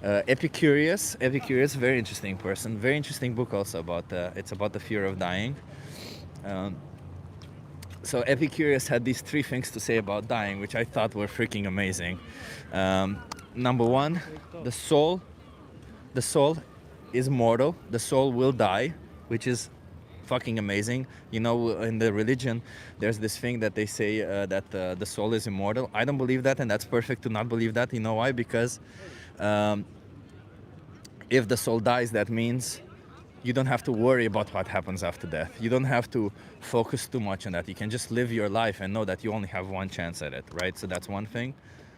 Epicurus. Epicurus, very interesting person. Very interesting book also about it's about the fear of dying. So Epicurus had these 3 things to say about dying, which I thought were freaking amazing. Number 1, the soul is mortal. The soul will die, which is fucking amazing. You know, in the religion, there's this thing that they say that the soul is immortal. I don't believe that, and that's perfect to not believe that. You know why? Because if the soul dies, that means you don't have to worry about what happens after death. You don't have to focus too much on that. You can just live your life and know that you only have one chance at it, right? So that's one thing.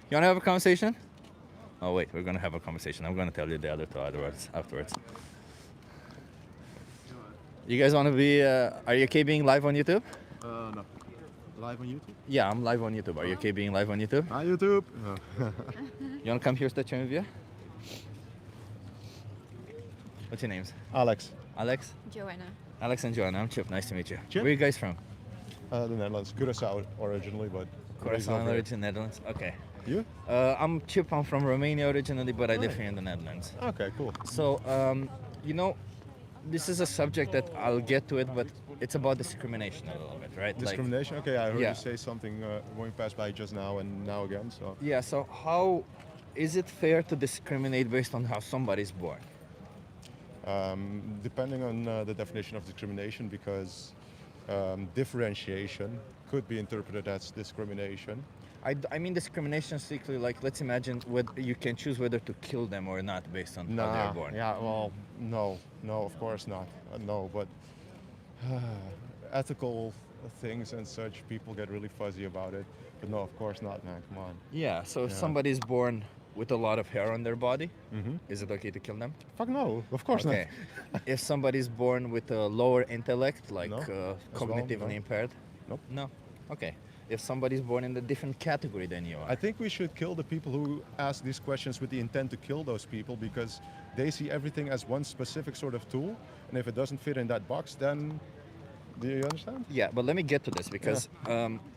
You want to have a conversation? Oh wait, we're gonna have a conversation. I'm gonna tell you the other 2 afterwards. You guys want to be? Are you okay being live on YouTube? No. Live on YouTube? Yeah, I'm live on YouTube. Are you okay being live on YouTube? Hi, YouTube. You want to come here, start your video? What's your names? Alex. Alex? Joanna. Alex and Joanna. I'm Chip. Nice to meet you. Chip? Where are you guys from? The Netherlands. Curaçao originally, but Curaçao, origin Netherlands. Okay. You? I'm Chip. I'm from Romania originally, but I live here in the Netherlands. Okay, cool. So, you know, this is a subject that I'll get to it, but it's about discrimination a little bit, right? Discrimination? Okay, I heard yeah. you say something going past by just now and now again. So. Yeah. So how is it fair to discriminate based on how somebody's born? Depending on the definition of discrimination, because differentiation could be interpreted as discrimination. I mean discrimination strictly, like, let's imagine whether you can choose whether to kill them or not based on how they're born. Yeah, well, no, of course not. No, but ethical things and such, people get really fuzzy about it. But no, of course not, man. Come on. Yeah. So if somebody's born with a lot of hair on their body, Mm-hmm. is it okay to kill them? Fuck no, of course Okay. If somebody's born with a lower intellect, like No. cognitively no. impaired? Nope. No. Okay. If somebody's born in a different category than you are? I think we should kill the people who ask these questions with the intent to kill those people, because they see everything as one specific sort of tool, and if it doesn't fit in that box, then do you understand? Yeah, but let me get to this, because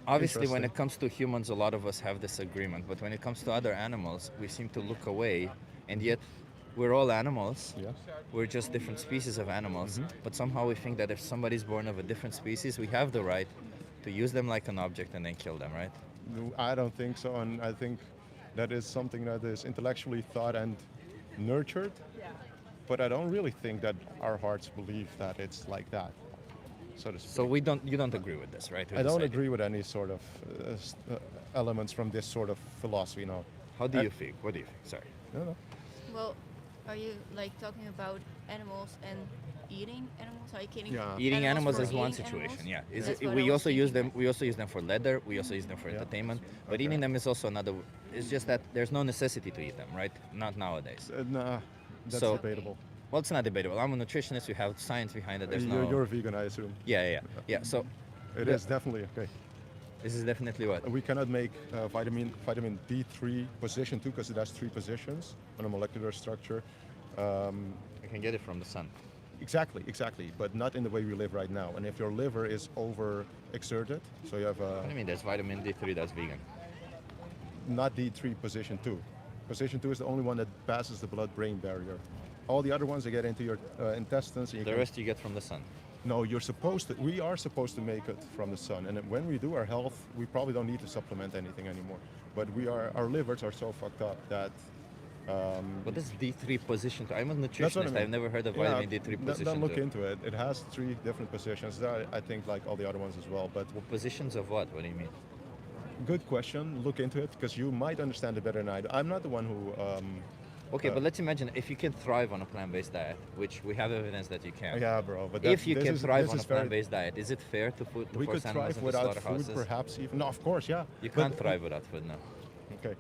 obviously when Interesting. it comes to humans, a lot of us have this agreement, but when it comes to other animals, we seem to look away, and yet we're all animals. Yeah. We're just different species of animals, but somehow we think that if somebody's born of a different species, we have the right to use them like an object and then kill them, right? No, I don't think so, and I think that is something that is intellectually thought and nurtured, but I don't really think that our hearts believe that it's like that, so to speak. So you don't agree with this, right? With I this don't idea? agree with any sort of elements from this sort of philosophy, no. How do you think? What do you think? Sorry. No. Well, are you like talking about animals and eating animals? Are you kidding? Yeah. Eating animals for is one eating situation. animals? Yeah, That's what I we was also use them. thinking. We also use them for leather. We also use them for entertainment. But eating them is also another. It's just that there's no necessity to eat them, right? Not nowadays. Nah, that's So- debatable. Well, it's not debatable. I'm a nutritionist. We have science behind it. There's no. You're a vegan, I assume. Yeah. So It Yeah. is definitely okay. this is definitely what. We cannot make vitamin D3 position 2 because it has 3 positions on a molecular structure. You can get it from the sun. Exactly, but not in the way we live right now. And if your liver is overexerted, so you have What do you mean? There's vitamin D3 that's vegan. not D3 position 2. Position 2 is the only one that passes the blood-brain barrier. All the other ones, they get into your intestines. And you The can- rest you get from the sun. No, we are supposed to make it from the sun. And when we do our health, we probably don't need to supplement anything anymore. But our livers are so fucked up that. What is D3 position? I'm a That's what I nutritionist. mean. I've never heard of Yeah, vitamin D3 position. Don't look two. into it. It has 3 different positions. I think like all the other ones as well. But Positions of what? What do you mean? good question. Look into it because you might understand it better than I do. I'm not the one who. Okay, but let's imagine if you can thrive on a plant-based diet, which we have evidence that you can. Yeah, bro. But If you this can is- thrive this on a is very- plant-based diet, is it fair to We could force animals thrive into without food, slaughterhouses? perhaps even. No, of course, yeah. You But- can't thrive without food, no. Okay.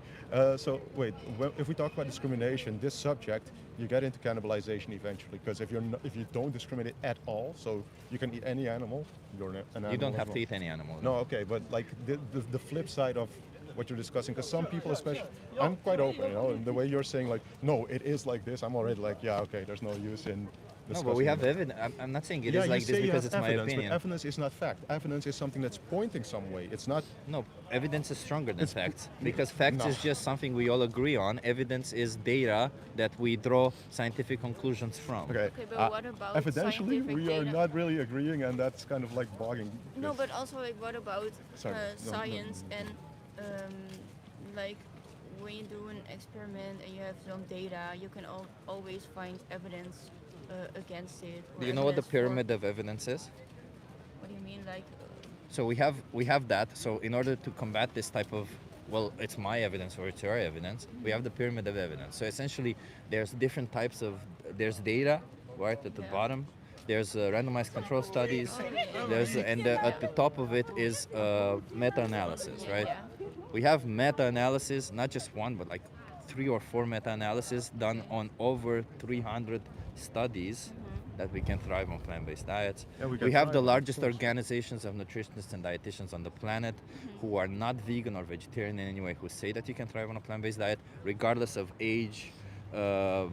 So wait, if we talk about discrimination, this subject, you get into cannibalization eventually. Because if you don't discriminate at all, so you can eat any animal, you're an animal. You don't as have well. to eat any animal. No, okay, but like the flip side of what you're discussing, because some people, especially, I'm quite open, and the way you're saying like, no, it is like this, I'm already like, yeah, okay, there's no use in No, but we have evidence. I'm not saying it is like this because it's my evidence, opinion. but evidence is not fact. Evidence is something that's pointing some way. It's not. No, evidence is stronger than It's- facts because facts No. is just something we all agree on. Evidence is data that we draw scientific conclusions from. Okay. Okay, but what about evidentially, scientific we are data? not really agreeing, and that's kind of like bogging. No, this. but also like what about Sorry, no, science and like when you do an experiment and you have some data, you can always find evidence against it. or Do you know what the evidence for- pyramid of evidence is? What do you mean, like? So we have that. So in order to combat this type of, well, it's my evidence or it's your evidence, we have the pyramid of evidence. So essentially, there's different types of there's data right at the bottom. There's randomized control studies. There's at the top of it is meta-analysis, right? Yeah. We have meta-analysis, not just one, but like 3 or 4 meta-analysis done on over 300 studies that we can thrive on plant-based diets. Yeah, we we can have the thrive, largest of course. organizations of nutritionists and dietitians on the planet who are not vegan or vegetarian in any way, who say that you can thrive on a plant-based diet regardless of age, Look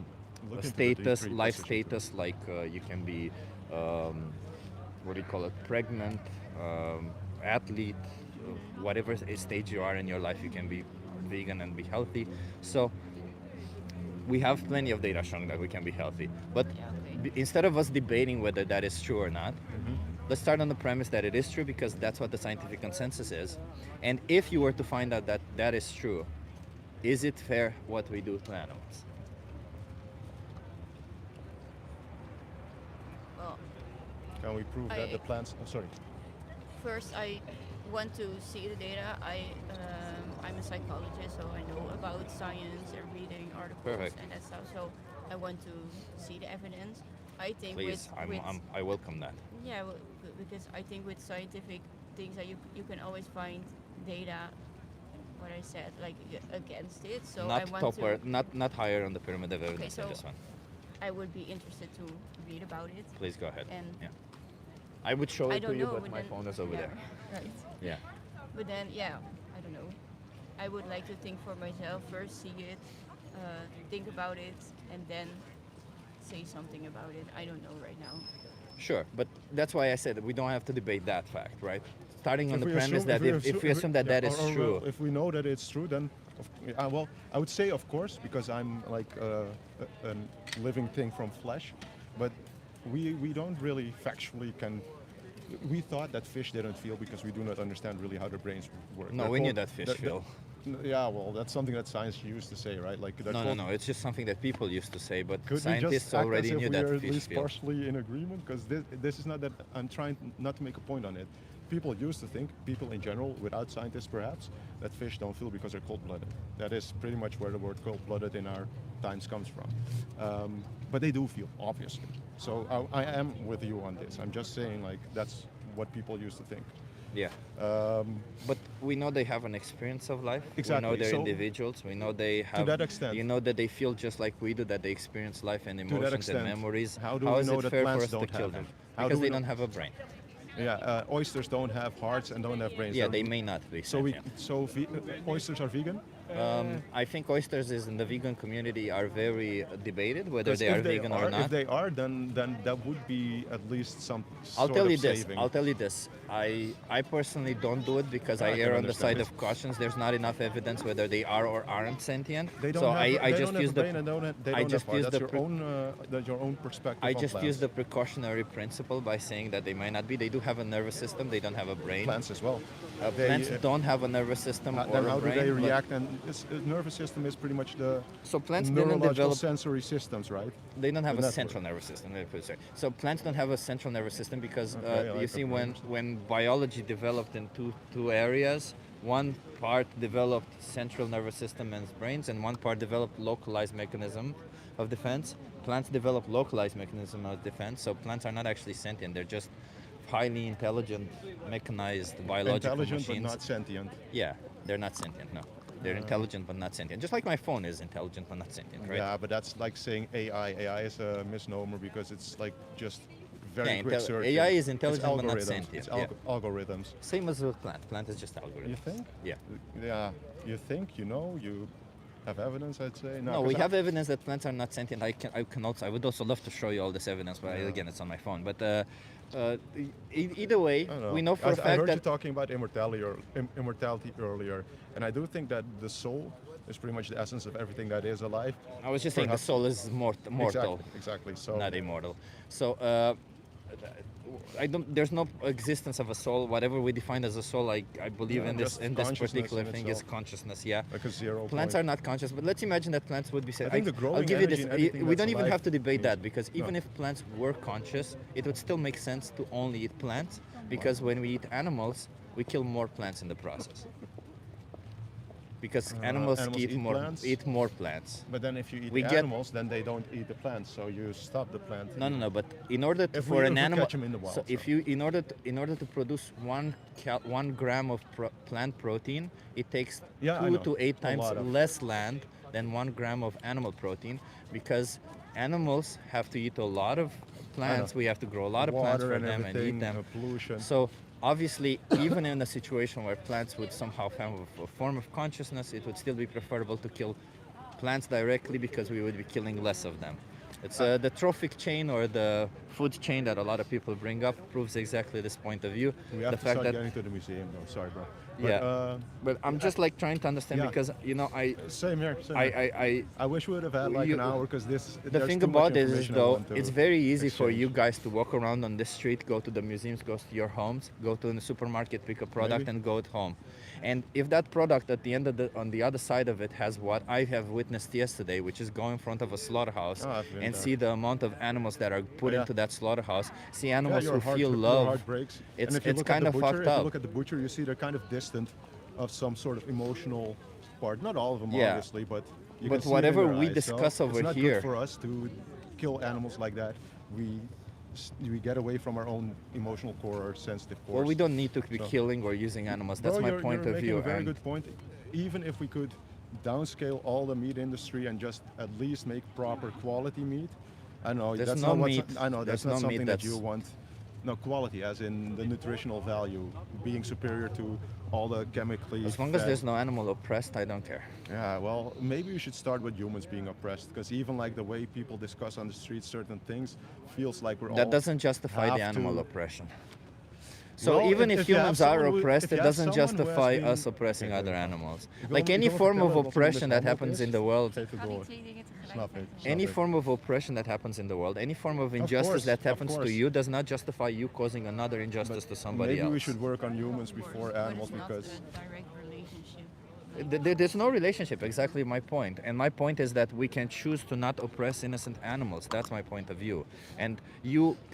into the status, degree life position. status, like you can be, what do you call it, pregnant, athlete, whatever stage you are in your life, you can be vegan and be healthy. So we have plenty of data showing that we can be healthy. But instead of us debating whether that is true or not, let's start on the premise that it is true because that's what the scientific consensus is. And if you were to find out that that is true, is it fair what we do to animals? Well, Can we prove that I- the plants? Oh, sorry. first I want to see the data. I'm a psychologist, so I know about science and reading articles Perfect. and that stuff. So I want to see the evidence. I think Please, I welcome that. yeah, because I think with scientific things that you can always find data. What I said, like against it. So I Not want topper, to. not higher on the pyramid of evidence so in this one. I would be interested to read about it. Please go ahead. And yeah. I would show I it to don't you, know, but but my then- phone is over yeah, there. Right. Yeah. But then, yeah, I don't know. I would like to think for myself first, see it, think about it, and then say something about it. I don't know right now. Sure, but that's why I said that we don't have to debate that fact, right? Starting on If the we premise assume- that if we assume that yeah, that is or, true, if we know that it's true, then well, I would say of course because I'm like a living thing from flesh, but we don't really factually can. We thought that fish didn't feel because we do not understand really how their brains work. No, They're we knew called- that fish feel. Yeah, well, that's something that science used to say, right? Like they're no, called- it's just something that people used to say, but Could we just scientists act already as if knew we that are at fish least feel. partially in agreement? Because this is not that I'm trying not to make a point on it. People used to think, people in general, without scientists perhaps, that fish don't feel because they're cold-blooded. That is pretty much where the word cold-blooded in our times comes from. But they do feel, obviously. So I am with you on this. I'm just saying, like, that's what people used to think. Yeah. But we know they have an experience of life. Exactly. We know they're So- individuals. We know they have. that extent- You know that they feel just like we do. That they experience life and that emotions extent, and memories. how do we is know it that fair for plants us to don't kill have them? them? How Because do we they know- don't have a brain. Yeah, oysters don't have hearts and don't have brains. Yeah, They're- they may not be. So sentient. oysters are vegan. I think oysters in the vegan community are very debated whether 'Cause they are if vegan or not. If they are, then that would be at least some. I'll sort tell of you this. saving. I'll tell you this. I personally don't do it because I I can err on the understand side it. of cautions. There's not enough evidence whether they are or aren't sentient. They don't so have, I they just don't use have the a brain and they I don't just have heart. use That's the your own perspective. I on just plants. use the precautionary principle by saying that they might not be. They do have a nervous system. They don't have a brain. Plants as well. Plants don't have a nervous system or Then a how brain. do they but- react? And nervous system is pretty much the So plants didn't neurological develop. sensory systems, right? They don't have The a network. central nervous system. Let me put it this way. So plants don't have a central nervous system because Okay, I you like see the when biology developed in two areas, one part developed central nervous system and brains, and one part developed localized mechanism of defense. Plants develop localized mechanism of defense. So plants are not actually sentient. They're just highly intelligent, mechanized biological Intelligent machines. but not sentient. Yeah, they're not sentient. No, they're intelligent but not sentient. Just like my phone is intelligent but not sentient, right? Yeah, but that's like saying AI. AI is a misnomer because it's like just very Yeah, quick searching. AI is It's intelligent but not algorithms. sentient. It's yeah. algorithms. Same as with plant. Plant is just algorithm. You think? Yeah. Yeah. You think? You know? You. have evidence, I'd say. No, 'cause we have evidence that plants are not sentient. I would also love to show you all this evidence, but again, it's on my phone. But either way, we know for a I fact heard you that talking about immortality earlier, and I do think that the soul is pretty much the essence of everything that is alive. I was just saying the soul is mortal, Exactly. So not immortal. So there's no existence of a soul. Whatever we define as a soul, I believe in this particular thing is consciousness. Yeah. Like a 0 Plants point. are not conscious, but let's imagine that plants would be. I think the growing I'll give you energy this. in everything We that's don't even alive have to debate that means- because even if plants were conscious, it would still make sense to only eat plants because when we eat animals, we kill more plants in the process. Because animals eat more plants. But then if you eat We the get- animals, then they don't eat the plants, so you stop the plant. No. But in order to, If for we an animal, catch 'em in the wild, so if you in order to produce 1 gram of plant protein, it takes Yeah, I 2 know. to 8 A times lot of- less land than 1 gram of animal protein because animals have to eat a lot of plants. We have to grow a lot of plants Water for them and eat everything, them. pollution. So obviously, even in a situation where plants would somehow have a form of consciousness, it would still be preferable to kill plants directly because we would be killing less of them. It's the trophic chain or the food chain that a lot of people bring up proves exactly this point of view. We have the to fact start that getting to the museum, though. Sorry, bro. but I'm just like trying to understand yeah. because Same here. I wish we would have had like an hour because the thing about it is though it's very easy for you guys to walk around on this street, go to the museums, go to your homes, go to the supermarket, pick a product and go at home. And if that product at the end of on the other side of it has what I have witnessed yesterday, which is go in front of a slaughterhouse and see the amount of animals that are put into that slaughterhouse, see animals who feel love. Your heart breaks. It's kind of fucked If you up. look at the butcher, you see they're kind of distant of some sort of emotional part. Not all of them, Yeah. obviously, but you But can see it in whatever their we eyes. discuss So over it's not here- good for us to kill animals like that. We get away from our own emotional core or sensitive core. Well, we don't need to be killing or using animals. That's my point you're of making view. a very and- good point. Even if we could downscale all the meat industry and just at least make proper quality meat, I know There's that's no not what's, meat- I know there's that's not no meat something that you that's- want. No, quality, as in the nutritional value, being superior to all the chemically. As long as fed- there's no animal oppressed, I don't care. Yeah, well, maybe we should start with humans being oppressed, because even like the way people discuss on the streets certain things feels like we're all. That doesn't justify the have animal to- oppression. So Well, even if you have humans are someone who- oppressed, if you it have doesn't someone who has justify been- us oppressing other animals. You Like don't- any you don't form tell of us what oppression that homo happens is? in the world, Take the door. Snap it. any form of oppression that happens in the world, any form of injustice course, that of happens to course. you does not justify you causing another injustice to somebody Maybe else. we should work on humans before animals, But it's because not a direct relationship. There's no relationship, exactly my point. And my point is that we can choose to not oppress innocent animals. That's my point of view. And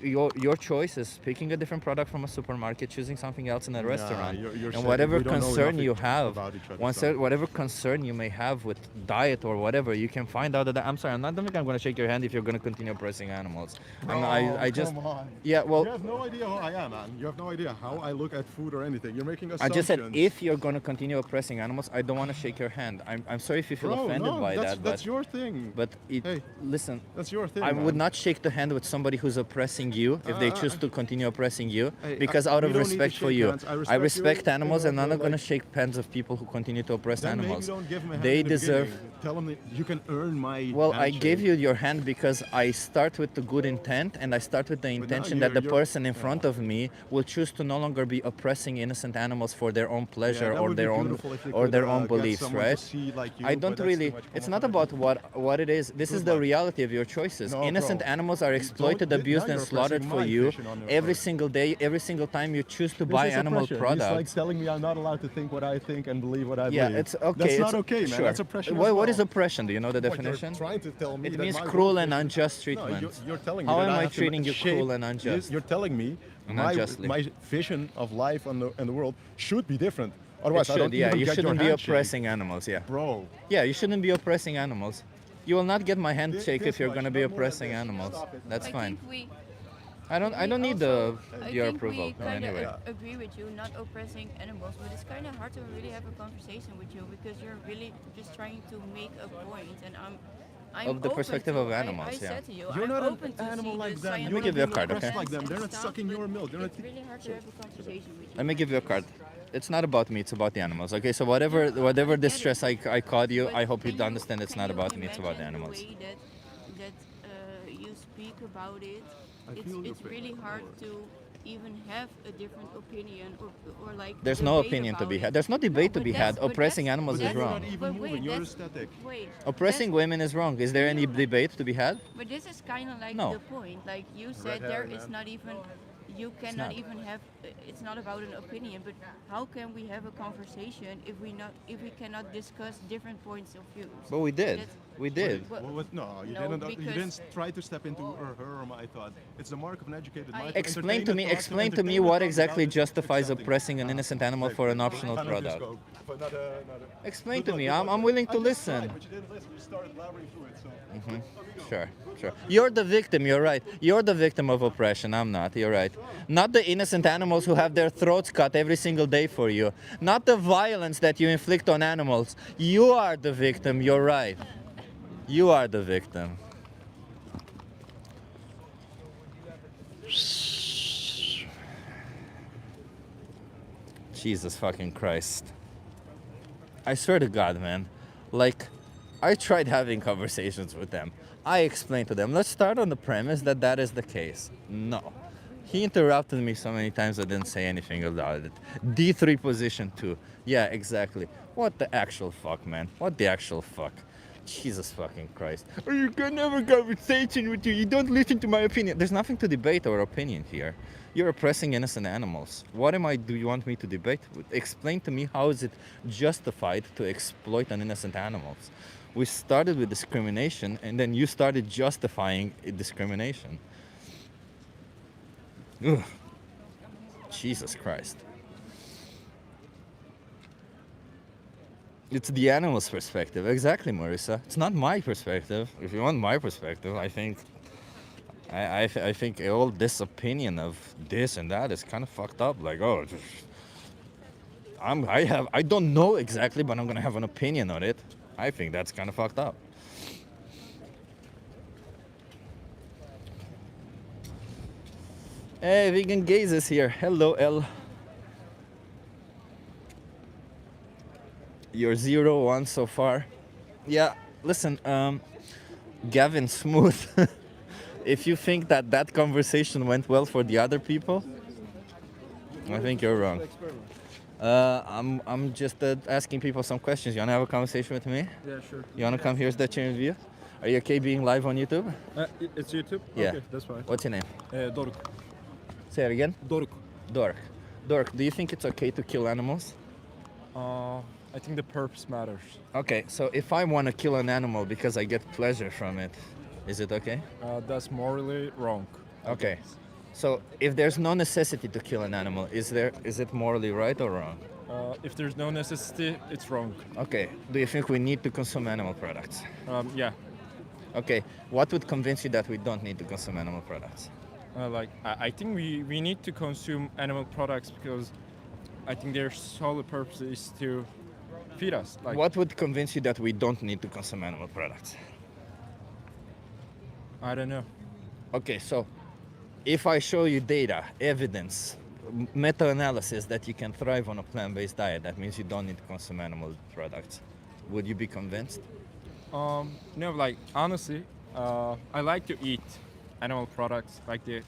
your choice is picking a different product from a supermarket, choosing something else in a restaurant. you're and saying whatever we don't know concern enough you have, about each other, once so- whatever concern you may have with diet or whatever, you can find out that I'm sorry, I don't think I'm going to shake your hand if you're going to continue oppressing animals. I just come on. yeah, well, You have no idea who I am, man. You have no idea how I look at food or anything. You're making I assumptions. just said if you're going to continue oppressing animals, I don't want to shake your hand. I'm sorry if you feel Bro, offended no, by that's, that, that's but your thing. but Hey, listen, that's your thing. I man. would not shake the hand with somebody who's oppressing you if they choose to continue oppressing you, Hey, because I- out we of don't need to respect for shake you. hands. I I respect respect you, animals, you and know, I'm not but going to like- shake hands of people who continue to oppress Then animals. maybe don't give him a hand They in the deserve. beginning. Tell him that you can earn my. Well, I handshake. gave you your hand because I start with the good intent, and I start with the now intention that the you're- person in front of me will choose to no longer be oppressing innocent animals for their own pleasure that or would be their own beautiful if you or could, their own get beliefs, someone to right? see like you, I but don't that's too really. much It's come not on. about what it is. This is Good the luck. reality of your choices. No, Innocent bro. animals are exploited, Now abused, and you're slaughtered pressing for my you vision on your every part. single day, every single time you choose to This buy is animal oppression. products. He's like telling me I'm not allowed to think what I think and believe what I Yeah, believe. it's okay. That's it's, not okay, man. Sure. That's oppression. What as is well. oppression? Do you know the What, definition? You're trying to tell me It that means my cruel whole and vision- unjust No, treatment. you're telling me How that am I I have to treating you shape- cruel and unjust? You're telling me And my, unjustly. my vision of life and the world should be different. Otherwise, It I should, don't yeah. even You get shouldn't your be handshake. oppressing animals, yeah. Bro. Yeah, you shouldn't be oppressing animals. You will not get my handshake This if you're much, going to be no more than oppressing this. animals. Stop it. That's I fine. think we I don't need also- your I think approval. we kind Anyway. of agree with you, not oppressing animals, but it's kind of hard to really have a conversation with you because you're really just trying to make a point, and I'm Of the open perspective to- of animals, I yeah. said to you, You're I'm not open an to animal see like the them. scientific Let me give you a card, oppressed okay? like them. They're not and stuff, sucking your but milk. They're not. it's really hard to have a conversation with you. Let me give you a card. It's not about me. It's about the animals. Okay, so whatever distress I caused you, I hope you understand it's not about me. It's about the animals. The way that you speak about it, it's really hard to even have a different opinion or like. There's no debate opinion to about be it. had. There's no debate to but be that's- had. but Oppressing that's- animals is that's- wrong. Even but moving, wait, you're that's- aesthetic. Wait. Oppressing women is wrong. Is there any debate to be had? But this is kind of like No. the point. Like you said, hair, there is man. not even. You cannot not. even have. It's not about an opinion. But how can we have a conversation if we cannot discuss different points of view? But we did. That's- We did. But- No, you No, didn't. You because- didn't try to step into her or my thought. It's the mark of an educated mind. to Explain entertain to the me. thought, Explain to me entertain the what thought exactly without justifies accepting. oppressing an innocent animal for an optional Kind of product. disco, but not a- Explain Good to luck, me. good luck. I'm willing to I just listen. tried, but you didn't listen. You started blabbering through it. So. Sure. You're the victim, you're right. You're the victim of oppression, I'm not, you're right. Not the innocent animals who have their throats cut every single day for you. Not the violence that you inflict on animals. You are the victim, you're right. You are the victim. Jesus fucking Christ. I swear to God, man. Like, I tried having conversations with them. I explained to them, let's start on the premise that that is the case. No. He interrupted me so many times I didn't say anything about it. D3 position 2. Yeah, exactly. What the actual fuck, man? What the actual fuck? Jesus fucking Christ. Oh, you can never have a conversation with you. You don't listen to my opinion. There's nothing to debate or opinion here. You're oppressing innocent animals. What do you want me to debate with? Explain to me how is it justified to exploit an innocent animals? We started with discrimination and then you started justifying discrimination. Ugh. Jesus Christ. It's the animal's perspective. Exactly, Marissa. It's not my perspective. If you want my perspective, I think I think all this opinion of this and that is kind of fucked up. Like, oh, I don't know exactly, but I'm gonna have an opinion on it. I think that's kind of fucked up. Hey, Vegan Gaze is here. Hello, L. You're 0-1 so far. Yeah, listen, Gavin Smooth. If you think that that conversation went well for the other people, I think you're wrong. I'm just asking people some questions. You wanna have a conversation with me? Yeah, sure. You wanna come here's the chain view? Are you okay being live on YouTube? It's YouTube? Yeah. Okay, that's fine. What's your name? Doruk. Say it again. Doruk. Dork, do you think it's okay to kill animals? I think the purpose matters. Okay, so if I want to kill an animal because I get pleasure from it, is it okay? That's morally wrong. Okay. So if there's no necessity to kill an animal, is it morally right or wrong? If there's no necessity, it's wrong. Okay. Do you think we need to consume animal products? Yeah. Okay. What would convince you that we don't need to consume animal products? I think we need to consume animal products because I think their sole purpose is to feed us. Like, What would convince you that we don't need to consume animal products? I don't know. Okay, so if I show you data, evidence, meta-analysis that you can thrive on a plant-based diet, that means you don't need to consume animal products. Would you be convinced? No, like honestly, I like to eat animal products like the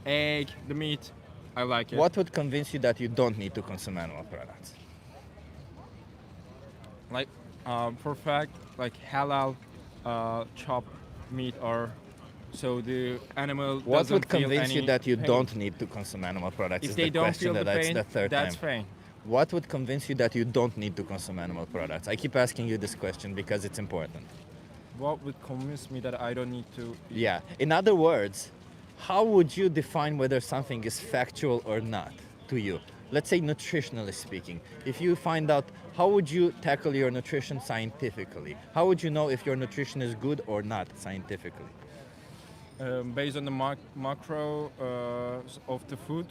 egg, the meat. I like it. What would convince you that you don't need to consume animal products? Like, for fact, like halal chopped meat or so the animal What doesn't would feel convince you any that you pain. don't need to consume animal products? If is they the don't question feel the that's pain, the third that's time. fine. What would convince you that you don't need to consume animal products? I keep asking you this question because it's important. What would convince me that I don't need to eat? Yeah. In other words, how would you define whether something is factual or not to you? Let's say nutritionally speaking. If you find out, how would you tackle your nutrition scientifically? How would you know if your nutrition is good or not scientifically? Based on the macro of the food.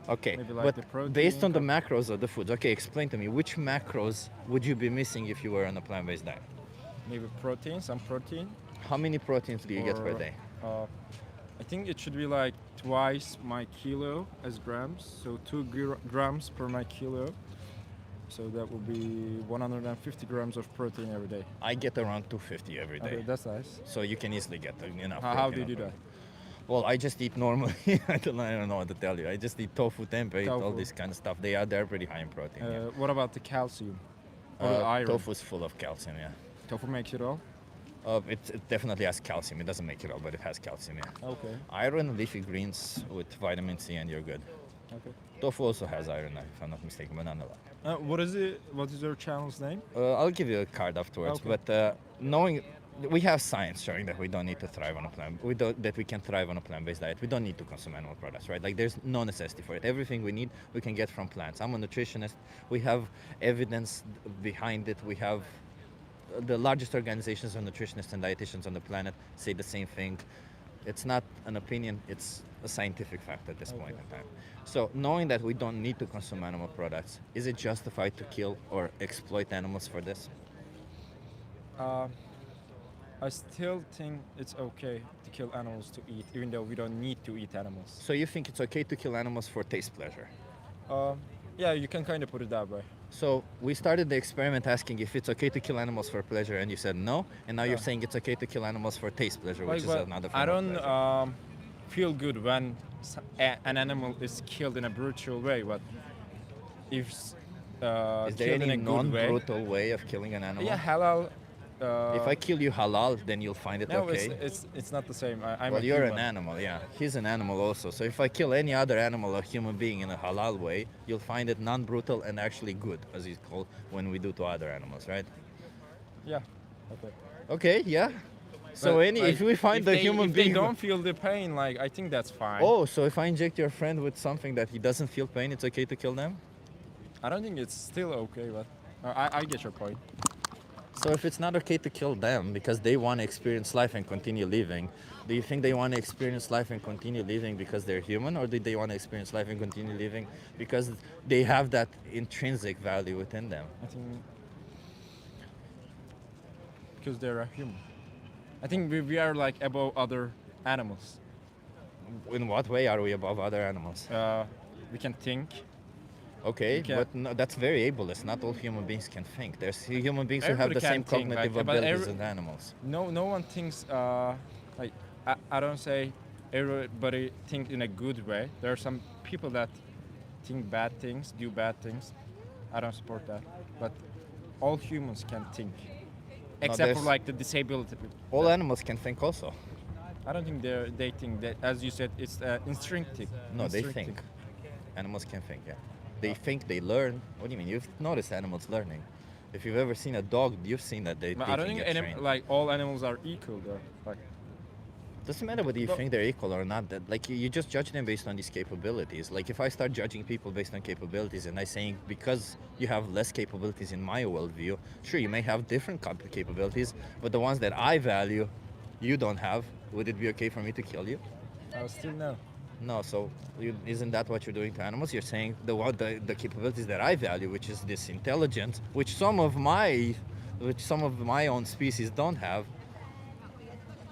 Okay, Maybe like but the protein, based on the macros of the foods, okay, explain to me, which macros would you be missing if you were on a plant-based diet? Maybe protein, some protein. How many proteins do you get per Or, day? I think it should be like twice my kilo as grams, so 2 grams per my kilo. So that would be 150 grams of protein every day. I get around 250 every day. Okay, that's nice. So you can easily get enough. How do you protein. do that? Well, I just eat normally. I don't know what to tell you. I just eat tofu, tempeh, all Tofu. this kind of stuff. They're pretty high in protein. Yeah. What about the calcium? Or the iron? Tofu is full of calcium. Yeah. Tofu makes it all? It definitely has calcium. It doesn't make it all, but it has calcium. Yeah. Okay. Iron, leafy greens with vitamin C, and you're good. Okay. Tofu also has iron, if I'm not mistaken, but not a lot. What is it? What is your channel's name? I'll give you a card afterwards. Okay. But knowing we have science showing that we don't need to thrive on a plant. That we can thrive on a plant-based diet. We don't need to consume animal products, right? Like there's no necessity for it. Everything we need, we can get from plants. I'm a nutritionist. We have evidence behind it. We have the largest organizations of nutritionists and dietitians on the planet say the same thing. It's not an opinion, it's a scientific fact at this point in time. So knowing that we don't need to consume animal products, is it justified to kill or exploit animals for this? I still think it's okay to kill animals to eat, even though we don't need to eat animals. So you think it's okay to kill animals for taste pleasure? Yeah, you can kind of put it that way. So we started the experiment asking if it's okay to kill animals for pleasure, and you said no, and now you're saying it's okay to kill animals for taste pleasure, which is another form I of don't pleasure. feel good when an animal is killed in a brutal way, but if Is killed there in any a good way, non-brutal way of killing an animal? yeah, halal. If I kill you halal, then you'll find it no, okay? it's not the same. I'm Well, a you're human. an animal, yeah. He's an animal also. So if I kill any other animal or human being in a halal way, you'll find it non-brutal and actually good, as it's called when we do to other animals, right? Yeah. Okay. Okay, yeah. So But, if we find the human if being, they don't feel the pain, like I think that's fine. oh, so if I inject your friend with something that he doesn't feel pain, it's okay to kill them? I don't think it's still okay, but I get your point. So if it's not okay to kill them because they want to experience life and continue living, do you think they want to experience life and continue living because they're human, or do they want to experience life and continue living because they have that intrinsic value within them? I think because they're a human. I think we are like above other animals. In what way are we above other animals? We can think. Okay, can- but no, that's very ableist. Not all human beings can think. There's human beings who have Everybody the same can think, cognitive like, but abilities as animals. No one thinks like I don't say everybody think in a good way. There are some people that think bad things, do bad things. I don't support that. But all humans can think, except for there's- like the disability people. All animals can think also. I don't think they think that, as you said, it's instinctive. No, they Instinctive. think. Animals can think, yeah. They think, they learn. What do you mean? You've noticed animals learning. If you've ever seen a dog, you've seen that they But can I don't think get trained. like all animals are equal though. Like Doesn't matter whether you But- think they're equal or not. That like you just judge them based on these capabilities. Like if I start judging people based on capabilities, and I saying because you have less capabilities in my worldview, sure you may have different capabilities, but the ones that I value, you don't have. Would it be okay for me to kill you? I still know. No. So isn't that what you're doing to animals? You're saying the capabilities that I value, which is this intelligence, which some of my own species don't have,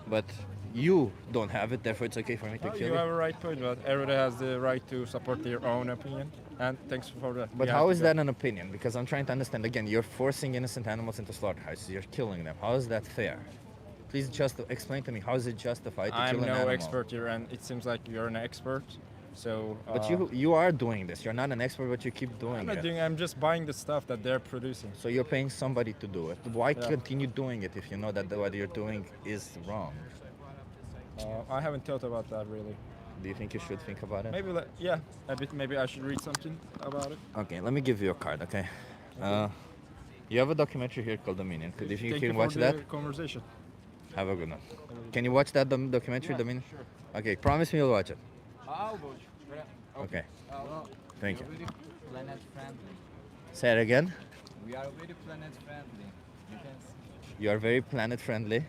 but you don't have it, therefore it's okay for me to Oh, kill you you. have a right point, but everybody has the right to support their own opinion. And thanks for that. But We how have is to that an opinion? Because I'm trying to understand. Again, you're forcing innocent animals into slaughterhouses. You're killing them. How is that fair? Please just explain to me, how is it justified to I'm kill an no animal? expert here, and it seems like you're an expert. So. But you are doing this. You're not an expert, but you keep doing I'm it. not doing. I'm just buying the stuff that they're producing. So you're paying somebody to do it. Why Yeah. continue doing it if you know that what you're doing is wrong? I haven't thought about that really. Do you think you should think about it? Maybe, yeah, a bit. Maybe I should read something about it. Okay, let me give you a card, okay? You have a documentary here called Dominion. Could if you Thank can you watch for that? the conversation. Have a good one. Can you watch that documentary, Dominion? Sure. Okay, promise me you'll watch it. I'll watch. Okay. Thank you. Very planet friendly. Say it again. We are very planet friendly. You can You are very planet friendly.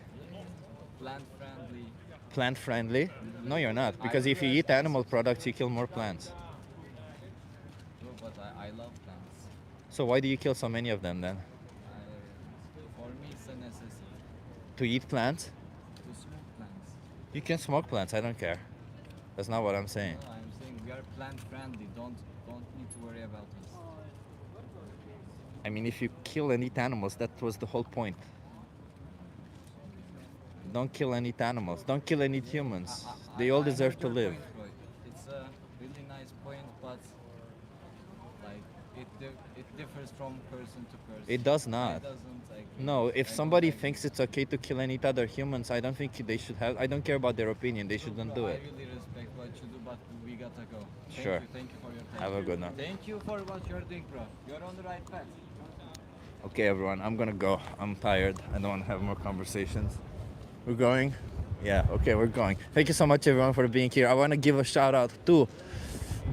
plant friendly. Plant friendly? No, you're not. Because if you eat animal products, you kill more plants. No, but I love plants. So why do you kill so many of them then? For me, it's a necessity To eat plants? to smoke plants. You can smoke plants. I don't care. That's not what I'm saying. No, I'm saying we are plant friendly. Don't need to worry about us. I mean, if you kill and eat animals, that was the whole point. Don't kill and eat animals. Don't kill and eat humans. They all deserve to live. It's a really nice point, but like it differs from person to person. It does not. It doesn't, like, No, if I somebody don't thinks it's okay to kill and eat other humans, I don't think they should have. I don't care about their opinion. They shouldn't do I it. really respect what you do, but we gotta go. Sure. Thank you for your time. Have a good one. Thank you for what you're doing, bro. You're on the right path. Okay, everyone, I'm gonna go. I'm tired. I don't want to have more conversations. We're going? Yeah, okay, we're going. Thank you so much, everyone, for being here. I want to give a shout out to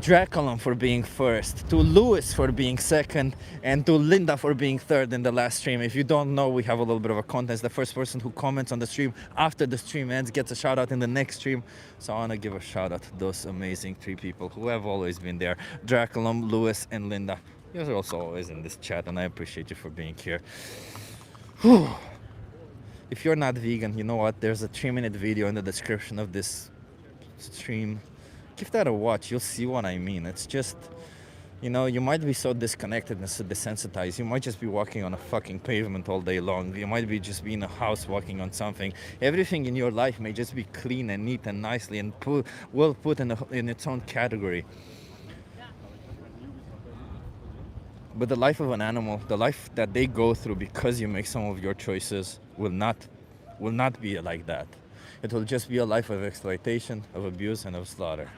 Draculum for being first, to Lewis for being second, and to Linda for being third in the last stream. If you don't know, we have a little bit of a contest. The first person who comments on the stream after the stream ends gets a shout out in the next stream. So I want to give a shout out to those amazing 3 people who have always been there: Draculum, Lewis, and Linda. You're also always in this chat, and I appreciate you for being here. Whew. If you're not vegan, you know what? There's a 3-minute video in the description of this stream. Give that a watch. You'll see what I mean. It's just, you know, you might be so disconnected and so desensitized. You might just be walking on a fucking pavement all day long. You might be just be in a house walking on something. Everything in your life may just be clean and neat and nicely and well put in its own category. But the life of an animal, the life that they go through because you make some of your choices, will not be like that. It will just be a life of exploitation, of abuse, and of slaughter.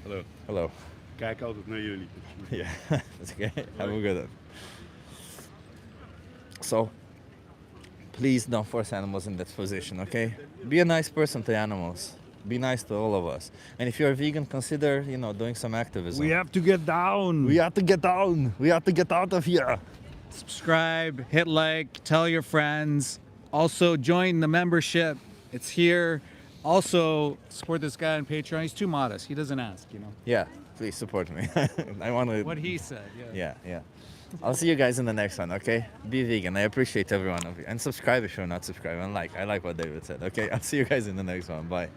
Hallo. Hello. Kijk altijd naar jullie. Yeah, that's okay. Have a good one. So, please don't force animals in that position, okay? Be a nice person to animals. Be nice to all of us. And if you're a vegan, consider, you know, doing some activism. We have to get down. We have to get down. We have to get out of here. Subscribe, hit like, tell your friends. Also, join the membership. It's here. Also, support this guy on Patreon. He's too modest. He doesn't ask, you know. Yeah, please support me. I want to. What he said, yeah. Yeah. I'll see you guys in the next one, okay? Be vegan. I appreciate every one of you. And subscribe if you're not subscribed. And like. I like what David said, okay? I'll see you guys in the next one. Bye.